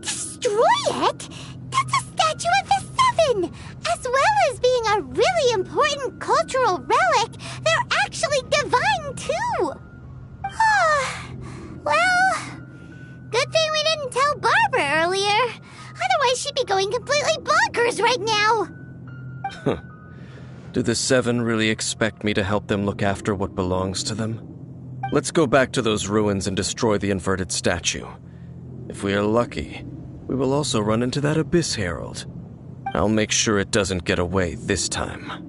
Destroy it? That's a statue of the Seven! As well as being a really important cultural relic, they're actually divine too! Well, good thing we didn't tell Barbara earlier. Otherwise she'd be going going completely bonkers right now! Do the Seven really expect me to help them look after what belongs to them? Let's go back to those ruins and destroy the inverted statue. If we are lucky, we will also run into that Abyss Herald. I'll make sure it doesn't get away this time.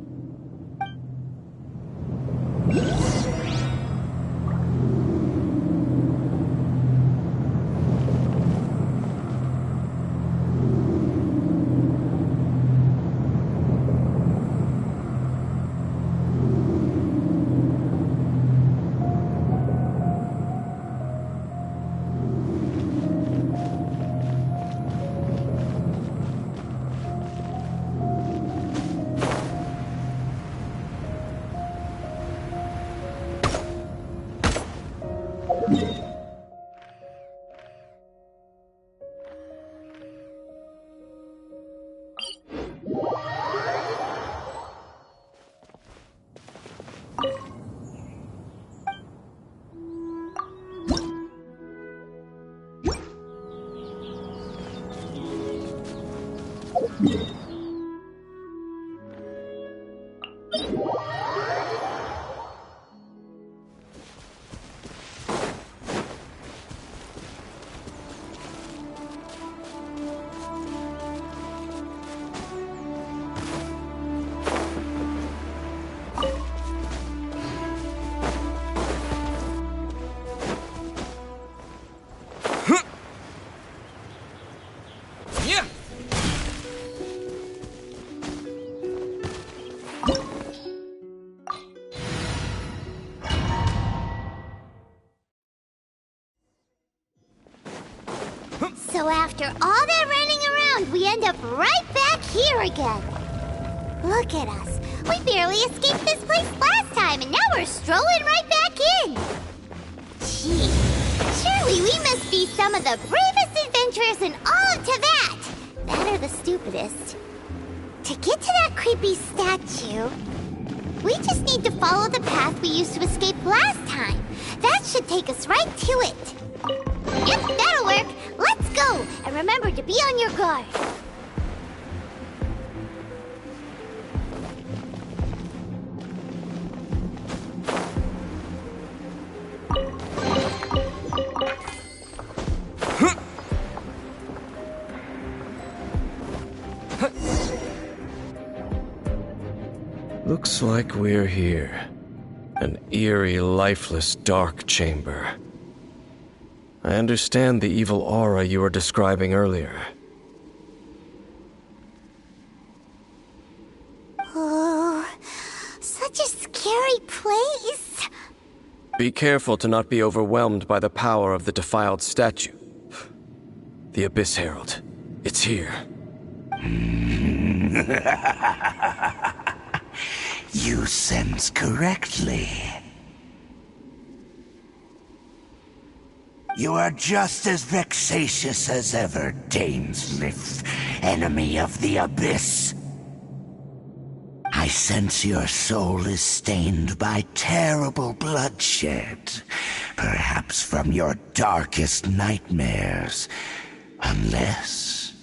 So after all that running around, we end up right back here again. Look at us. We barely escaped this place last time, and now we're strolling right back in. Gee, surely we must be some of the bravest adventurers in all of Teyvat. That or the stupidest. To get to that creepy statue, we just need to follow the path we used to escape last time. That should take us right to it. Yep, that'll work. Let's go, and remember to be on your guard. Looks like we're here. An eerie, lifeless, dark chamber. I understand the evil aura you were describing earlier. Oh, such a scary place. Be careful to not be overwhelmed by the power of the defiled statue. The Abyss Herald. It's here. You sense correctly. You are just as vexatious as ever, Dainsleif, enemy of the Abyss. I sense your soul is stained by terrible bloodshed, perhaps from your darkest nightmares, unless...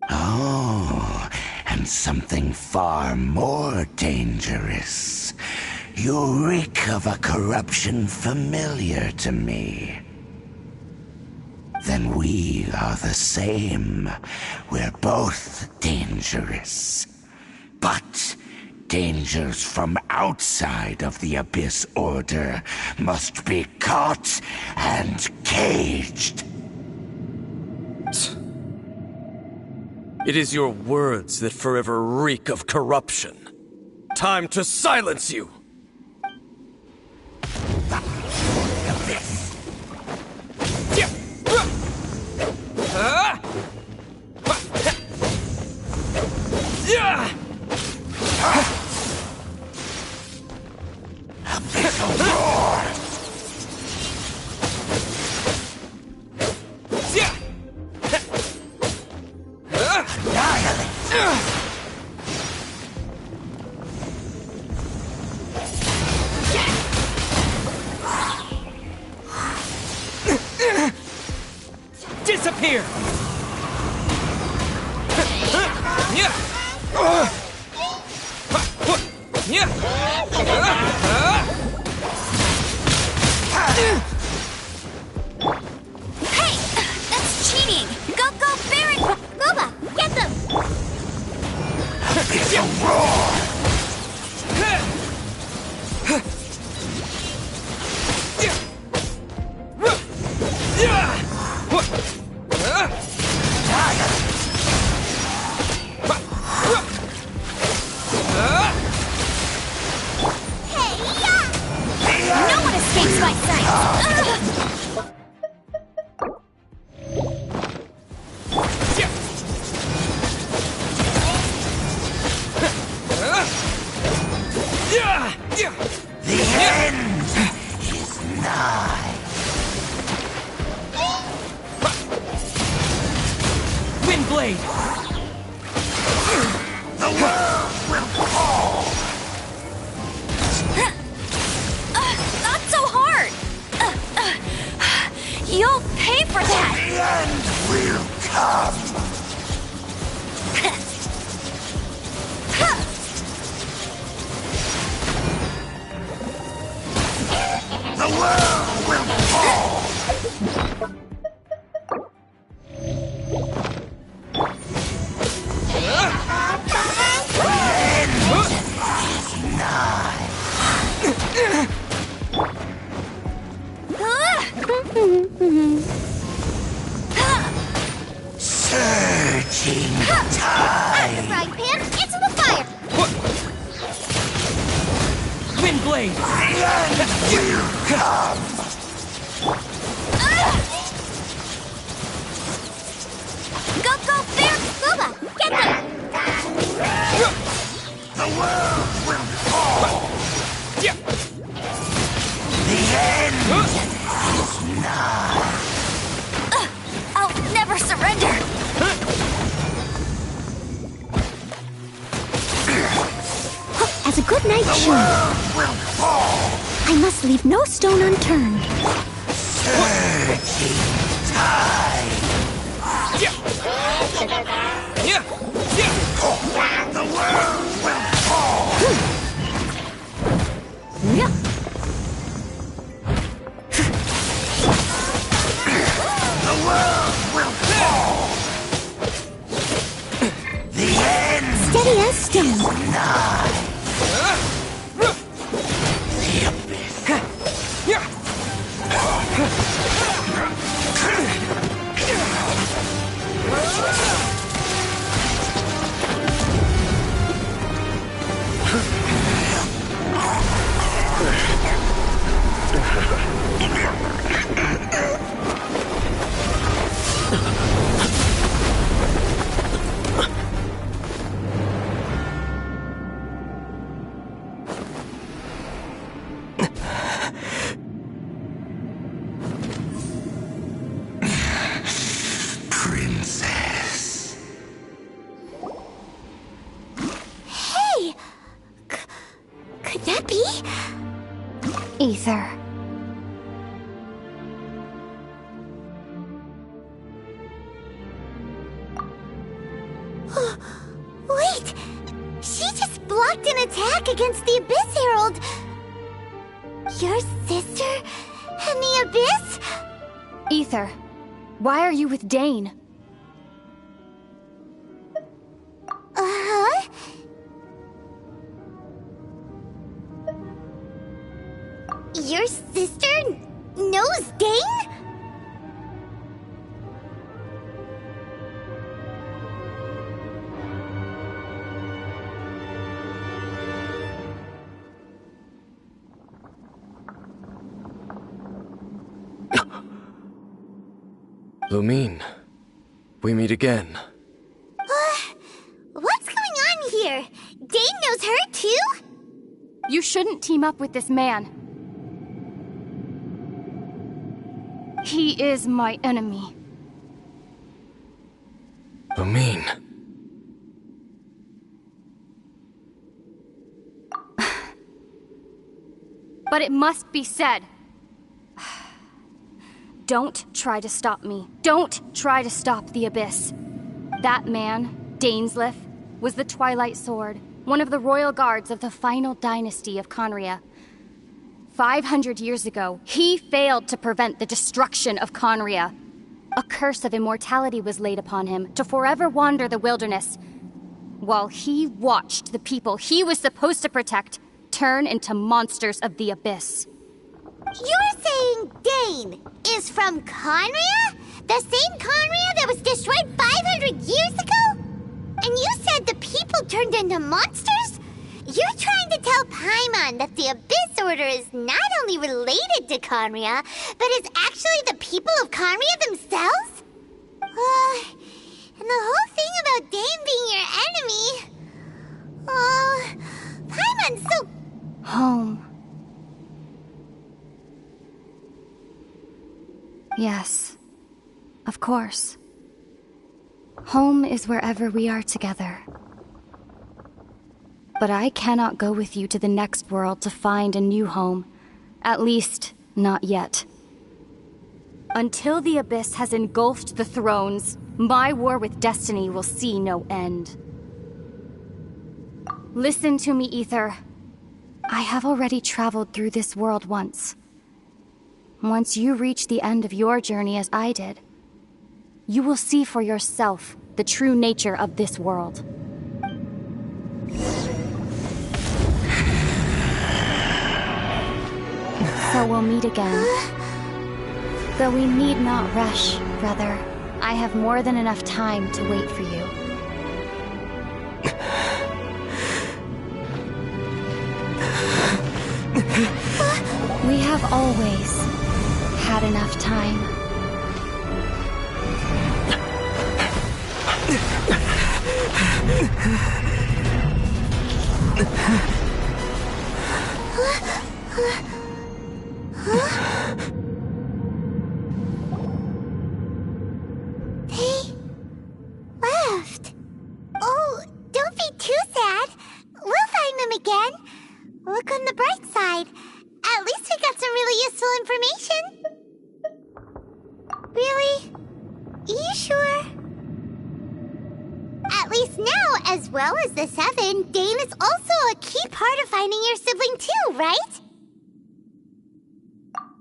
Oh, and something far more dangerous. You reek of a corruption familiar to me. Then we are the same. We're both dangerous. But dangers from outside of the Abyss Order must be caught and caged. It is your words that forever reek of corruption. Time to silence you! Disappear! Hey! That's cheating! Go, Baron! Boba, get them! It's a roar! No one escapes my sight! The end is nigh. Windblade! The world will fall. Not so hard! You'll pay for that! The end will come. The world will fall. The end is nigh. Surging tide. The frying pan into the fire! Windblade! The end will come. Go, Baron! Boba, get them! The world will fall. The end is nigh. I'll never surrender! As a good knight The should, world will fall. I must leave no stone unturned. Surging tide. The world will fall. The world will fall. The end Steady as stone. is nigh. The abyss. Princess. Hey! Could that be? Ether. Wait! She just blocked an attack against the Abyss Herald! Your sister and the Abyss? Ether, why are you with Dane? Uh-huh. Your sister knows Dane? Lumine, we meet again. What's going on here? Dane knows her too? You shouldn't team up with this man. He is my enemy. Lumine. But it must be said. Don't try to stop me. Don't try to stop the Abyss. That man, Dainsleif, was the Twilight Sword, one of the royal guards of the final dynasty of Conria. 500 years ago, he failed to prevent the destruction of Conria. A curse of immortality was laid upon him to forever wander the wilderness, while he watched the people he was supposed to protect turn into monsters of the abyss. You're saying Dane is from Conria? The same Conria that was destroyed 500 years ago? And you said the people turned into monsters? You're trying to tell Paimon that the Abyss Order is not only related to Conria, but is actually the people of Conria themselves? And the whole thing about Dane being your enemy... Paimon's so... Home. Yes, of course. Home is wherever we are together. But I cannot go with you to the next world to find a new home. At least, not yet. Until the Abyss has engulfed the thrones, my war with destiny will see no end. Listen to me, Ether. I have already traveled through this world once. Once you reach the end of your journey as I did, you will see for yourself the true nature of this world. So we'll meet again. Though we need not rush, brother. I have more than enough time to wait for you. We have always had enough time. They left. Oh, don't be too sad. We'll find them again. Look on the bright side. At least we got some really useful information. Really? You sure? At least now, as well as the Seven, Dane is also a key part of finding your sibling too, right?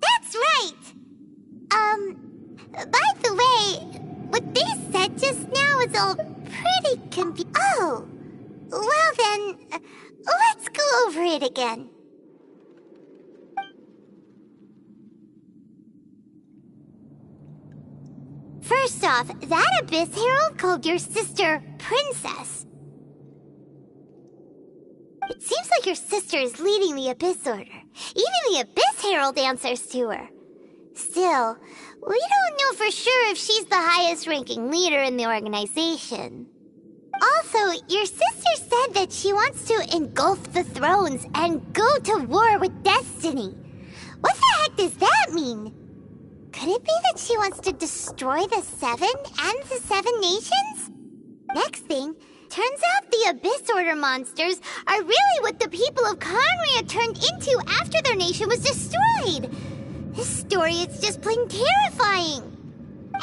That's right! By the way, what they said just now is all pretty Oh! Well then, let's go over it again. First off, that Abyss Herald called your sister Princess. It seems like your sister is leading the Abyss Order. Even the Abyss Herald answers to her. Still, we don't know for sure if she's the highest-ranking leader in the organization. Also, your sister said that she wants to engulf the thrones and go to war with destiny. What the heck does that mean? Could it be that she wants to destroy the Seven and the Seven Nations? Next thing, turns out the Abyss Order monsters are really what the people of Conria turned into after their nation was destroyed. This story is just plain terrifying.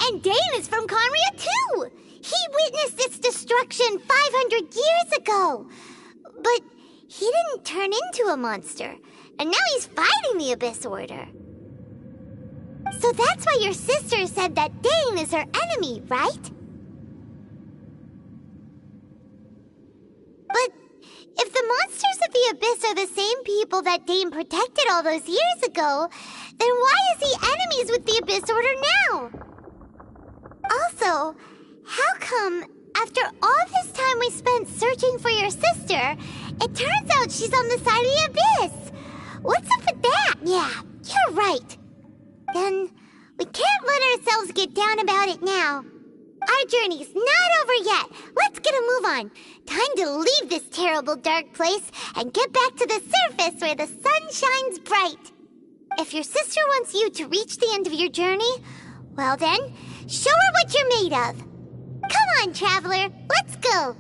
And Dane is from Conria too. He witnessed its destruction 500 years ago. But he didn't turn into a monster. And now he's fighting the Abyss Order. So that's why your sister said that Dane is her enemy, right? But if the monsters of the Abyss are the same people that Dane protected all those years ago, then why is he enemies with the Abyss Order now? Also, how come, after all this time we spent searching for your sister, it turns out she's on the side of the Abyss? What's up with that? Yeah, you're right. Then, we can't let ourselves get down about it now. Our journey's not over yet. Let's get a move on. Time to leave this terrible dark place and get back to the surface where the sun shines bright. If your sister wants you to reach the end of your journey, well then, show her what you're made of. Come on, traveler, let's go.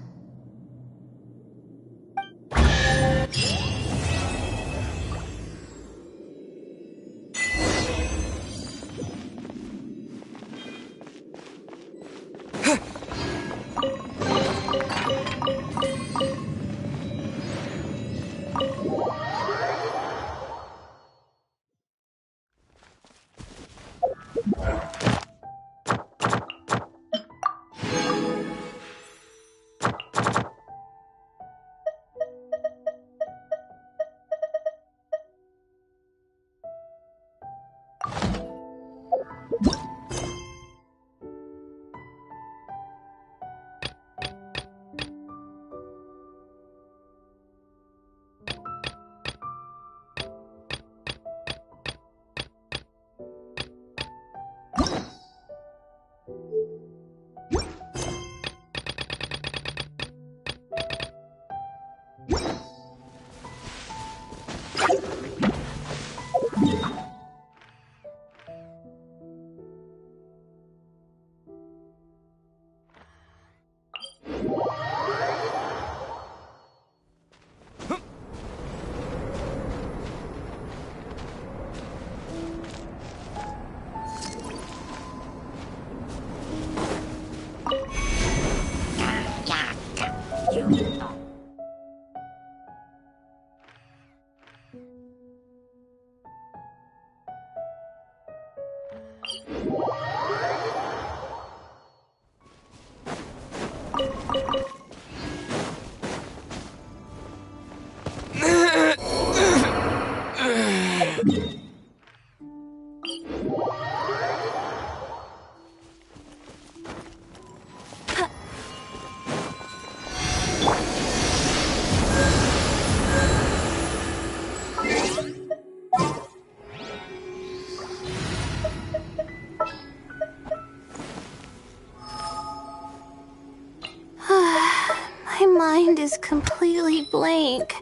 mind is completely blank.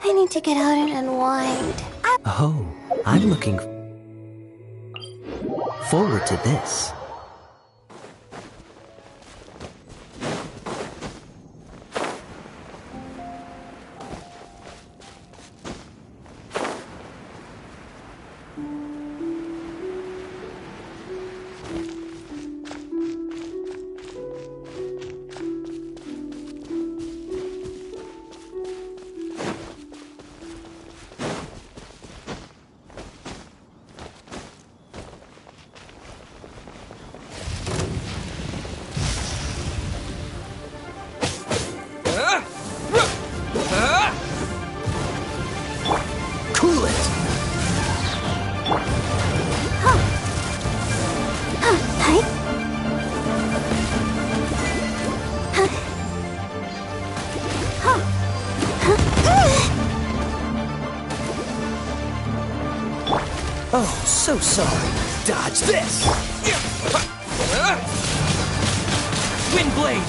I need to get out and unwind. Oh, I'm looking forward to this. Oh, so sorry. Dodge this! Wind blade!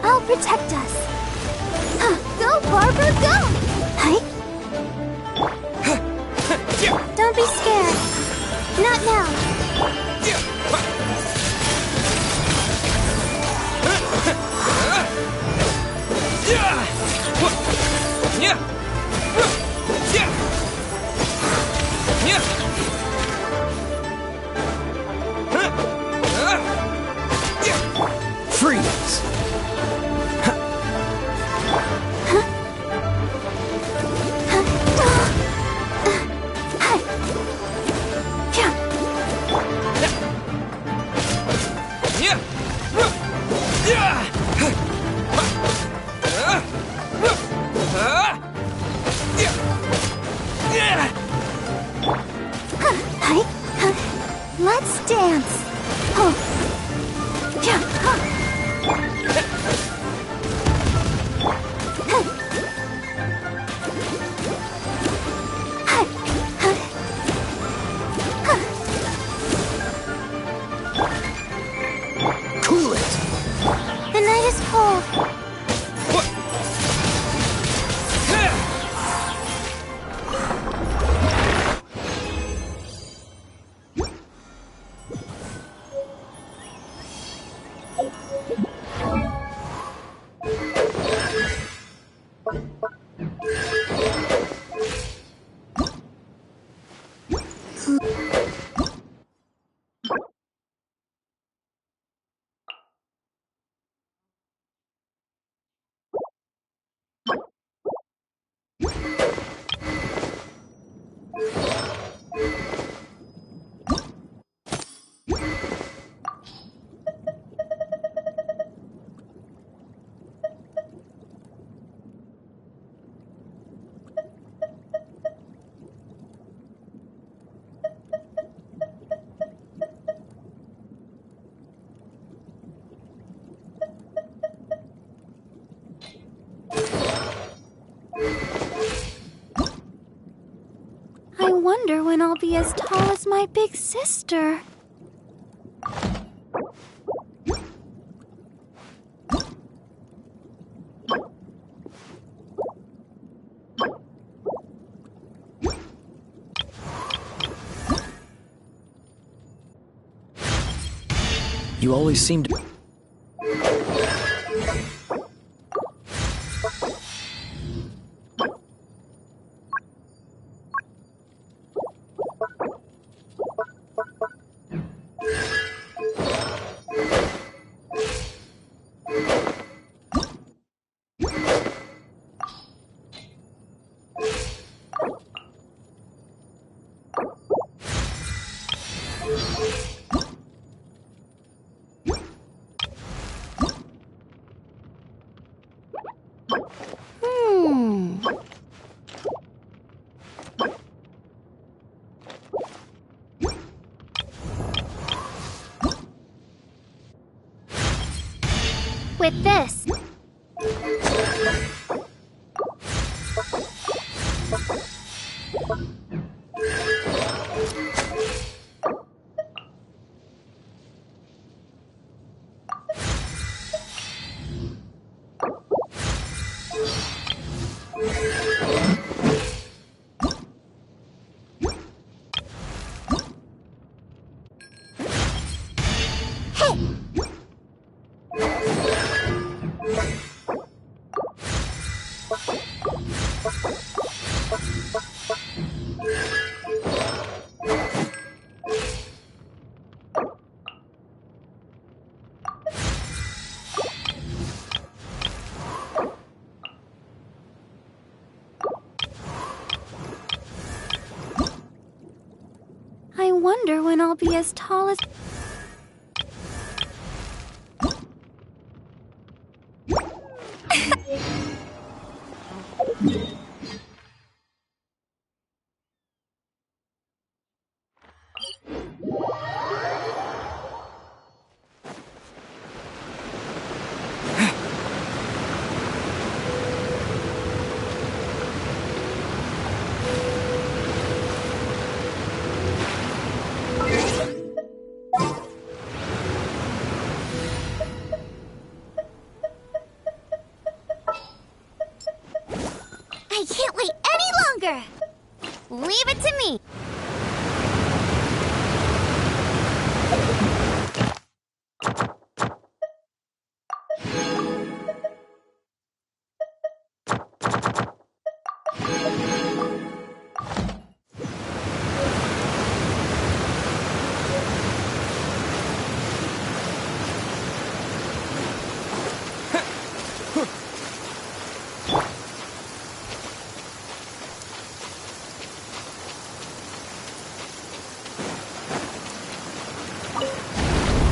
I'll protect us. Go, Barbara, go! Don't be scared. Not now. Freeze! Let's dance. Cool it! The night is cold. I wonder when I'll be as tall as my big sister. You always seem to... with this. I wonder when I'll be as tall as... I can't wait any longer! Leave it to me!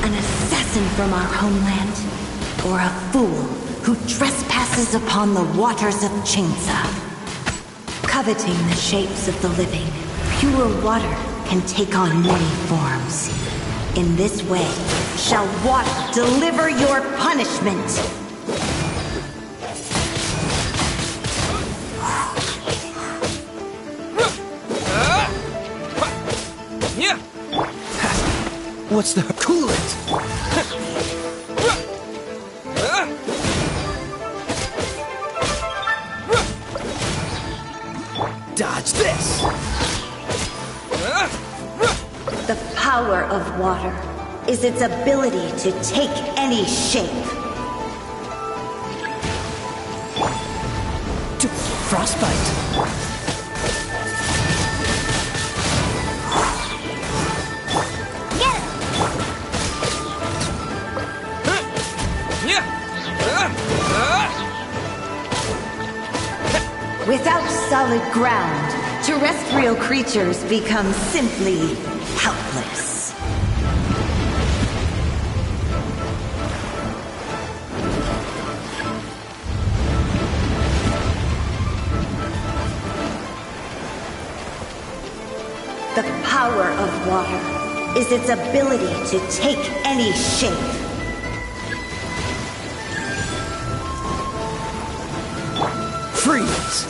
An assassin from our homeland, or a fool who trespasses upon the waters of Chingsa. Coveting the shapes of the living, pure water can take on many forms. In this way, shall water deliver your punishment. What's the coolant? Dodge this! The power of water is its ability to take any shape. Frostbite! Without solid ground, terrestrial creatures become simply helpless. The power of water is its ability to take any shape. Freeze!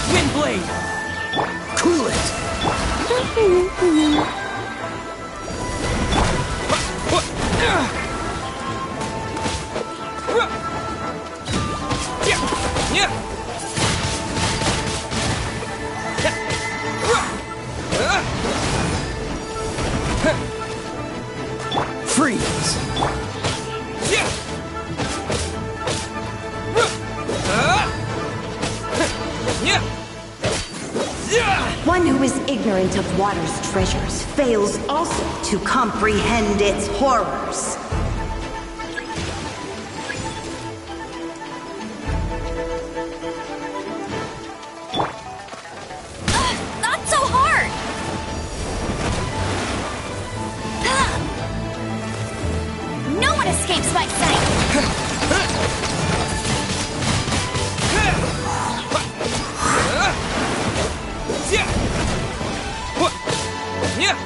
Windblade! Cool it! Freeze! One who is ignorant of water's treasures fails also to comprehend its horrors. Not so hard! No one escapes my sight! Yeah!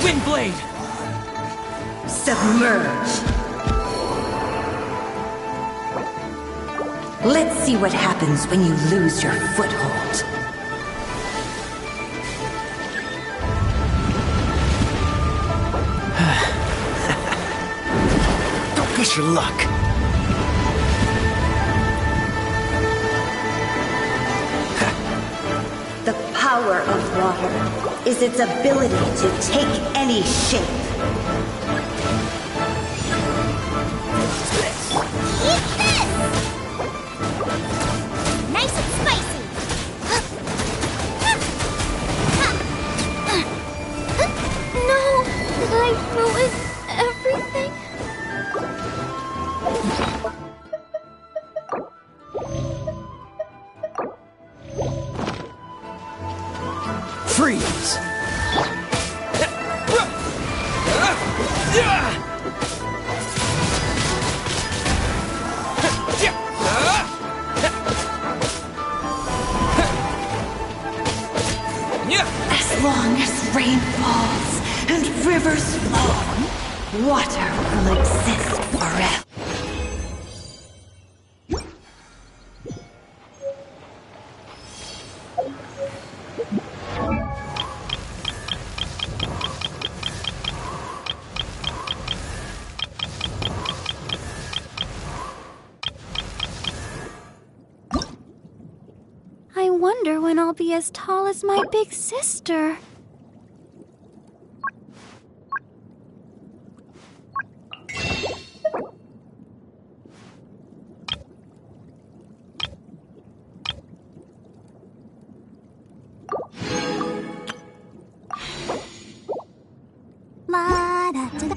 Windblade! Submerge! Let's see what happens when you lose your foothold. Don't push your luck. The power of water is its ability to take any shape. Eat this! Nice and spicy! No! Did I ruin everything? Freeze! As long as rain falls and rivers flow, water will exist forever. I wonder when I'll be as tall as my big sister. La da da da.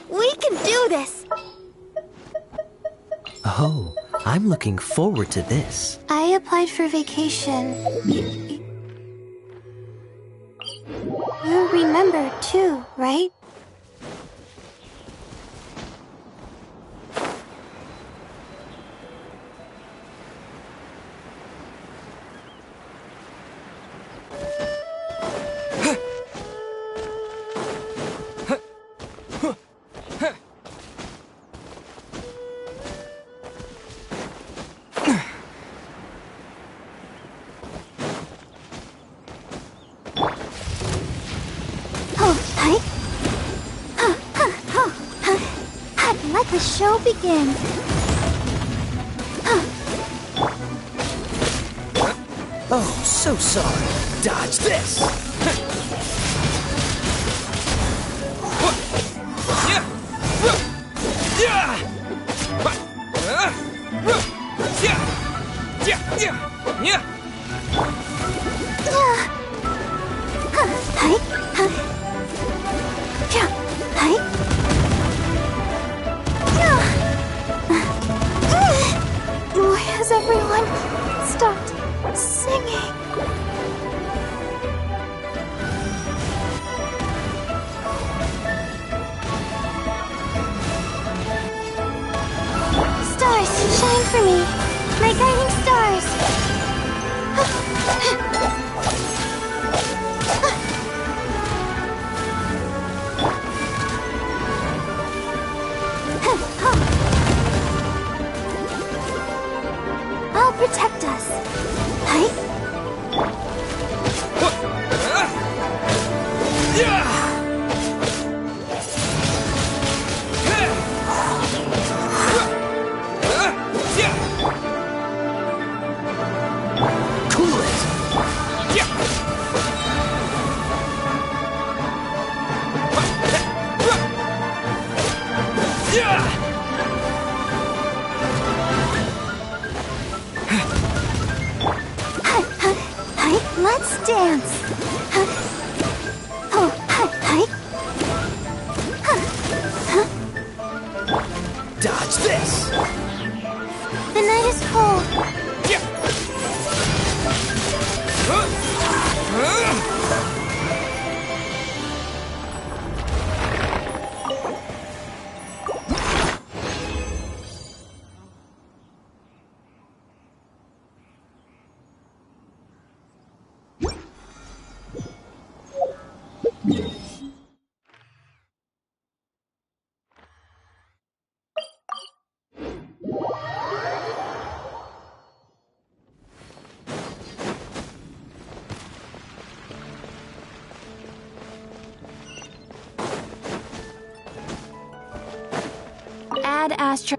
We can do this! Oh, I'm looking forward to this. I applied for vacation. You remember too, right? Let the show begin. Oh, so sorry. Dodge this! Why has everyone stopped singing? Stars, shine for me. My guiding stars. I'll protect us. Cool it! Let's dance. Dodge this! The night is cold. Add Astra.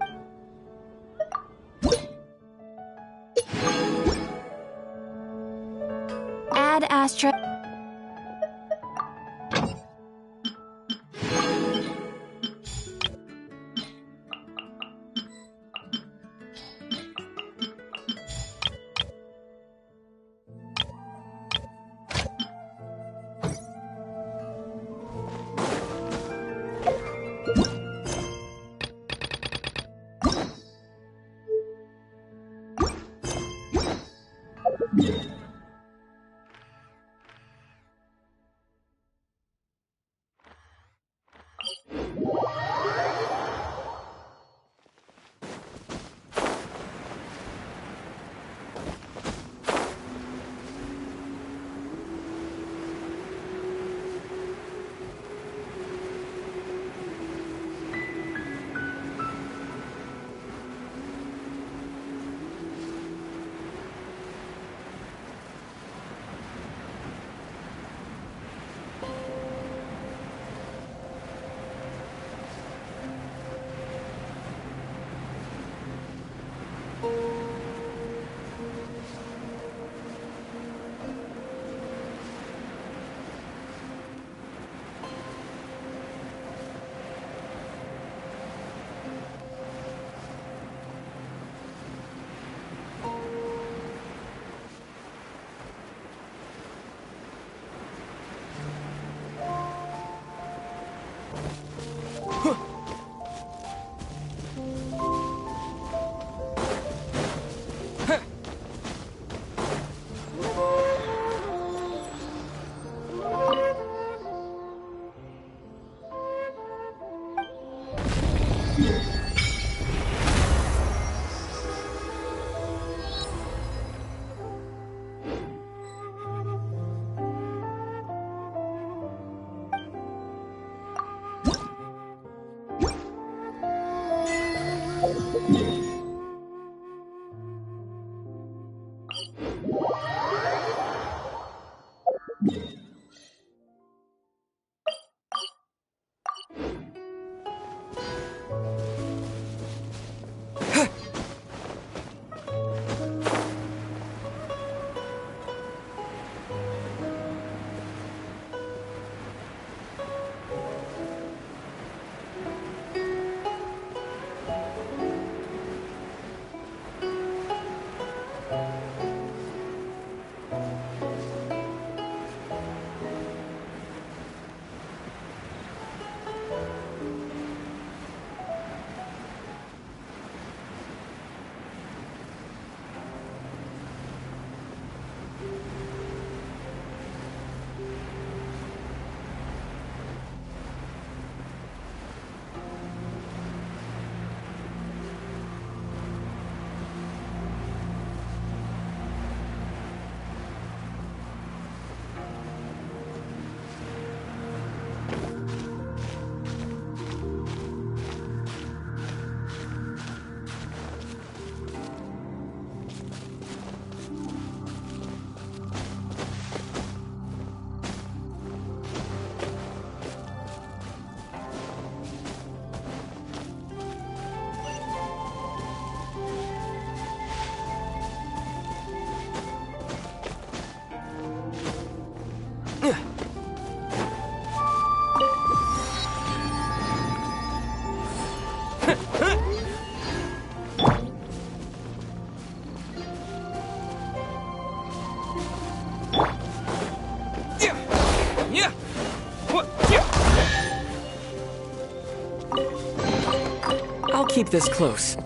Add Astra. keep this close.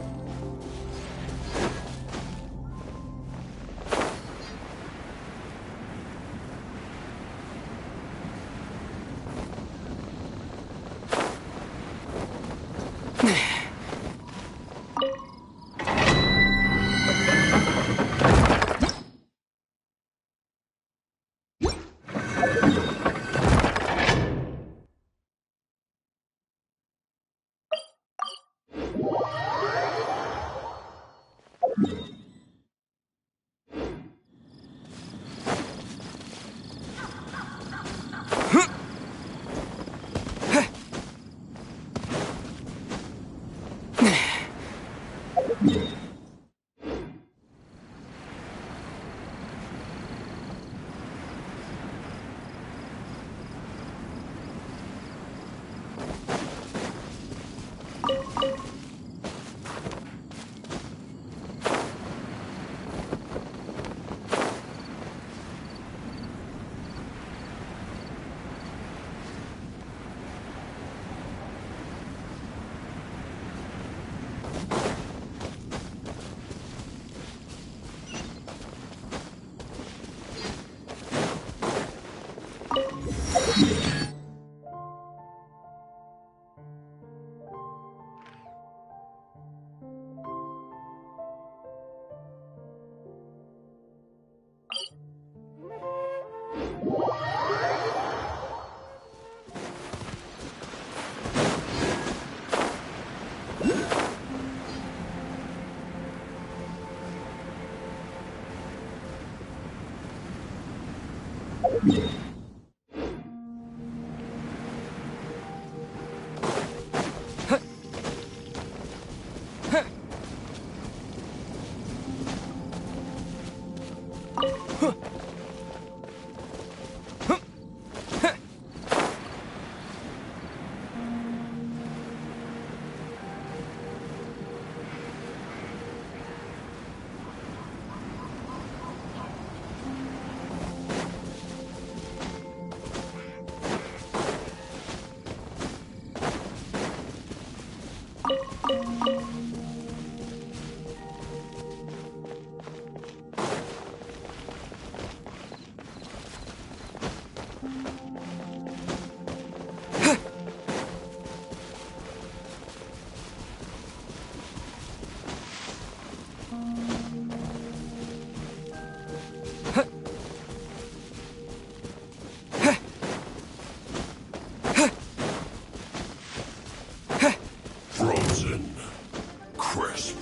Frozen. Crisp.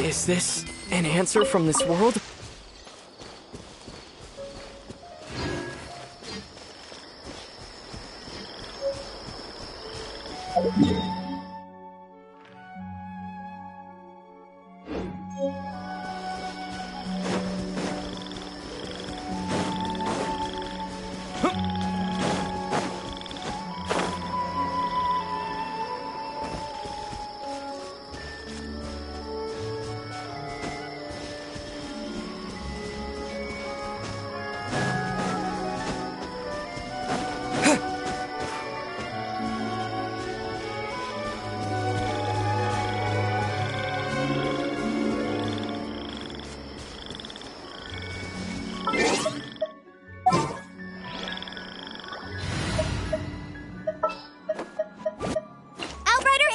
Is this an answer from this world?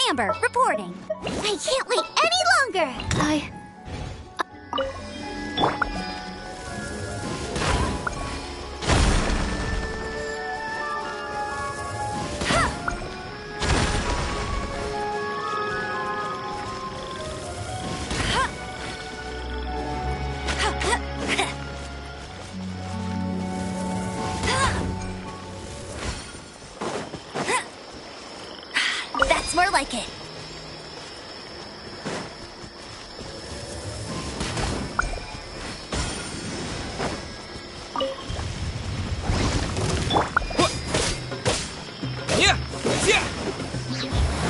Amber, reporting. I can't wait any longer! That's more like it.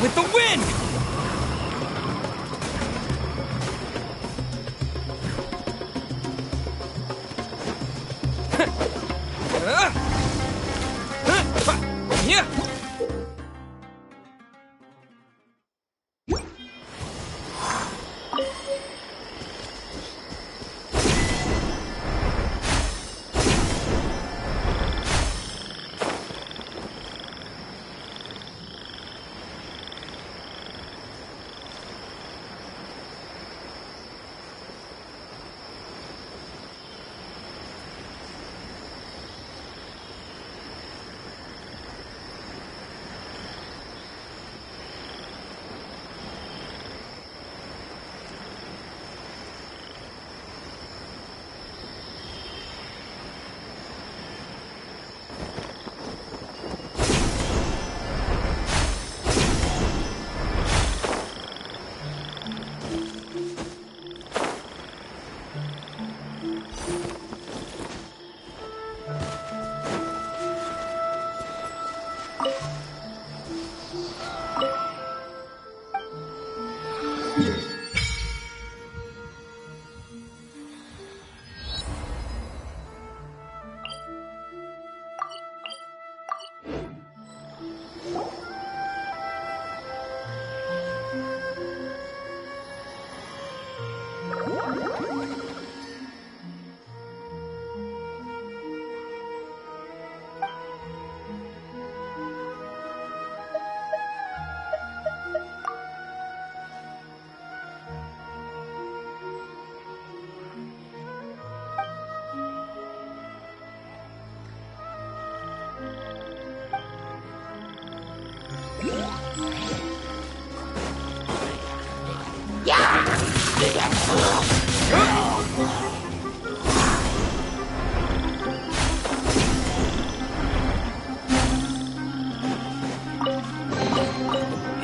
With the wind!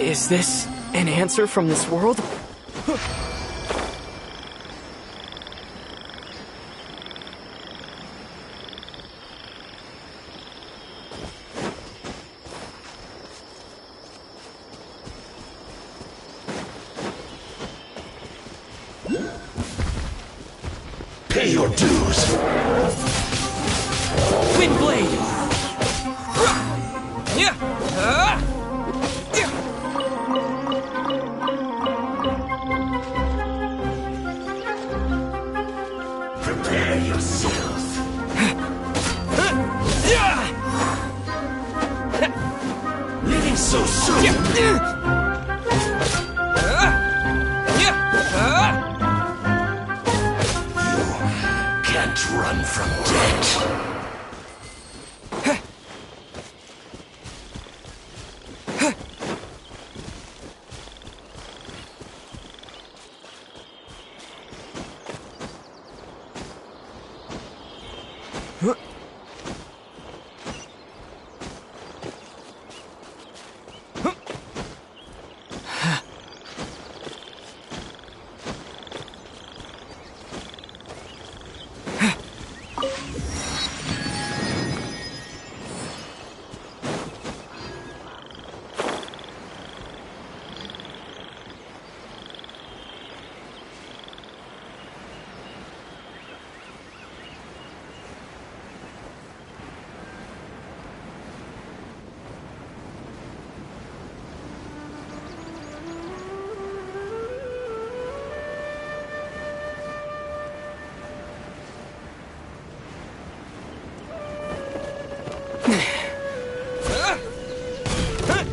Is this an answer from this world? Pay your dues. Windblade! Prepare yourself. Leaving so soon. Can't run from death.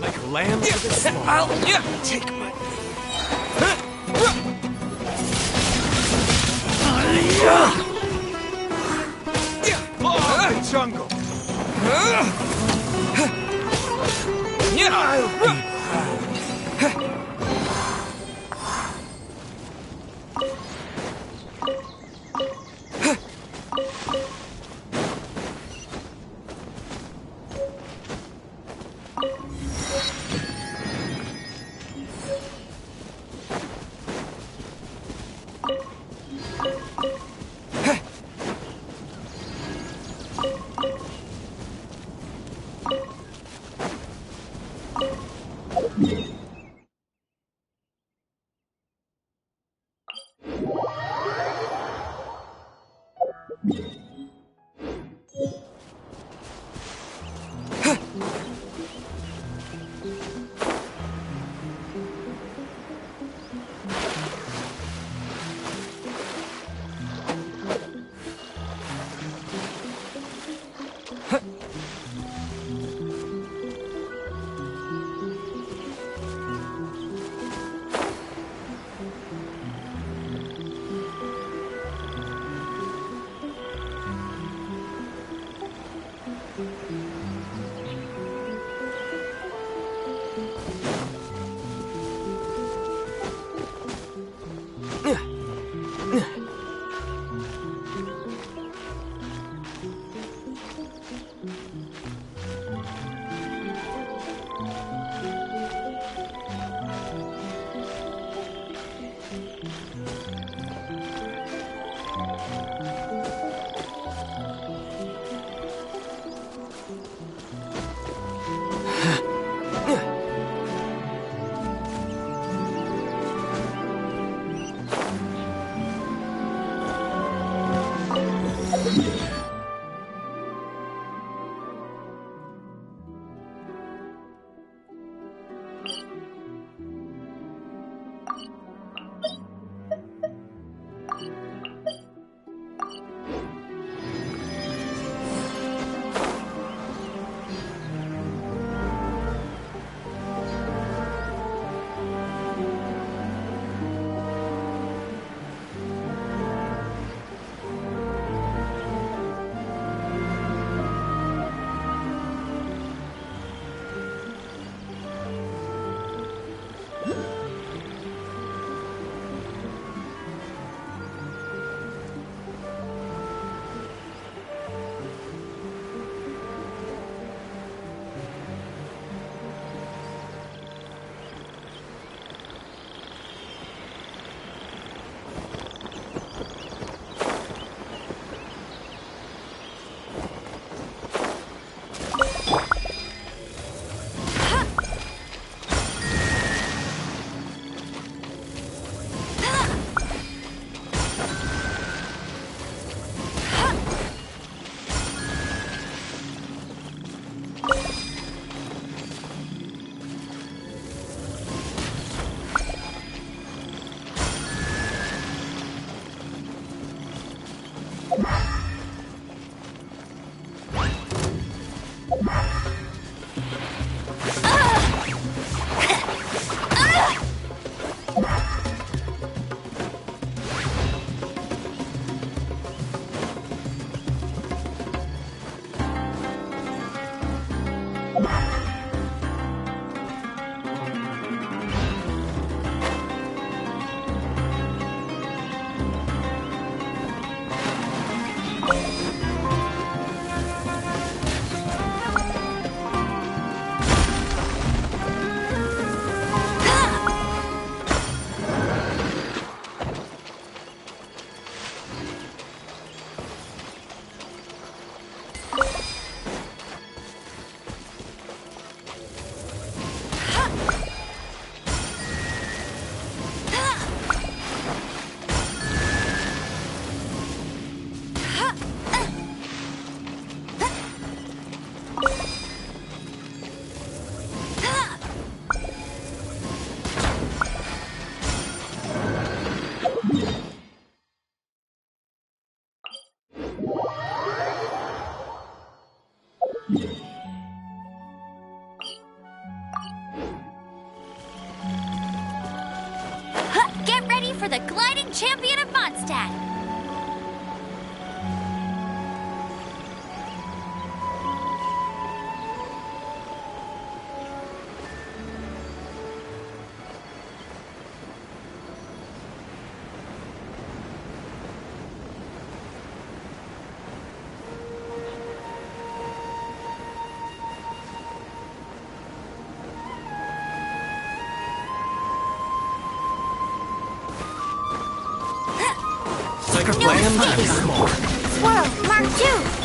Like a lamb to the slaughter. I'll take my... The jungle. Get ready for the gliding champion of Mondstadt! Swirl, Mark 2!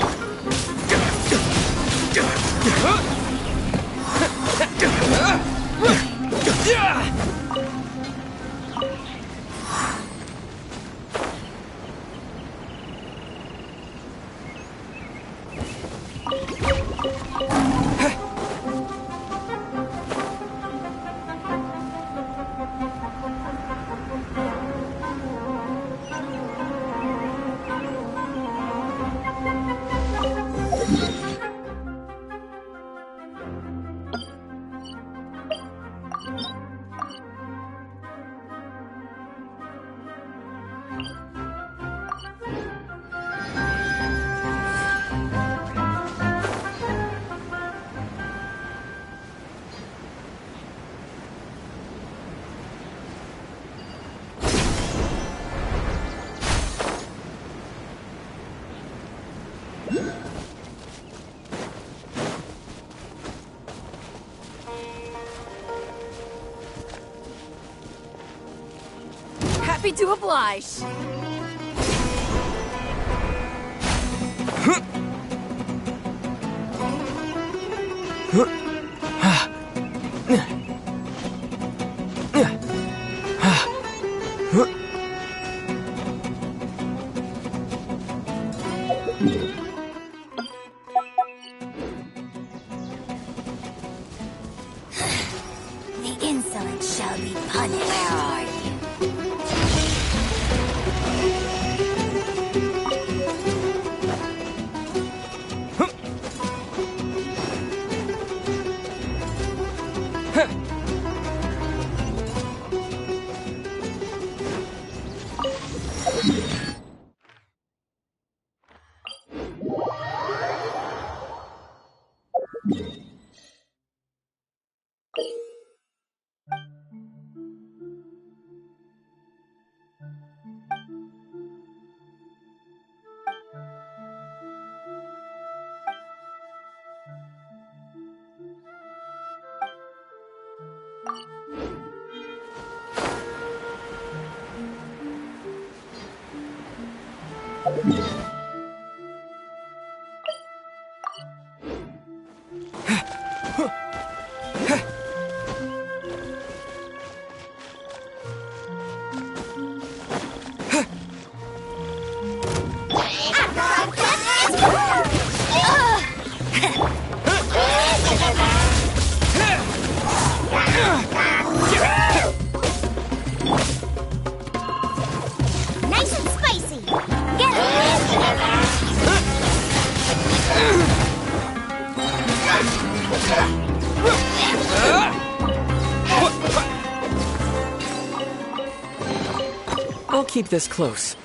Happy to oblige. The insolent shall be punished. Where are you? Nice and spicy! Get it! I'll keep this close.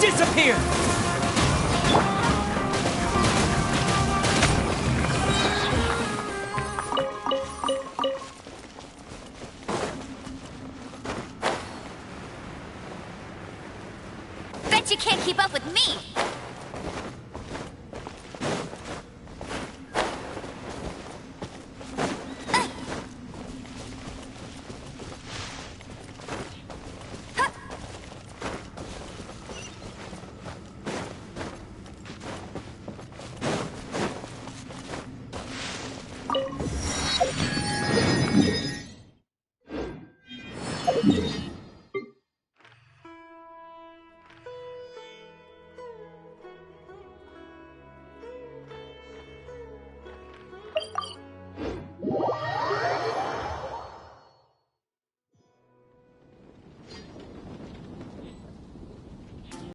Disappear! Bet you can't keep up with me!